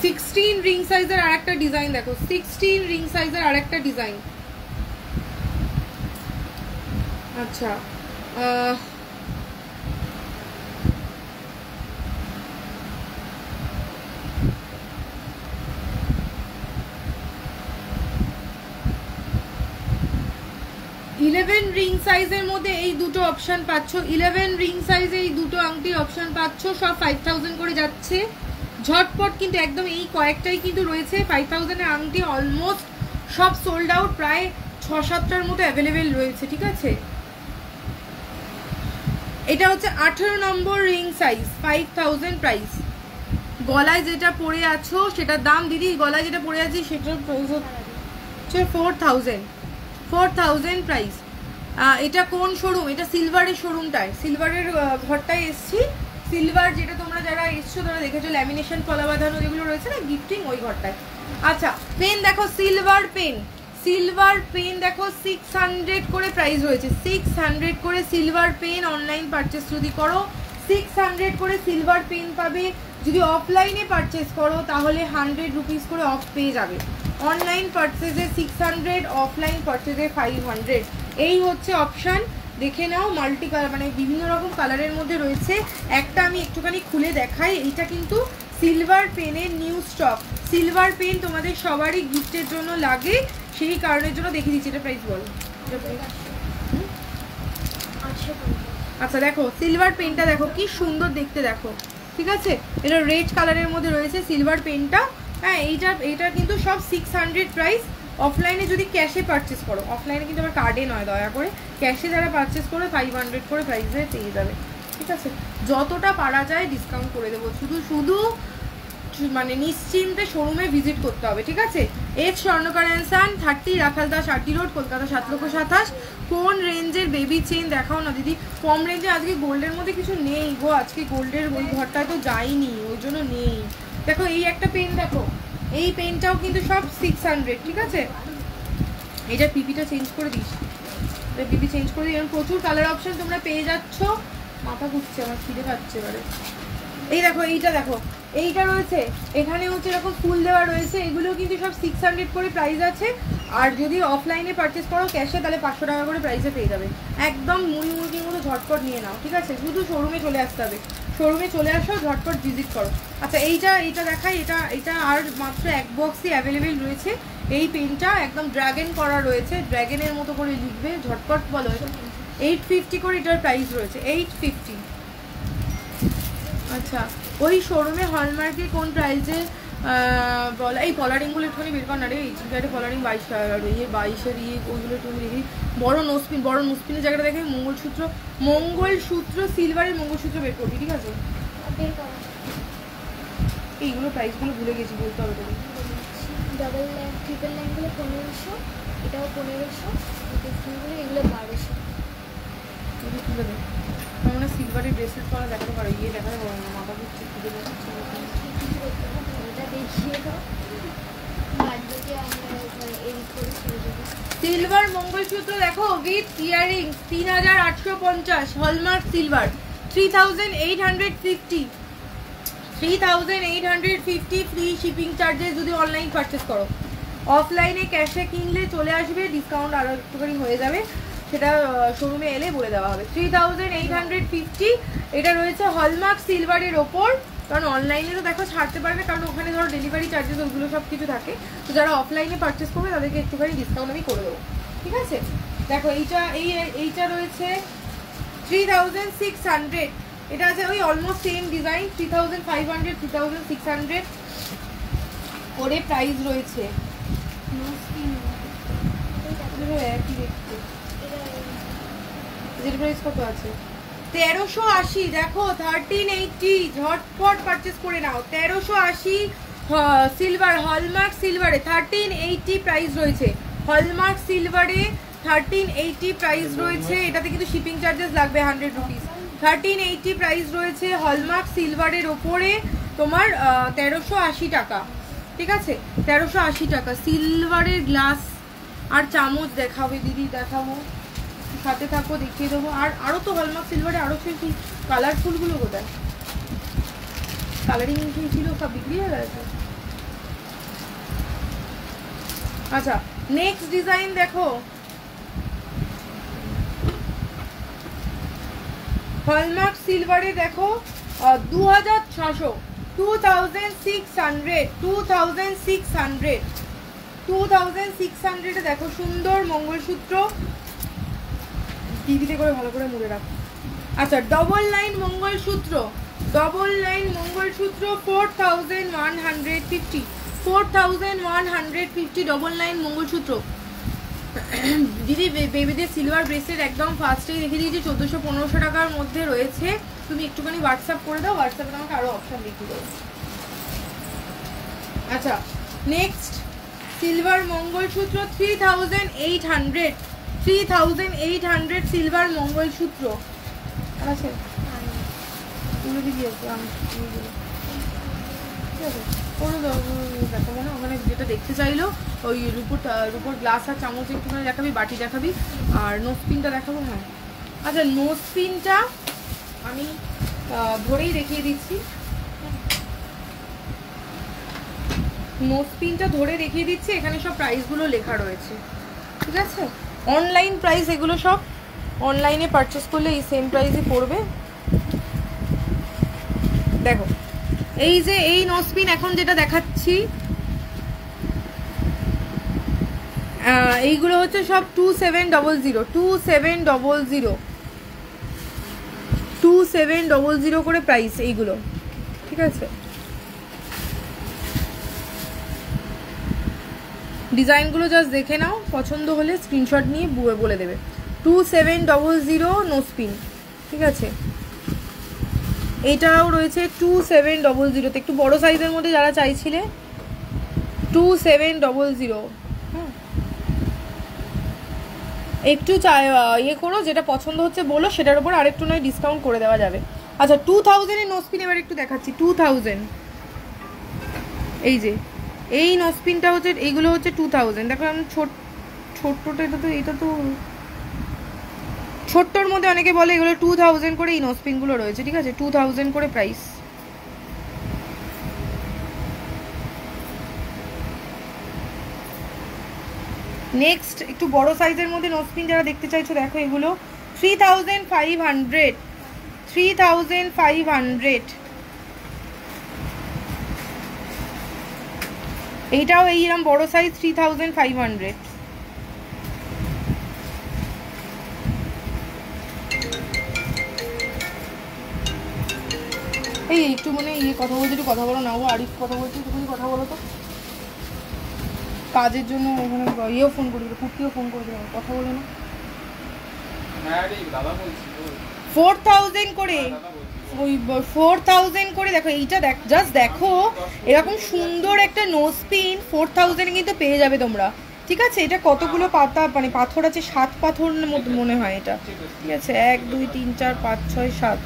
16 রিং সাইজের আরেকটা ডিজাইন দেখো, 16 রিং সাইজের আরেকটা ডিজাইন। আচ্ছা 11 রিং সাইজের মধ্যে এই দুটো অপশন পাচ্ছ, 11 রিং সাইজে এই দুটো আংটি অপশন পাচ্ছ, সব 5000 করে যাচ্ছে ঝটপট, কিন্তু একদম এই কয়েকটাই কিন্তু রয়েছে। 5000-এর আংটি অলমোস্ট সব সোল্ড আউট, প্রায় 6-7টার মতো অ্যাভেলেবেল রয়েছে, ঠিক আছে। এটা হচ্ছে 18 নম্বর রিং সাইজ, 5000 প্রাইস। গলায় যেটা পরে আছো সেটার দাম দিদি, গলায় যেটা পরে আছি সেটার প্রাইস হচ্ছে 4000 প্রাইস। এটা কোন শোরুম, এটা সিলভারের শোরুমটায়, সিলভারের ঘরটায় এসছি। সিলভার যেটা তোমরা যারা এসছো তারা দেখেছো, ল্যামিনেশন কলা বাঁধানো যেগুলো রয়েছে না গিফটিং, ওই ঘরটায়। আচ্ছা পেন দেখো, সিলভার পেন, সিলভার পেন দেখো 600 করে প্রাইস রয়েছে, 600 করে সিলভার পেন। অনলাইন পারচেস যদি করো 600 করে সিলভার পেন পাবে, যদি অফলাইনে পারচেস করো তাহলে 100 রুপিস করে অফ পেয়ে যাবে। অনলাইন পারচেসে 600, অফলাইন পারচেসে 500, এই হচ্ছে অপশান। দেখে নাও, মাল্টি কালার মানে বিভিন্ন রকম কালারের মধ্যে রয়েছে। একটা আমি একটুখানি খুলে দেখাই, এইটা কিন্তু সিলভার পেনের নিউ স্টক। সিলভার পেন তোমাদের সবারই গিফটের জন্য লাগে, সেই কারণের জন্য দেখিয়ে দিচ্ছি। এটা প্রাইস বলো। আচ্ছা দেখো সিলভার পেনটা দেখো কি সুন্দর দেখতে, দেখো ঠিক আছে। এটা রেড কালারের মধ্যে রয়েছে সিলভার পেনটা। হ্যাঁ এইটা কিন্তু সব 600 প্রাইস। অফলাইনে যদি ক্যাশে পারচেস করো, অফলাইনে কিন্তু আমার কার্ডে নয়, দয়া করে ক্যাশে যারা পারচেস করে 500 করে প্রাইসে পেয়ে যাবে, ঠিক আছে। যতটা পারা যায় ডিসকাউন্ট করে দেবো, শুধু মানে নিশ্চিন্তে শোরুমে ভিজিট করতে হবে, ঠিক আছে। এজ Swarnakar and son, 30 Rakhaldas RT road, Kolkata 7,27,000। কোন রেঞ্জের বেবি চেইন দেখাও না দিদি। কম রেঞ্জে আজকে গোল্ডের মধ্যে কিছু নেই গো, আজকে গোল্ডের ওই ঘরটায় তো যাইনি, ওই জন্য নেই। দেখো এই একটা পেন দেখো, এই পেনটাও কিন্তু সব 600, ঠিক আছে। এটা পিপিটা চেঞ্জ করে দিস, পিপি চেঞ্জ করে দিই, প্রচুর কালার অপশন তোমরা পেয়ে যাচ্ছ। মাথা ঘুরছে আমার, খিদে পাচ্ছে এবারে। এই দেখো এইটা দেখো, এইটা রয়েছে, এখানে হচ্ছে এরকম ফুল দেওয়া রয়েছে, এগুলো কিন্তু সব 600 করে প্রাইস আছে। আর যদি অফলাইনে পারচেস করো ক্যাশে তাহলে 500 টাকা করে প্রাইসে পেয়ে যাবে। একদম মুড়ির মতো ঝটপট নিয়ে নাও, ঠিক আছে। শুধু শোরুমে চলে আসতে হবে, শোরুমে চলে আসো, ঝটপট ভিজিট করো। আচ্ছা এইটা দেখাই, এটা আর মাত্র এক বক্সই অ্যাভেলেবেল রয়েছে। এই পেনটা একদম ড্রাগন করা রয়েছে, ড্রাগনের মতো করে লিখবে, ঝটপট বলো। 850 করে এটার প্রাইস রয়েছে, 850। আচ্ছা ওই শোরুমে হলমার্কে কোন প্রাইসে বলা, এই কলারিংগুলো একটুখানি বের কর না রে। এই চিন্তাটা কলারিং 22 টাকা, আর ইয়ে 22-এর ইয়ে ওইগুলো একটু দেখি। বড় নোসপিনের জায়গাটা দেখে মঙ্গলসূত্র সিলভারের মঙ্গলসূত্র বের করবি, ঠিক আছে। এইগুলো প্রাইসগুলো ভুলে গেছি, বলতে হবে তোকে। ডাবল লাইন ট্রিপল লাইনগুলো 1500, এটাও 1500, ডিসকাউন্টগুলো এগুলো 1200। যদি খুলে দেয় আমরা সিলভারের ব্রেসলেট পরা দেখাতে পারো, ইয়ে দেখাতে পারো না, মাথা ঘুরছে খুলে যাচ্ছে। এটা দেখিয়ে দাও, বাদ বাকি আমরা এডিট করে ছেড়ে দেবো। সিলভার মঙ্গলসূত্র দেখো with earrings 3850, hallmark silver 3850, 3850 free shipping charges যদি অনলাইন পারচেস করো। অফলাইনে ক্যাশে কিনলে চলে আসবে, ডিসকাউন্ট আরও একটুখানি হয়ে যাবে, সেটা শোরুমে এলে বলে দেওয়া হবে। 3850 এটা রয়েছে হলমার্ক সিলভারের ওপর, কারণ অনলাইনে তো দেখো ছাড়তে পারে না, কারণ ওখানে ধরো ডেলিভারি চার্জেস ওগুলো সব কিছু থাকে। তো যারা অফলাইনে পারচেস করবে তাদেরকে একটুখানি ডিসকাউন্ট আমি করে দেবো, ঠিক আছে। দেখো এইটা রয়েছে 3600, এটা আছে ওই অলমোস্ট সেম ডিজাইন, 3500 3600 করে প্রাইস রয়েছে। একই দেখতে যেটা প্রাইস কত আছে 1380, দেখো 1380, ঝটপট পারচেস করে নাও। 1380 সিলভার, হলমার্ক সিলভারে 1380 প্রাইস রয়েছে, হলমার্ক সিলভারে 1380 প্রাইস রয়েছে। এটাতে কিন্তু শিপিং চার্জেস লাগবে 100 রুপিস। 1380 প্রাইস রয়েছে হলমার্ক সিলভারের ওপরে তোমার 1380 টাকা, ঠিক আছে 1380 টাকা। সিলভারের গ্লাস আর চামচ দেখাবে দিদি, দেখাবো, সাথে থাকো দেখিয়ে দেবো। আর আরও তো হলমার্ক সিলভারে আরও কি কালারফুলগুলো কোথায়, কালারিং ছিল সব বিক্রি হয়ে গেছে। আচ্ছা নেক্সট ডিজাইন দেখো, হলমার্ক সিলভারে দেখো 2600, 2600 দেখো সুন্দর মঙ্গলসূত্র, টিভিতে করে ভালো করে মুড়ে রাখো। আচ্ছা double line mangalsutra, 4150 double line mangalsutra. দিদি বেবিদের সিলভার ব্রেসলেট একদম ফার্স্টেই রেখে দিয়েছি 1400-1500 টাকার মধ্যে রয়েছে, তুমি একটুখানি হোয়াটসঅ্যাপ করে দাও, হোয়াটসঅ্যাপে আমাকে আরও অপশান দেখিয়ে দেবো। আচ্ছা next silver mangalsutra 3800 silver mangalsutra আছে, তুলে দিয়ে দেখাবো না, ওখানে যেটা দেখতে চাইলো ওই রুপোর গ্লাস আর চামচ একটুখানি দেখাবি, বাটি দেখাবি, আর নোজ পিনটা দেখাবো। হ্যাঁ আচ্ছা নোজ পিনটা আমি ধরেই দেখিয়ে দিচ্ছি, নোজ পিনটা ধরে দেখিয়ে দিচ্ছি, এখানে সব প্রাইসগুলো লেখা রয়েছে, ঠিক আছে। অনলাইন প্রাইস এগুলো সব, অনলাইনে পারচেস করলে এই সেম প্রাইসই পড়বে। দেখো এই যে এই নোজ পিন এখন যেটা দেখাচ্ছি এইগুলো হচ্ছে সব 2700 করে প্রাইস এইগুলো, ঠিক আছে। ডিজাইনগুলো জাস্ট দেখে নাও, পছন্দ হলে স্ক্রিনশট নিয়ে বলে দেবে। 2700 নোজ পিন, ঠিক আছে। এইটাও রয়েছে 2700, একটু বড় সাইজের মধ্যে যারা চাইছিলে 2700। হ্যাঁ একটু ইয়ে করো, যেটা পছন্দ হচ্ছে বলো, সেটার উপর আরেকটু নয় ডিসকাউন্ট করে দেওয়া যাবে। আচ্ছা 2000 এর নোজ পিন এবার একটু দেখাচ্ছি, 2000 এই যে এই নোজ পিনটা হচ্ছে, এইগুলো হচ্ছে 2000। দেখো আমি ছোট্টটা, এটা তো ছোট্টর মধ্যে অনেকে বলে, এগুলো 2000 করে এই নোজ পিনগুলো রয়েছে, ঠিক আছে 2000 করে প্রাইস। নেক্সট একটু বড় সাইজের মধ্যে নোজ পিন যারা দেখতে চাইছো দেখো, এগুলো 3500, এইটাও এইরকম বড় সাইজ 3500। এই একটু মানে ইয়ে কথা বলছি, একটু কথা বলো না, ও আরিফ কথা বলছি, তুমি কথা বলো তো, কাজের জন্য ওখানে ইয়েও ফোন করে দিল, কুর্তিও ফোন করে দিল, কথা বলো না। 4000 করে ওই 4000 করে। দেখো এইটা জাস্ট দেখো, এরকম সুন্দর একটা নোজ পিন 4000 কিন্তু পেয়ে যাবে তোমরা। ঠিক আছে, এটা কতগুলো পাতা মানে পাথর আছে, 7 পাথর মধ্যে মনে হয় এটা। ঠিক আছে, 1 2 3 4 5 6 7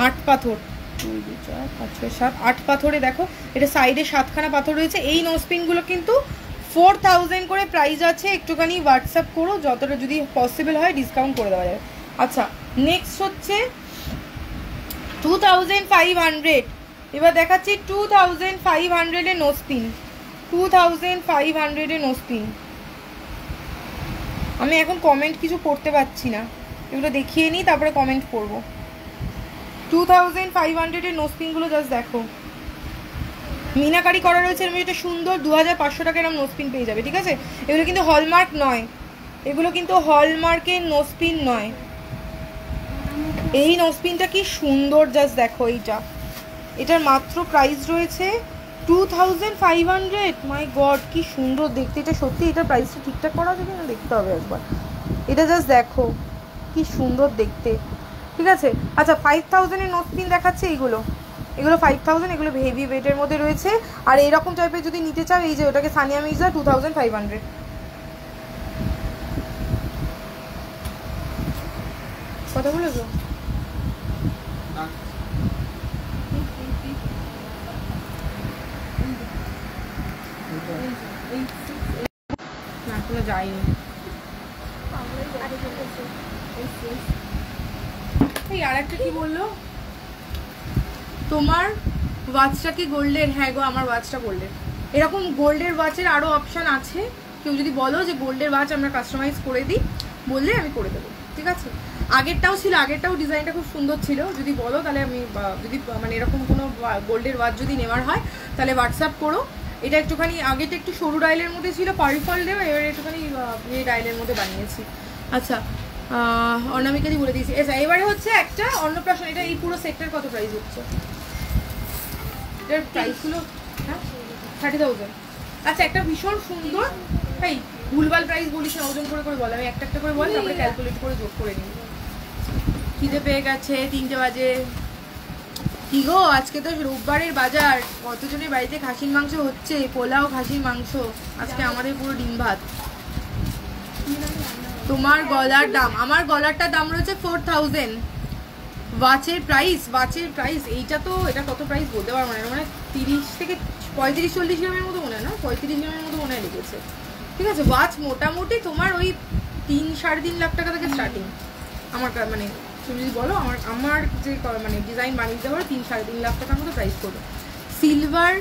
8 পাথর, 2 2 4 5 6 7 8 পাথরে দেখো, এটা সাইডে 7খানা পাথর রয়েছে। এই নোজ পিনগুলো কিন্তু 4000 করে প্রাইস আছে। একটুখানি হোয়াটসঅ্যাপ করো, যতটা যদি পসিবল হয় ডিসকাউন্ট করে দেওয়া যাবে। আচ্ছা, নেক্সট হচ্ছে 2500। এবার দেখাচ্ছি 2500 এর নোজ পিন। 2500 এর নোজ পিন। আমি এখন কমেন্ট কিছু করতে পারছি না, এগুলো দেখিয়ে নিই তারপরে কমেন্ট করবো। 2500 এর নোজ পিনগুলো জাস্ট দেখো, মিনাকারি করা রয়েছে এরকম, এটা সুন্দর 2500 টাকা এরকম নোজ পিন পেয়ে যাবে। ঠিক আছে, এগুলো কিন্তু হলমার্ক নয়, এগুলো কিন্তু হলমার্কের নোজ পিন নয়। এই নোজ পিনটা কি সুন্দর, জাস্ট দেখো এইটা, এটার মাত্র প্রাইস রয়েছে 2500। মাই গড, কি সুন্দর দেখতে এটা সত্যি। এটা প্রাইসটা ঠিকঠাক করা যাবে না, দেখতে হবে একবার। এটা জাস্ট দেখো কি সুন্দর দেখতে। ঠিক আছে, আচ্ছা 5000 এর নোজ পিন দেখাচ্ছে। এগুলো 5000, এগুলো হেভি ওয়েটের মধ্যে রয়েছে। আর এরকম টাইপের যদি নিতে চাও, এই যে ওটাকে সানিয়া মির্জা 2500। কথা বলেছো? না, এখনো যাইনি। এই আর একটা কি বললো, তোমার ওয়াচটা কি গোল্ডের? হ্যাঁ গো, আমার ওয়াচটা গোল্ডের। এরকম গোল্ডের ওয়াচের আরও অপশান আছে। কেউ যদি বলো যে গোল্ডের ওয়াচ আমরা কাস্টমাইজ করে দিই, বললে আমি করে দেবো। ঠিক আছে, আগেরটাও ছিল, আগেরটাও ডিজাইনটা খুব সুন্দর ছিল। যদি বলো তাহলে আমি, যদি মানে এরকম কোনো গোল্ডের ওয়াচ যদি নেওয়ার হয় তাহলে হোয়াটসঅ্যাপ করো। এটা একটুখানি আগেটা একটু সরু ডাইলের মধ্যে ছিল, পারিফল দেওয়া, এবার একটুখানি এই ডাইলের মধ্যে বানিয়েছি। আচ্ছা, অনামিকাদি বলে দিয়েছি। আচ্ছা, এবারে হচ্ছে একটা অন্নপ্রাশন। এটা এই পুরো সেক্টর কত প্রাইস হচ্ছে? এটার প্রাইসগুলো হ্যাঁ 30,000। আচ্ছা, একটা ভীষণ সুন্দর, এই ভুলভাল প্রাইস বলিস না, ওজন করে করে বল। আমি একটা একটা করে বল, তারপরে ক্যালকুলেট করে যোগ করে নিই। খিদে পেয়ে গেছে, 3টে বাজে। কি গো, আজকে তো রোববারের বাজার, কতজনের বাড়িতে খাসির মাংস হচ্ছে, পোলাও, খাসির মাংস। আজকে আমাদের পুরো ডিম ভাত। তোমার গলার দাম, আমার গলারটার দাম রয়েছে 4000। ওয়াচের প্রাইস এইটা তো, এটা কত প্রাইস বলতে পারবো না, মানে 30 থেকে 35-40 গ্রামের মতো মনে হয়, না 35 গ্রামের মতো মনে হয় লেগেছে। ঠিক আছে, ওয়াচ মোটামুটি তোমার ওই 3-3.5 লাখ টাকা থেকে স্টার্টিং। আমার মানে তুমি যদি বলো, আমার যে মানে ডিজাইন বানিয়ে দেওয়ার 3-3.5 লাখ টাকার মতো প্রাইস করবে। সিলভার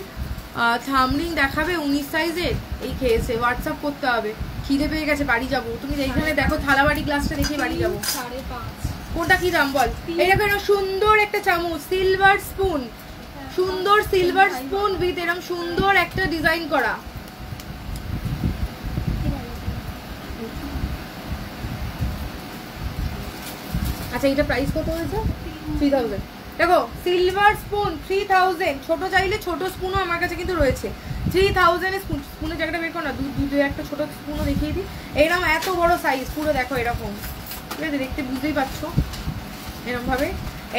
থামরিং দেখাবে 19 সাইজের, এই খেয়েছে। হোয়াটসঅ্যাপ করতে হবে। খিদে পেয়ে গেছে, বাড়ি যাবো। তুমি এইখানে দেখো থালাবাড়ি গ্লাসটা দেখে বাড়ি যাবো। 5.5। কোনটা কি দাম বল? এরকম সুন্দর একটা চামচ, সিলভার স্পুন, সুন্দর সিলভার স্পুন উইথ এরকম সুন্দর একটা ডিজাইন করা। আচ্ছা, এটা প্রাইস কত হয়েছে? 3000। দেখো, সিলভার স্পুন 3000। ছোট চাইলে ছোট স্পুনও আমার কাছে কিন্তু রয়েছে। 3000 এর স্পুনের জায়গাটা বের করো না, দুধে একটা ছোট স্পুনও দেখিয়ে দিই। এরকম এত বড় সাইজ, পুরো দেখো এরকম। ঠিক আছে, দেখতে বুঝতেই পারছো, এরকম ভাবে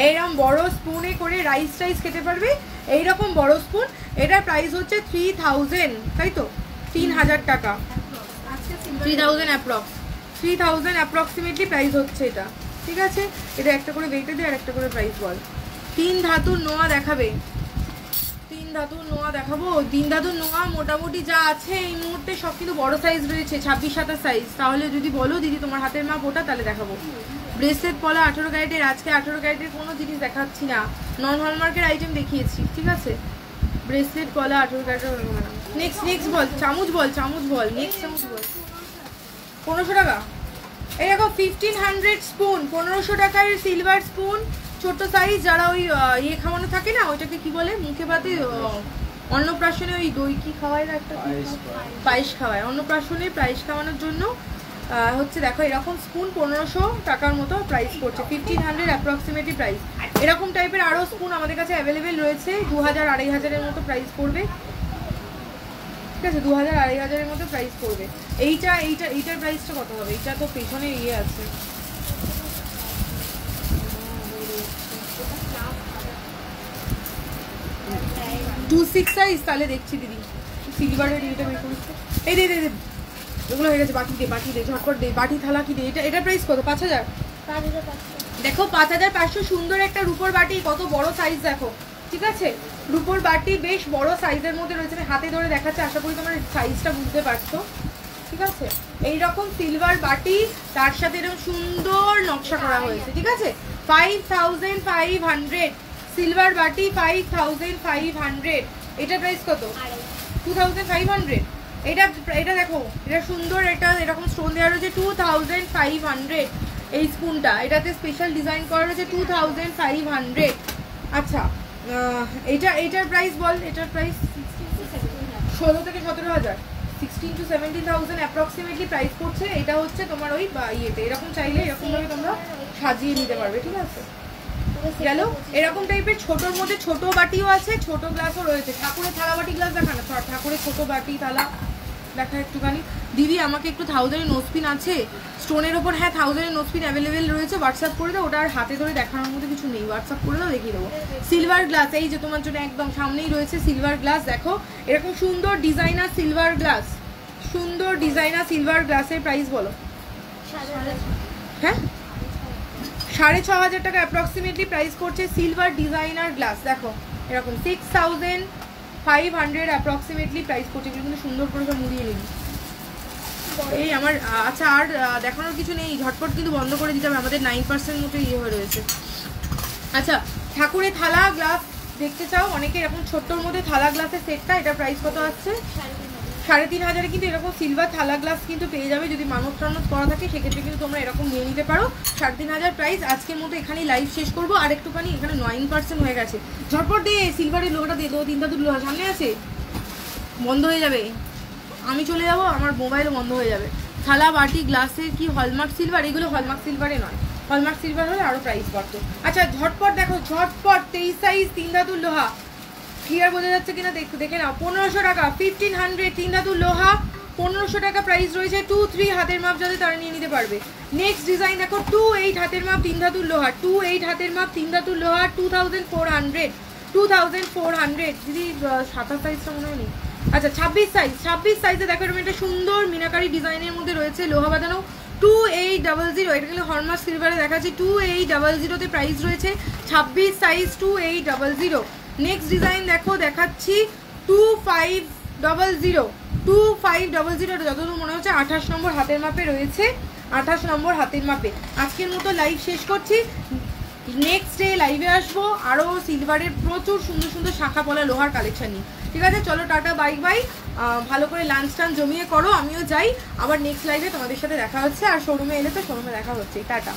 এইরকম বড় স্পুনে করে রাইস খেতে পারবে। এইরকম বড় স্পুন, এটার প্রাইস হচ্ছে 3000, তাই তো? 3000 টাকা, 3000 অ্যাপ্রক্স, 3000 অ্যাপ্রক্সিমেটলি প্রাইস হচ্ছে এটা। ঠিক আছে, এটা একটা করে ওয়েটে দিয়ে আর একটা করে প্রাইস বল। 3 ধাতুর নোয়া দেখাবে, 3 ধাতুর নোয়া দেখাবো। 3 ধাতুর নোয়া মোটামুটি যা আছে এই মুহূর্তে সব কিন্তু বড় সাইজ রয়েছে, 26-27 সাইজ। তাহলে যদি বলো দিদি তোমার হাতের মাপ ওটা, তাহলে দেখাবো। ব্রেসলেট পলা 18 ক্যারেটের, আজকে 18 ক্যারেটের কোনো জিনিস দেখাচ্ছি না, নন হলমার্কের আইটেম দেখিয়েছি। ঠিক আছে, ব্রেসলেট পলা 18 ক্যারেটের। নেক্সট বল, চামচ বল, নেক্সট চামচ বল। 1500 টাকা। এই দেখো 1500 স্পুন, 1500 টাকার সিলভার স্পুন, ছোট সাইজ। যারা ওই ইয়ে খাওয়ানো থাকে না, ওইটাকে কি বলে মুখে ভাতে, অন্নপ্রাশনে ওই দই কি খাওয়ায় না, একটা পায়েস খাওয়ায়, অন্নপ্রাশনে পায়েস খাওয়ানোর জন্য হচ্ছে। দেখো এরকম স্পুন 1500 টাকার মতো প্রাইস করছে, 1500 অ্যাপ্রক্সিমেটলি প্রাইস। এরকম টাইপের আরও স্পুন আমাদের কাছে অ্যাভেলেবেল রয়েছে, 2000-2500 মতো প্রাইস পড়বে। ঠিক আছে, 2000-2500 মতো প্রাইস পড়বে। এইটার প্রাইসটা কত হবে? এইটা তো পেছনে ইয়ে আছে, 2-6 সাইজ তাহলে দেখছি দিদি সিলভারের এটা বের করিস এই দে এগুলো হয়ে গেছে বাটি দে ঝটপট দে বাটি থালা কি দে এটা প্রাইস কত 5000 দেখো 5500 সুন্দর একটা রূপোর বাটি কত বড় সাইজ দেখো ঠিক আছে রূপোর বাটি বেশ বড় সাইজের মধ্যে রয়েছে আমি হাতে ধরে দেখাচ্ছি আশা করি তোমার সাইজটা বুঝতে পারছো ঠিক আছে এইরকম সিলভার বাটি তার সাথে এরকম সুন্দর নকশা করা হয়েছে ঠিক আছে 5500 সিলভার বাটি 5500 এটা প্রাইস কত 2500 এটা দেখো এটা সুন্দর এটা এরকম স্টোন দেওয়া রয়েছে 2500 এই স্পুনটা এটাতে স্পেশাল ডিজাইন করা রয়েছে 2500 আচ্ছা এটার প্রাইস বল এটার প্রাইস 16 থেকে 17000 16 to 17,000 অ্যাপ্রক্সিমেটলি প্রাইস পড়ছে এটা হচ্ছে তোমার ওই ইয়েতে এরকম চাইলে এরকম ভাবে তোমরা সাজিয়ে নিতে পারবে ঠিক আছে গেল এরকম টাইপের ছোটর মধ্যে ছোট বাটিও আছে ছোট গ্লাসও রয়েছে ঠাকুরের থালা বাটি গ্লাস দেখা না ঠাকুরের ছোট বাটি থালা দেখা একটুখানি দিদি আমাকে একটু 1000 এর নোজপিন আছে স্টোনের ওপর হ্যাঁ 1000 এর নোজপিন অ্যাভেলেবেল রয়েছে হোয়াটসঅ্যাপ করে দাও ওটা আর হাতে ধরে দেখানোর মতো কিছু নেই হোয়াটসঅ্যাপ করে দাও দেখিয়ে দেবো সিলভার গ্লাস এই যে তোমার জন্য একদম সামনেই রয়েছে সিলভার গ্লাস দেখো এরকম সুন্দর ডিজাইনার সিলভার গ্লাসের প্রাইস বলো হ্যাঁ 6500 টাকা অ্যাপ্রক্সিমেটলি প্রাইস করছে সিলভার ডিজাইনার গ্লাস দেখো এরকম 6500 অ্যাপ্রক্সিমেটলি প্রাইস করছে কিন্তু সুন্দর করে সব মুড়িয়ে নিবি এই আমার আচ্ছা আর দেখানোর কিছু নেই ঝটপট কিন্তু বন্ধ করে দিতে হবে আমাদের 9% মতো ইয়ে হয়ে রয়েছে আচ্ছা ঠাকুরের থালা গ্লাস দেখতে চাও অনেকে এরকম ছোট্টর মধ্যে থালা গ্লাসের সেটটা এটা প্রাইস কত আসছে 3500 কিন্তু এরকম সিলভার থালা গ্লাস কিন্তু পেয়ে যাবে যদি মানত টানত করা থাকে সেক্ষেত্রে কিন্তু তোমরা এরকম নিয়ে নিতে পারো 3500 প্রাইস আজকের মতো এখানেই লাইভ শেষ করবো আর একটুখানি এখানে 9% হয়ে গেছে ঝটপট দে সিলভারের লোহাটা দিয়ে দেবো 3টা লোহা সামনে আছে বন্ধ হয়ে যাবে আমি চলে যাবো আমার মোবাইলও বন্ধ হয়ে যাবে থালা বাটি গ্লাসের কি হলমার্ক সিলভার এগুলো হলমার্ক সিলভারে নয় হলমার্ক সিলভার হলে আরও প্রাইস বাড়তো আচ্ছা ঝটপট দেখো ঝটপট 23 সাইজ 3 ধাতুর লোহা ক্লিয়ার বোঝা যাচ্ছে কিনা দেখে নাও 1500 টাকা 1500 3 ধাতুর লোহা 1500 টাকা প্রাইস রয়েছে 2-3 হাতের মাপ যাতে তারা নিয়ে নিতে পারবে নেক্সট ডিজাইন দেখো 2-8 হাতের মাপ 3 ধাতুর লোহা 2-8 হাতের মাপ 3 ধাতুর লোহা 2400 দিদি 27 সাইজটা মনে হয় নেই আচ্ছা 26 সাইজে দেখো এরকম একটা সুন্দর মিনাকারি ডিজাইনের মধ্যে রয়েছে লোহা বাঁধানো 2800 এটা কিন্তু হলমার্ক সিলভারে দেখাচ্ছি 2800 তে প্রাইস রয়েছে 26 সাইজ 2800 নেক্সট ডিজাইন দেখো দেখাচ্ছি 2500 এটা যতদূর মনে হচ্ছে 28 নম্বর হাতের মাপে রয়েছে 28 নম্বর হাতের মাপে আজকের মতো লাইভ শেষ করছি নেক্সট ডে লাইভে আসবো আরও সিলভারের প্রচুর সুন্দর সুন্দর শাখা পলা লোহার কালেকশন নিয়ে ঠিক আছে চলো টাটা বাই বাই ভালো করে লাঞ্চ টান জমিয়ে করো আমিও যাই আবার নেক্সট লাইভে তোমাদের সাথে দেখা হচ্ছে আর শোরুমে এলে তো শোরুমে দেখা হচ্ছে টাটা